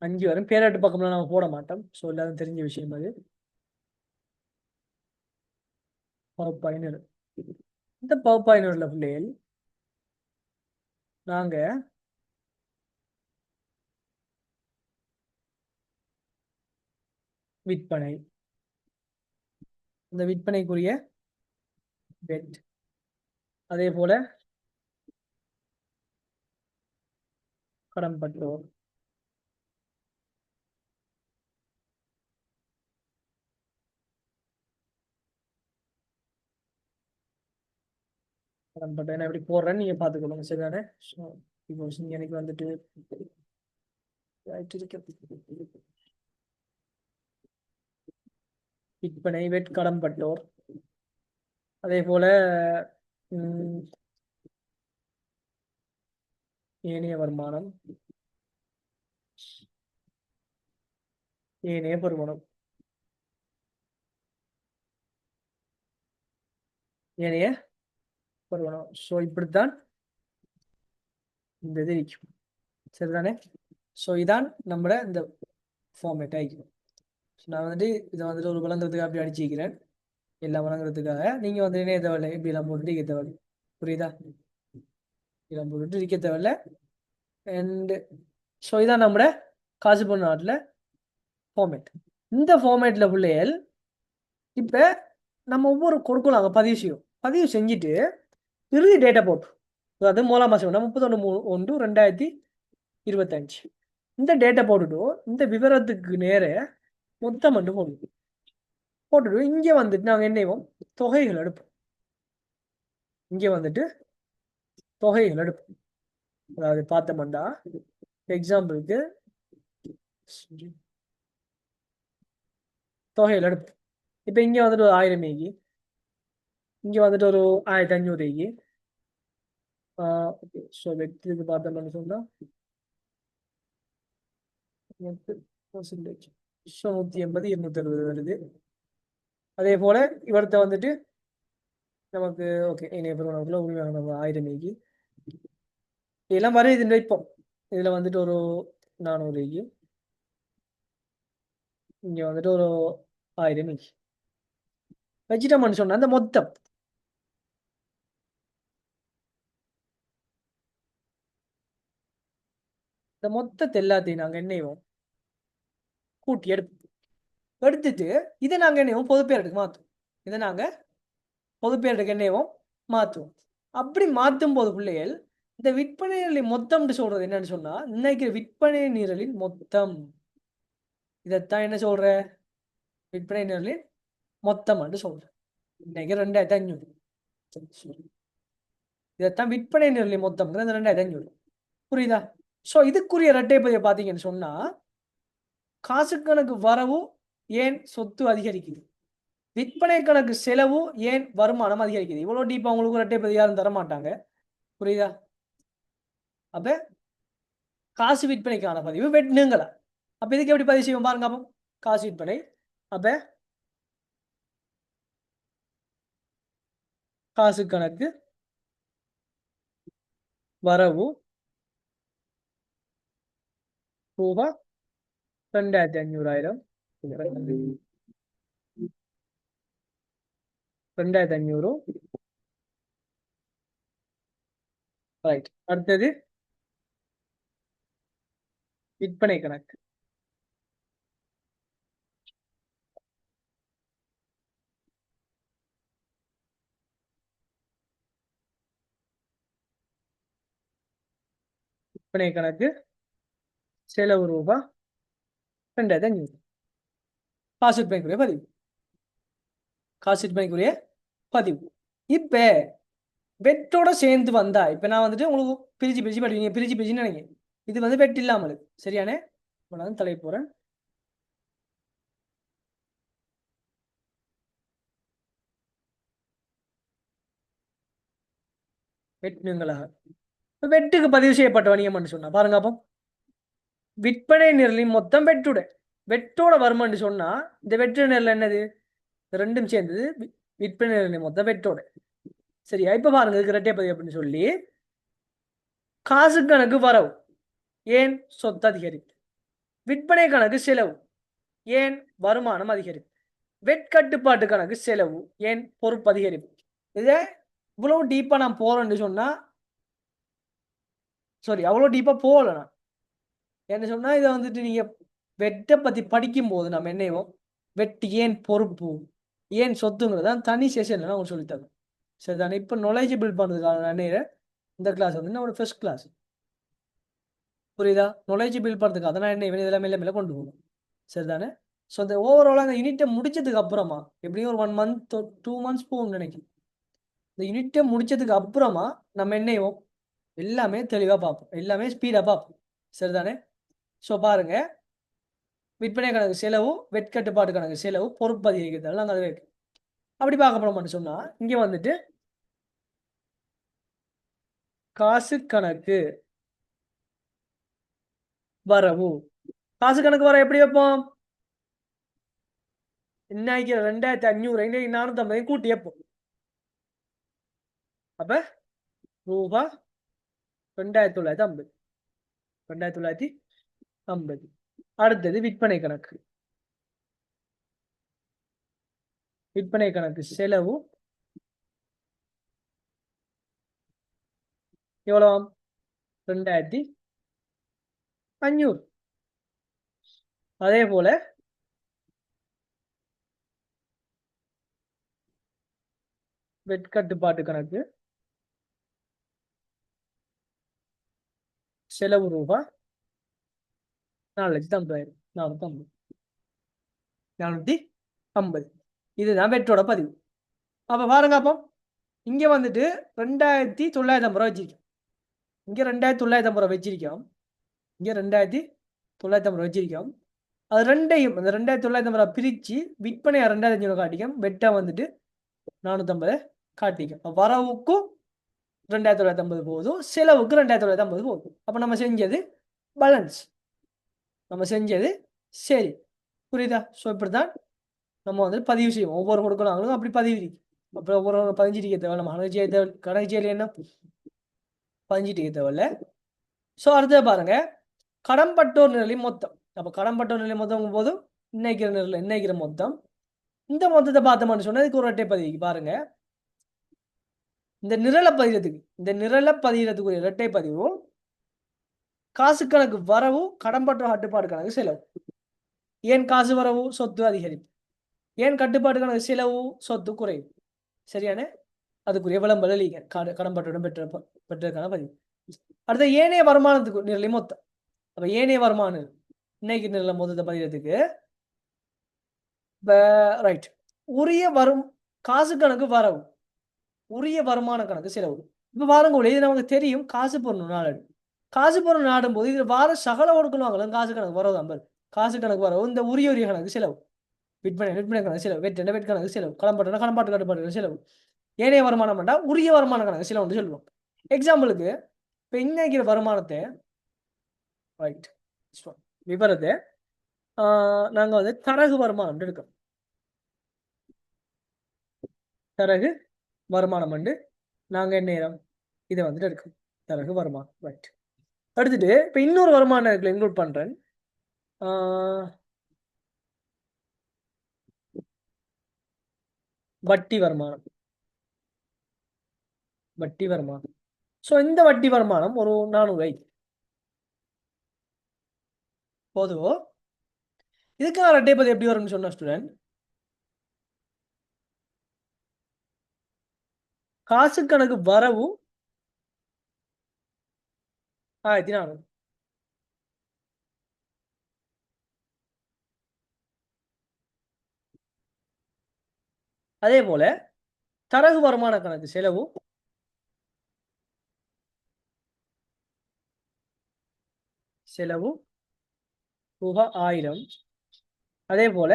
5 வரும். பேராட்டு பக்கம்லாம் நம்ம போட மாட்டோம். ஸோ எல்லாரும் தெரிஞ்ச விஷயம் அது. பகுப்பாய்வு இந்த பகுப்பாய்வு பிள்ளைகள் நாங்க விற்பனை, இந்த விற்பனைக்குரிய வெட், அதே போல கடன்பட்டோர், கடன்பட்டோர் என்ன எப்படி போடுறேன்னு நீங்க பார்த்துக்கொள்ளுங்க. சரிதானே? ஸோ இப்போ எனக்கு வந்துட்டு விற்பனை வெட் கடன்பட்டோர், அதே போல ஏனைய வருமானம், ஏனைய பெறுமானம், ஏனைய பெறுமானம். ஸோ இப்படித்தான் இந்த இது இருக்கும். சரிதானே? ஸோ இதான் நம்மளோட இந்த ஃபார்மேட் ஆகிக்கும். நான் வந்துட்டு இதை வந்துட்டு ஒரு விளங்குறதுக்காக அப்படி அடிச்சுக்கிறேன். எல்லாம் விளங்குறதுக்காக நீங்கள் வந்து இணைய தேவையில்லை, இப்படி எல்லாம் போட்டுட்டு இருக்க தேவையில்லை. புரியுதா? இதெல்லாம் போட்டுட்டு இருக்க தேவையில்லை. அண்டு ஸோ இதான் நம்மளோட காசு பண்ண நாட்டில் ஃபார்மேட். இந்த ஃபார்மேட்டில் பிள்ளைகள் இப்போ நம்ம ஒவ்வொரு கொடுக்கலாம் பதிவு செய்யும். பதிவு செஞ்சுட்டு இறுதி டேட்டா போட்டு, அதாவது 3ஆம் மாதம் 31/3/2025 இந்த டேட்டா போட்டுட்டு இந்த விவரத்துக்கு நேர மொத்தம் மட்டும் போட்டுட்டு இங்கே வந்துட்டு நாங்கள் என்ன செய்வோம், தொகைகள் எடுப்போம். இங்கே வந்துட்டு தொகைகள் எடுப்போம். அதாவது பார்த்தோம்னா எக்ஸாம்பிளுக்கு தொகைகள் எடுப்போம். இப்போ இங்கே வந்துட்டு ஒரு 1000 ஏகி, இங்கே வந்துட்டு ஒரு 1500 ஏகி. ஓகே, ஸோ வெற்றிக்கு பார்த்தோம்னு சொன்னால் 8% ஸோ 180 260 வருது. அதே போல் இவர்கிட்ட வந்துட்டு நமக்கு ஓகே இணைய பெருமானக்குள்ள உண்மையாக நம்ம 1000 ஏகி இதெல்லாம் வர இது இப்போ இதில் வந்துட்டு ஒரு 400 ஏகி, இங்கே வந்துட்டு ஒரு 1000 ஏகி வச்சுட்டோம்னு சொன்னால் அந்த மொத்தம் இந்த மொத்தத்தை எல்லாத்தையும் நாங்கள் என்ன செய்வோம், கூட்டி எடுத்துட்டு இதை நாங்கள் என்ன செய்வோம், பொதுப்பேருக்கு மாற்றுவோம். இதை நாங்கள் பொதுப்பேருக்கு என்ன செய்வோம், மாற்றுவோம். அப்படி மாற்றும் போது பிள்ளைகள் இந்த விற்பனை நிரலின் மொத்தம்னு சொல்றது என்னன்னு சொன்னா, இன்னைக்கு விற்பனை நிரலின் மொத்தம், இதைத்தான் என்ன சொல்ற, விற்பனை நிரலின் மொத்தம் என்று சொல்ற. இன்னைக்கு 2500, இதைத்தான் விற்பனை நிரலின் மொத்தம் 2500. புரியுதா? ஸோ இதுக்குரிய இரட்டை பதிவை பார்த்தீங்கன்னு சொன்னா, காசு கணக்கு வரவு ஏன் சொத்து அதிகரிக்குது, விற்பனை கணக்கு செலவு ஏன் வருமானம் அதிகரிக்குது. இவ்வளவு டீப்பா உங்களுக்கு இரட்டை பதிவு யாரும் தர மாட்டாங்க. புரியுதா? அப்ப காசு விற்பனைக்கான பதிவு வெட்டுங்களா. அப்ப இதுக்கு எப்படி பதிவு செய்வோம் பாருங்க. அப்போ காசு விற்பனை, அப்ப காசு கணக்கு வரவு ரூபா 2500 2500 ரைட். அடுத்தது விற்பனை கணக்கு, விற்பனை கணக்கு செலவு ரூபா 2500. காசு விற்பனைக்குரிய பதிவு, காசு விற்பனைக்குரிய பதிவு. இப்ப வெட்டோட சேர்ந்து வந்தா, இப்ப நான் வந்துட்டு உங்களுக்கு பிரிச்சு பிரிச்சு படிவீங்க, பிரிச்சு பிரிச்சுன்னு நினைக்கிறேன். இது வந்து வெட்டு இல்லாமல் சரியானே. நான் தலை போறேன். வெட்டுங்களா? வெட்டுக்கு பதிவு செய்யப்பட்ட வணிகம் சொன்னா பாருங்க. அப்போ விற்பனை நிரலின் மொத்தம் வெட்டுட வெட்டோட வருமானு சொன்னா இந்த வெற்று நிரல் என்னது? ரெண்டும் சேர்ந்தது விற்பனை நிரலின் மொத்தம் வெட்டோட. சரியா? இப்ப பாருங்க இதுக்கு இரட்டை பதிவு அப்படின்னு சொல்லி காசு கணக்கு வரவு ஏன் சொத்து அதிகரிப்பு, விற்பனை கணக்கு செலவு ஏன் வருமானம் அதிகரிப்பு, வெட்கட்டுப்பாட்டு கணக்கு செலவு ஏன் பொறுப்பு அதிகரிப்பு. இதை இவ்வளவு டீப்பா நான் போறேன்னு சொன்னா அவ்வளவு டீப்பா போகல நான். என்ன சொன்னா இதை வந்துட்டு நீங்க வெட்டை பத்தி படிக்கும் போது நம்ம என்னையும் வெட்டு ஏன் பொறுப்பு ஏன் சொத்துங்கிறதான் தனி செஷன்ல நான் உங்களுக்கு சொல்லித்தரேன். சரிதானே? இப்போ நாலேஜ் பில்ட் பண்ணுறதுக்கான இந்த கிளாஸ் வந்து நம்மளோட ஃபர்ஸ்ட் கிளாஸ். புரியுதா? நாலேஜ் பில்ட் பண்ணுறதுக்கு அதான் என்ன இதெல்லாம் மேலே மேலே கொண்டு போகணும். சரிதானே? ஸோ அந்த ஓவராலாக அந்த யூனிட்டை முடிச்சதுக்கு அப்புறமா எப்படியும் ஒரு 1 month 2 months போகும்னு நினைக்கிறேன். இந்த யூனிட்டை முடிச்சதுக்கு அப்புறமா நம்ம என்னையும் எல்லாமே தெளிவாக பார்ப்போம், எல்லாமே ஸ்பீடாக பார்ப்போம். சரிதானே? ஸோ பாருங்க, விற்பனை கணக்கு செலவு, வெட்கட்டுப்பாட்டு கணக்கு செலவு, பொறுப்பு அதிகரிக்கிறதால நாங்கள் அதை வைக்கணும். அப்படி பார்க்க போனோம்னு சொன்னால் இங்கே வந்துட்டு காசு கணக்கு வரவு. காசு கணக்கு வர எப்படி வைப்போம்? இன்னைக்கு 2500 இன்னைக்கு 450 கூட்டி வைப்போம். அப்ப ரூபா 2950 2950. அடுத்தது விற்பனை கணக்கு. விற்பனை கணக்கு செலவு எவ்வளவு? 2500. அதே போல வெட்கட்டுப்பாட்டு கணக்கு செலவு ரூபா 4,50,000 450. இதுதான் வெற்றோட பதிவு. அப்ப பாருங்க, அப்போ இங்க வந்துட்டு 2,950 ரூபா வச்சிருக்கோம். இங்க 2,950 ரூபா வச்சிருக்கோம். இங்க 2,950 ரூபா வச்சிருக்கோம். அது ரெண்டையும் அந்த 2,950 ரூபா பிரிச்சு விற்பனை 2,500 காட்டிக்கும், வெட்டா வந்துட்டு 450 காட்டிக்கும். வரவுக்கும் 2,950 போதும், செலவுக்கு 2,950 போதும். அப்ப நம்ம செஞ்சது பேலன்ஸ், நம்ம செஞ்சது சரி. புரியுதா? ஸோ இப்படிதான் நம்ம வந்து பதிவு செய்வோம். ஒவ்வொரு கொடுக்கணும் அப்படி பதிவு. அப்புறம் ஒவ்வொரு 15 டிக்கெட் தேவை, நம்ம கணக்கு செய்யல என்ன 15 டிக்கெட் தேவையில்ல. ஸோ அடுத்தது பாருங்க, கடன்பட்டோர் நிலை மொத்தம். அப்போ கடன்பட்டோர் நிலை மொத்தம் போது இன்னைக்கிற மொத்தம். இந்த மொத்தத்தை பார்த்தோம்னு சொன்னா இதுக்கு ஒரு இரட்டை பதிவு. பாருங்க, இந்த நிரலை பதிகிறதுக்குரிய இரட்டை பதிவும் காசு கணக்கு வரவு, கடன்பட்டோர் கட்டுப்பாடு கணக்கு செலவு. ஏன் காசு வரவு? சொத்து அதிகரிப்பு. ஏன் கட்டுப்பாடு கணக்கு செலவு? சொத்து குறைவு. சரியான? அதுக்குரிய விளம்பரம் கடன்பட்டுடன் பெற்றதற்கான பதிவு. அடுத்த ஏனைய வருமானத்துக்கு நிரலை மொத்தம். அப்ப ஏனைய வருமானம் இன்னைக்கு நிரல மொத்தத்தை பதிகிறதுக்கு ரைட், உரிய வரும் காசு கணக்கு வரவு, உரிய வருமான கணக்கு செலவு. இப்ப பாருங்க, இது நமக்கு தெரியும். காசு பொருள் நாடு, காசு பொருள் நாடும் போது இது வார சகல கொடுக்கணும். காசு கணக்கு வரவு தான். காசு கணக்கு வரவு, இந்த உரிய கணக்கு செலவு, விற்பனை கணக்கு செலவு, வெட் கணக்கு செலவு, கடன்பாட்டு கட்டுப்பாடு செலவு. ஏனைய வருமானம் வேண்டாம், உரிய வருமான கணக்கு செலவு சொல்லுவோம். எக்ஸாம்பிளுக்கு இப்ப இன்னைக்கு வருமானத்தை ரைட் விவரத்தை நாங்க வந்து தரகு வருமானம் எடுக்கிறோம். தரகு வருமானம் வந்து நாங்க என்ன இதை வந்துட்டு எடுக்கணும். தரகு வருமானம் ரைட். எடுத்துட்டு இப்ப இன்னொரு வருமானம் இருக்குல்ல, இன்க்ளூட் பண்றேன். வட்டி வருமானம். வட்டி வருமானம். ஸோ இந்த வட்டி வருமானம் ஒரு 400 போதும். இதுக்கான இரட்டை பதிவு எப்படி வரும்னு சொன்ன ஸ்டூடெண்ட், காசு கணக்கு வரவு 1400. அதே போல தரகு வருமான கணக்கு செலவு ரூபாய் 1000. அதே போல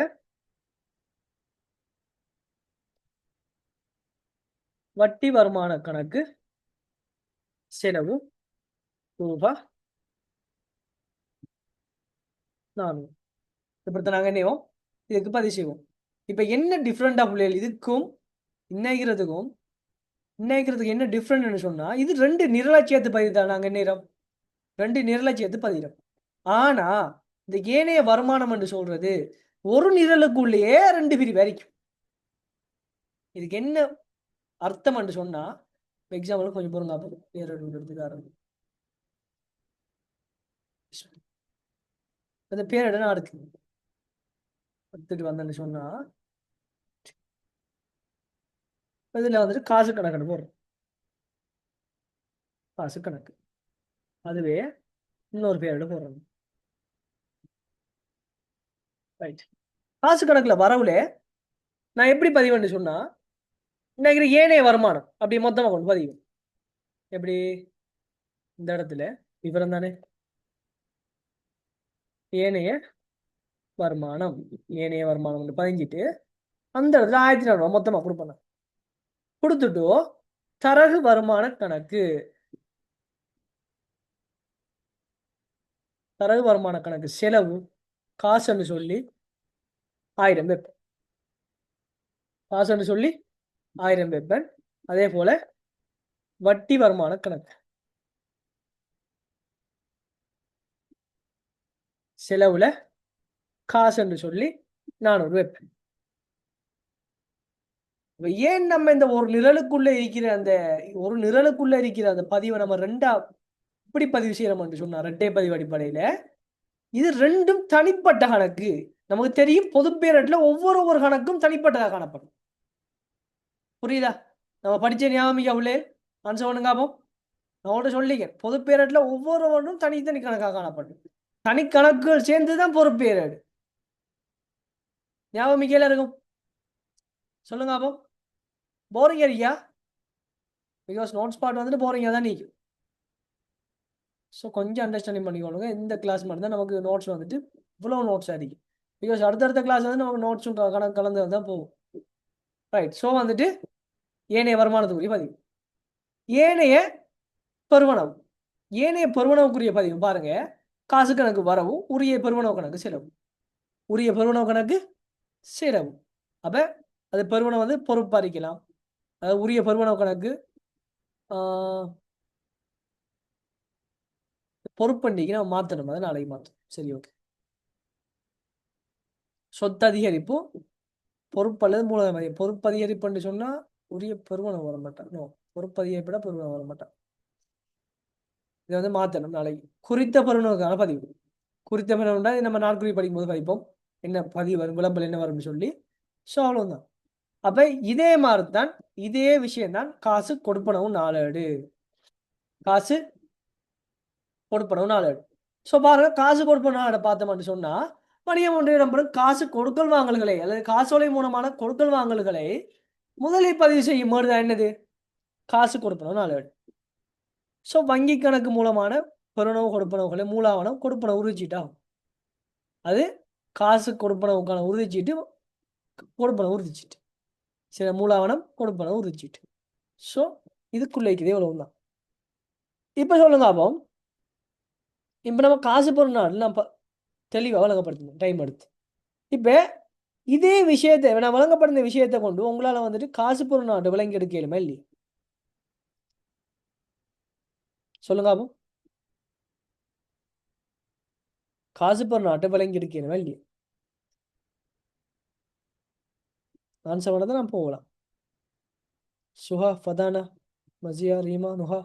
வட்டி வருமான கணக்கு செலவு ரூபா 400. இப்படி நாங்கள் என்னையும் இதுக்கு பதிவு செய்வோம். இப்போ என்ன டிஃப்ரெண்டா பிள்ளைகள் இதுக்கும் இன்னைக்கிறதுக்கும் என்ன டிஃப்ரெண்ட்னு சொன்னா இது 2 நிரலட்சியத்து பதிவு தான். நாங்கள் நேரம் 2 நிரலட்சியத்து பதிகிறோம். ஆனா இந்த ஏனைய வருமானம் என்று சொல்றது ஒரு நிரலுக்குள்ளேயே 2 பிரிவு வரைக்கும். இதுக்கு என்ன அர்த்தம் என்று சொன்னா எக்ஸாம்பிள் கொஞ்சம் பொருங்க எடுத்துக்காரு. அந்த பேர் நான் எடுத்துட்டு வந்தேன்னு சொன்னா இதுல வந்துட்டு காசு கணக்கு போடுறோம். காசு கணக்கு அதுவே இன்னொரு பேரோட போடுறோம். ரைட். காசு கணக்குல வரவுல நான் எப்படி பதிவுன்னு சொன்னா இன்னைக்கு ஏனைய வருமானம் அப்படி மொத்தமா கொண்டு பதிவு. எப்படி இந்த இடத்துல விவரம் தானே ஏனைய வருமானம் பதிஞ்சிட்டு அந்த இடத்துல 1400 மொத்தமா கொடுப்பேன். கொடுத்துட்டு தரகு வருமான கணக்கு செலவு காசுன்னு சொல்லி 1000 வைப்பேன். காசுன்னு சொல்லி 1000 வைப்பேன். அதே போல வட்டி வருமான கணக்கு செலவுல காசுன்னு சொல்லி 400 வைப்பேன். ஏன் நம்ம இந்த ஒரு நிரலுக்குள்ள இருக்கிற அந்த பதிவை நம்ம ரெண்டா இப்படி பதிவு செய்யறோம்னு சொன்னா இரட்டை பதிவு அடிப்படையில இது ரெண்டும் தனிப்பட்ட கணக்கு. நமக்கு தெரியும் பொது பேரட்ல ஒவ்வொரு கணக்கும் தனிப்பட்டதாக காணப்படும். புரியுதா? நம்ம படிச்ச ஞாபகம் உள்ளே ஆன்சர் பண்ணுங்க. நான் உங்கள்கிட்ட சொல்லிங்க பொது பேரட்ல ஒவ்வொருவரும் தனித்தனி கணக்காக காணப்படும். தனி கணக்குகள் சேர்ந்துதான் பொது பேரட். ஞாபகம் இருக்கும். சொல்லுங்க அப்போ. போரிங் அடிக்கா? பிகாஸ் நோட்ஸ் பார்ட் வந்துட்டு போரிங்காக தான் நீக்கும். ஸோ கொஞ்சம் அண்டர்ஸ்டாண்டிங் பண்ணிக்கோங்க. இந்த கிளாஸ் மட்டும் தான் நமக்கு நோட்ஸ் வந்துட்டு இவ்வளோ நோட்ஸ் அடிக்கும். பிகாஸ் அடுத்தடுத்த கிளாஸ் வந்து நமக்கு நோட்ஸும் கலந்து தான் போகும். ரைட். ஸோ வந்துட்டு ஏனைய வருமானத்துக்குரிய பதிவு, ஏனைய பெருவனவுக்குரிய பதிவு பாருங்க. காசு கணக்கு வரவு, உரிய பெருவனவு கணக்கு செலவு. உரிய பெருவனவு கணக்கு செலவு. அப்ப அது பெருவனவு வந்து பொறுப்பு அறிக்கலாம். அதாவது உரிய பெருவனவு கணக்கு பொறுப்பண்டிக்கு நம்ம மாற்றணும். அதை நாளைக்கு மாற்றணும். சரி, ஓகே. சொத்து அதிகரிப்பு பொறுப்பு அல்லது மூலதன பொறுப்பு அதிகரிப்புன்னு சொன்னா உரிய பெருவனவு வர மாட்டான். பொறுப்பு அதிகரிப்பட பெருவனவு வர மாட்டான். இதை வந்து மாற்றணும் நாளைக்கு. குறித்த பெருவனவுக்கான பதிவு. குறித்த பெருவனவுனா நம்ம நாட்குறி படிக்கும்போது படிப்போம் என்ன பதிவு வரும், விளம்பரம் என்ன வரும்னு சொல்லி. ஸோ அவ்வளவுதான். அப்ப இதே மாதிரிதான் இதே விஷயம்தான் காசு கொடுப்பனவும் நாளேடு. காசு கொடுப்பனவும் நாளேடு. ஸோ பாருங்க, காசு கொடுப்பனவு நாளேடு பார்த்தோம்னு சொன்னா வணிகம் ஒன்றிய நம்பரும் காசு கொடுக்கல் வாங்கல்களை அல்லது காசோலை மூலமான கொடுக்கல் வாங்கல்களை முதலில் பதிவு செய்யும் போது என்னது காசு கொடுப்பனவு நாளேடு. ஸோ வங்கி கணக்கு மூலமான பெருணவு கொடுப்பனவுகளை மூலாவணம் கொடுப்பனவு உறுதிச்சீட்டாகும். அது காசு கொடுப்பனவுக்கான உறுதிச்சீட்டு கொடுப்பனவு உறுதிச்சீட்டு. சில மூலாவணம் கொடுப்பனவு உறுதிச்சீட்டு. ஸோ இதுக்குள்ள இருக்குது இவ்வளவுதான். இப்போ சொல்லுங்க அப்போ, இப்போ நம்ம காசு பொருள் நாள் நம்ம தெளிவாக வழங்கப்படுத்தணும் டைம் எடுத்து. இப்போ இதே விஷயத்தை நான் வழங்கப்படுத்த விஷயத்தை கொண்டு உங்களால் வந்துட்டு காசு பொருள் நாட்டு விளங்கி எடுக்கலுமா இல்லையா? சொல்லுங்க அப்போ. காசு பொருள் நாட்டை விளங்கி எடுக்கலுமா இல்லையா? ஆன்சர் பண்ண தான் நான் போகலாம். சுஹா, ஃபதானா, மசியா, ரீமா, நுஹா.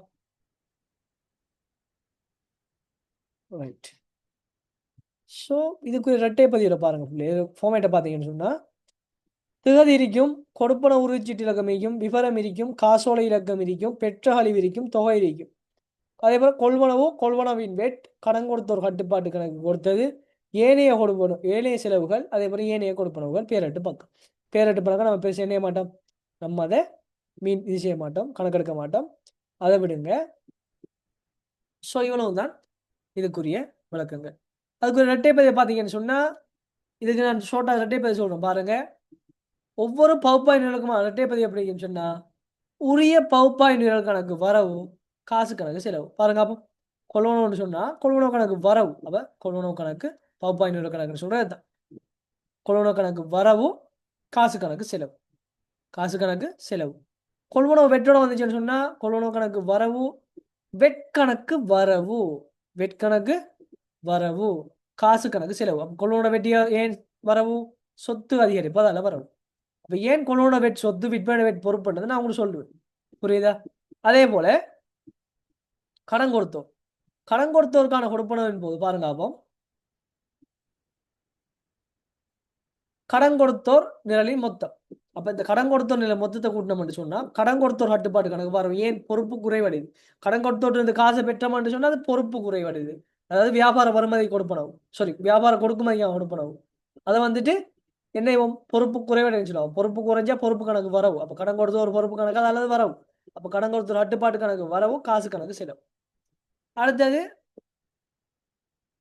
ரைட். ஸோ இதுக்கு இரட்டை பதிவில் பாருங்க. ஃபார்மேட்டை பார்த்தீங்கன்னு சொன்னால் திகதி இருக்கும், கொடுப்பன உறுதிச்சீட்டு இலக்கம் இருக்கும், விவரம் இருக்கும், காசோலை இலக்கம் இருக்கும், பெற்ற அழிவு இருக்கும், தொகை இருக்கும். அதே போல் கொள்வனவின் வேட் கடன் கொடுத்தோர் கட்டுப்பாட்டு கணக்கு கொடுத்தது, ஏனைய செலவுகள், அதே போல் ஏனைய கொடுப்பனவுகள், பேரட்டு பக்கம். பேரட்டு பக்கம் நம்ம பேச செய்ய மாட்டோம். நம்ம அதை இது செய்ய மாட்டோம், கணக்கெடுக்க மாட்டோம். அதை விடுங்க. ஸோ இவ்வளவு தான் இதுக்குரிய விளக்கங்கள். அதுக்கு ஒரு இரட்டை பதிவை பார்த்தீங்கன்னு சொன்னால் இதுக்கு நான் ஷோர்ட்டாக இரட்டை பதிவு சொல்கிறேன் பாருங்க. ஒவ்வொரு பகுப்பாய் நிரலுக்குமா இரட்டை பதிவு எப்படின்னு சொன்னால் உரிய பகுப்பாய் நிரல் கணக்கு வரவு காசு கணக்கு செலவு. பாருங்க அப்போ கொள்வனவுன்னு சொன்னால் கொள்வனவு கணக்கு வரவு. அப்போ கொள்வனவு கணக்கு பகுப்பாய்வு கணக்குன்னு சொல்கிறது தான். கொள்வனவு கணக்கு வரவு, காசு கணக்கு செலவு. காசு கணக்கு செலவு. கொள்வனவு வெற்றோட வந்துச்சுன்னு சொன்னால் கொள்வனவு கணக்கு வரவு, வெட்கணக்கு வரவு. வெட்கணக்கு வரவு, காசு கணக்கு செலவு. அப்போ கொள்வனோட வெட்டியா ஏன் வரவு? சொத்து அதிகரிப்பு, அதால வரவு. அப்போ ஏன் கொள்வனோட வெட் சொத்து விற்பனை வெட் பொறுப்புன்றது நான் உங்களுக்கு சொல்லுவேன். புரியுதா? அதே போல கடன் கொடுத்தோர். கடன் கொடுத்தோருக்கான கொடுப்பனவின் போது பாருங்க அப்போ கடன் கொடுத்தோர் நிரலின் மொத்தம். அப்போ இந்த கடன் கொடுத்தோர் நிலை மொத்தத்தை கூட்டணும்னு சொன்னால் கடன் கொடுத்தோர் கட்டுப்பாடு கணக்கு பாருங்க. ஏன் பொறுப்பு குறைவடையுது? கடன் கொடுத்தோர் இந்த காசை பெற்றோம்னு சொன்னால் அது பொறுப்பு குறைவடையுது. அதாவது வியாபார வருமதி கொடுப்பனவு, வியாபார கொடுக்குமதியாக கொடுப்பனவு. அதை வந்துட்டு என்ன பொறுப்பு குறைவடைன்னு சொல்லுவோம். பொறுப்பு குறைஞ்சா பொறுப்பு கணக்கு வரவு. அப்போ கடன் கொடுத்த ஒரு பொறுப்பு கணக்கு அல்லது வரவு. அப்போ கடன் கொடுத்த கட்டுப்பாட்டு கணக்கு வரவு, காசு கணக்கு செலவு. அடுத்தது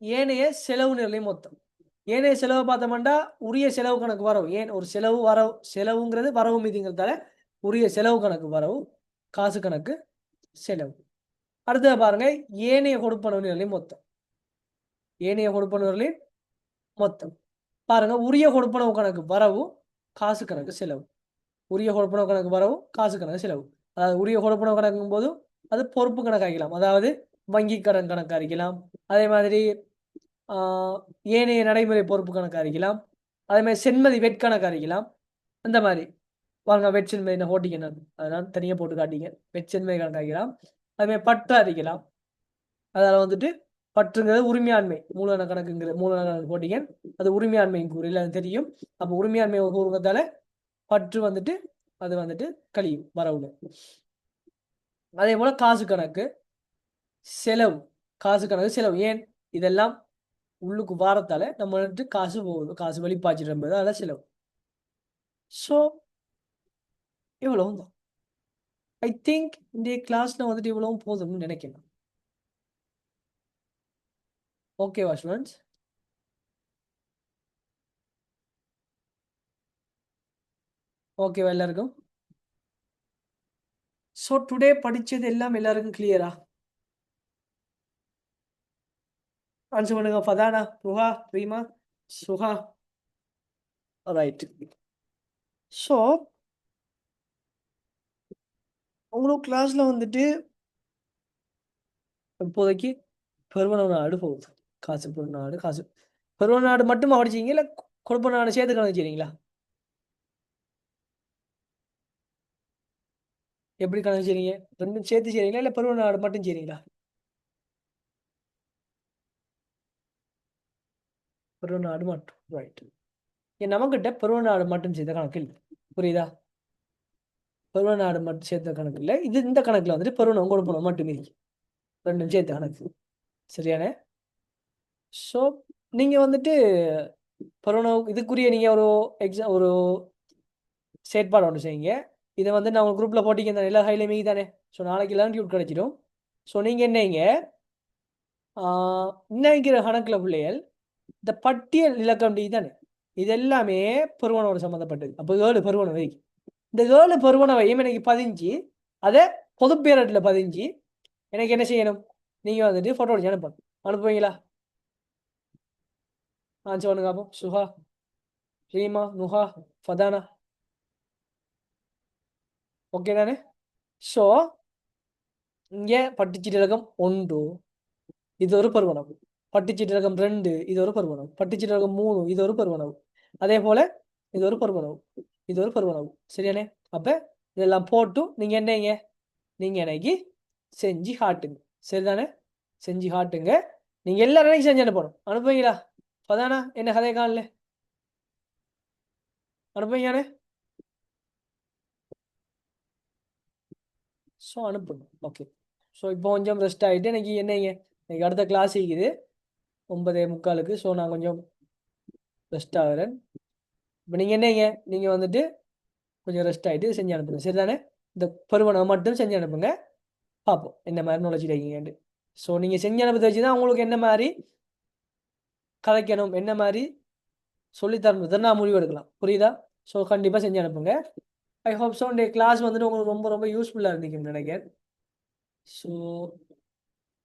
ஏனைய செலவு நிலை மொத்தம். ஏனைய செலவு பார்த்தோம்னா உரிய செலவு கணக்கு வரவு. ஏன் ஒரு செலவு வரவு, செலவுங்கிறது வரவு மீதிங்கிறதால உரிய செலவு கணக்கு வரவு, காசு கணக்கு செலவு. அடுத்தது பாருங்க ஏனைய கொடுப்பனவு நிலை மொத்தம். ஏனைய கொடுப்பனவு நிலை மொத்தம் பாருங்க உரிய கொடுப்பனவு கணக்கு வரவு, காசு கணக்கு செலவு. உரிய கொடுப்பனவு கணக்கு வரவு, காசு கணக்கு செலவு. அதாவது உரிய கொடுப்பனவு கணக்கும் போது அது பொறுப்பு கணக்கு அடிக்கலாம். அதாவது வங்கி கடன் கணக்கு அடிக்கலாம். அதே மாதிரி ஏனைய நடைமுறை பொறுப்பு கணக்கு அடிக்கலாம். அதே மாதிரி சென்மதி வெட்கணக்கு அடிக்கலாம். அந்த மாதிரி வாங்க வெட்சென்மை ஓட்டிக்க அதனால் தனியாக போட்டு காட்டிங்க. வெட்சென்மை கணக்கு அடிக்கலாம். அதுமாதிரி பற்று அடிக்கலாம். அதில் வந்துட்டு பற்றுங்கிறது உரிமையாண்மை மூலதன கணக்குங்கிறது மூலதன கணக்கு போட்டிங்க. அது உரிமையாண்மையும் கூறியில் அது தெரியும். அப்போ உரிமையாண்மை கூறுங்கிறதால பற்று வந்துட்டு அது வந்துட்டு கழியும் வரவுல. அதே போல காசு கணக்கு செலவு. காசு கணக்கு செலவு. ஏன் இதெல்லாம் உள்ளுக்கு வாரத்தால நம்ம வந்துட்டு காசு போகுது, காசு வெளிப்பாய்ச்சிடும்போது அதான் செலவு. ஸோ இவ்வளவும் தான். ஐ திங்க் இந்த கிளாஸ்ல வந்துட்டு இவ்வளவும் போதும்னு நினைக்கிறேன். ஓகேவா ஸ்டூடெண்ட்ஸ்? ஓகேவா எல்லாருக்கும்? ஸோ டுடே படிச்சது எல்லாம் எல்லாருக்கும் கிளியரா? ஆன்சர் பண்ணுங்க. ஃபதானா, ருஹா, ரீமா, சுஹா. ரைட். ஸோ உங்களுக்கு கிளாஸ்ல வந்துட்டு இப்போதைக்கு பெருவன நாடு போகுது. காசு பெருநாடு, காசு பெருவன நாடு மட்டுமா படிச்சீங்க இல்லை கொடுப்ப நாடு சேர்த்து கணக்குறீங்களா? எப்படி கணக்கு செய்றீங்க? ரெண்டும் சேர்த்து செய்றீங்களா இல்லை பெருவன நாடு மட்டும் செய்றீங்களா? பெருவநாடு மட்டும். ரைட். நம்மகிட்ட பெருவநாடு மட்டும் செய்த கணக்கு இல்லை. புரியுதா? பெருவநாடு மட்டும் சேர்த்த கணக்கு இல்லை. இது இந்த கணக்குல வந்துட்டு பெருவனம் கொடுப்பனம் மட்டும் இருக்கு. ரெண்டும் சேர்த்த கணக்கு. சரியானே? ஸோ நீங்க வந்துட்டு பெருவனம் இதுக்குரிய நீங்க ஒரு ஒரு செயற்பாடு ஒன்று செய்யுங்க. இதை வந்து நான் உங்கள் குரூப்ல போட்டிங்க எல்லா ஹைலையுமே தானே. ஸோ நாளைக்கு எல்லாம் டியூட் கிடைச்சிடும். ஸோ நீங்க என்னங்க இன்னைக்கிற கணக்குல பிள்ளைகள் இந்த பட்டியல் இலக்கம் டி தானே, இது எல்லாமே பெருவனோட சம்மந்தப்பட்டது. அப்போ 7 பெருவன வை. இந்த 7 பெருவன வையும் எனக்கு 15 அதை பொது பேரட்டில் 15 எனக்கு என்ன செய்யணும்? நீங்க வந்துட்டு போட்டோ அடிச்சு அனுப்பணும். அனுப்புவீங்களா? ஆன்சர் பண்ணுங்க அப்போ. சுஹா, ரீமா, நுஹா, ஃபதானா. ஓகே தானே? ஸோ இங்கே பட்டுச்சீட்டு இலக்கம் 1 இது ஒரு பருவனவு. பட்டுச்சீட்டு இலக்கம் 2 இது ஒரு பருவனவு. பட்டுச்சீட்டு இலக்கம் 3 இது ஒரு பருவனவு. அதே போல இது ஒரு பருவனவு, இது ஒரு பருவனவு. சரியானே? அப்ப இதெல்லாம் போட்டு நீங்க என்னங்க நீங்க எனக்கு செஞ்சு காட்டுங்க. சரிதானே? செஞ்சு காட்டுங்க. நீங்க எல்லாரும் செஞ்சு அனுப்பணும். அனுப்புவீங்களா? அப்பதானா என்ன கதையை காணல அனுப்புவீங்கண்ணே? ஸோ அனுப்புங்க. ஓகே. ஸோ இப்போ கொஞ்சம் ரெஸ்ட் ஆகிட்டு எனக்கு என்னங்க எனக்கு அடுத்த கிளாஸ் இருக்குது 9:45. ஸோ நான் கொஞ்சம் ரெஸ்ட் ஆகிறேன். இப்போ நீங்கள் என்னங்க நீங்கள் வந்துட்டு கொஞ்சம் ரெஸ்ட் ஆகிட்டு செஞ்சு அனுப்புங்க. சரிதானே? இந்த பருவனை மட்டும் செஞ்சு அனுப்புங்க. பார்ப்போம் என்ன மாதிரி நுழைச்சிருக்கீங்கன்ட்டு. ஸோ நீங்கள் செஞ்சு அனுப்பி வச்சு தான் உங்களுக்கு என்ன மாதிரி கதைக்கணும், என்ன மாதிரி சொல்லித்தரணும் நான் முடிவு எடுக்கலாம். புரியுதா? ஸோ கண்டிப்பாக செஞ்சு அனுப்புங்க. ஐ ஹோப் ஸோ இந்த கிளாஸ் வந்துட்டு உங்களுக்கு ரொம்ப ரொம்ப யூஸ்ஃபுல்லாக இருந்துக்குன்னு நினைக்கிறேன். ஸோ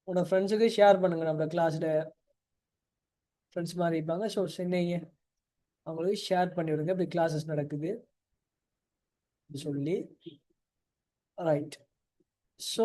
உன்னோட ஃப்ரெண்ட்ஸுக்கு ஷேர் பண்ணுங்க, நம்ம கிளாஸில் ஃப்ரெண்ட்ஸ் மாதிரி இருப்பாங்க. ஸோ சென்னைங்க அவங்களுக்கு ஷேர் பண்ணி விடுங்க, இப்படி கிளாஸஸ் நடக்குது சொல்லி. ரைட். ஸோ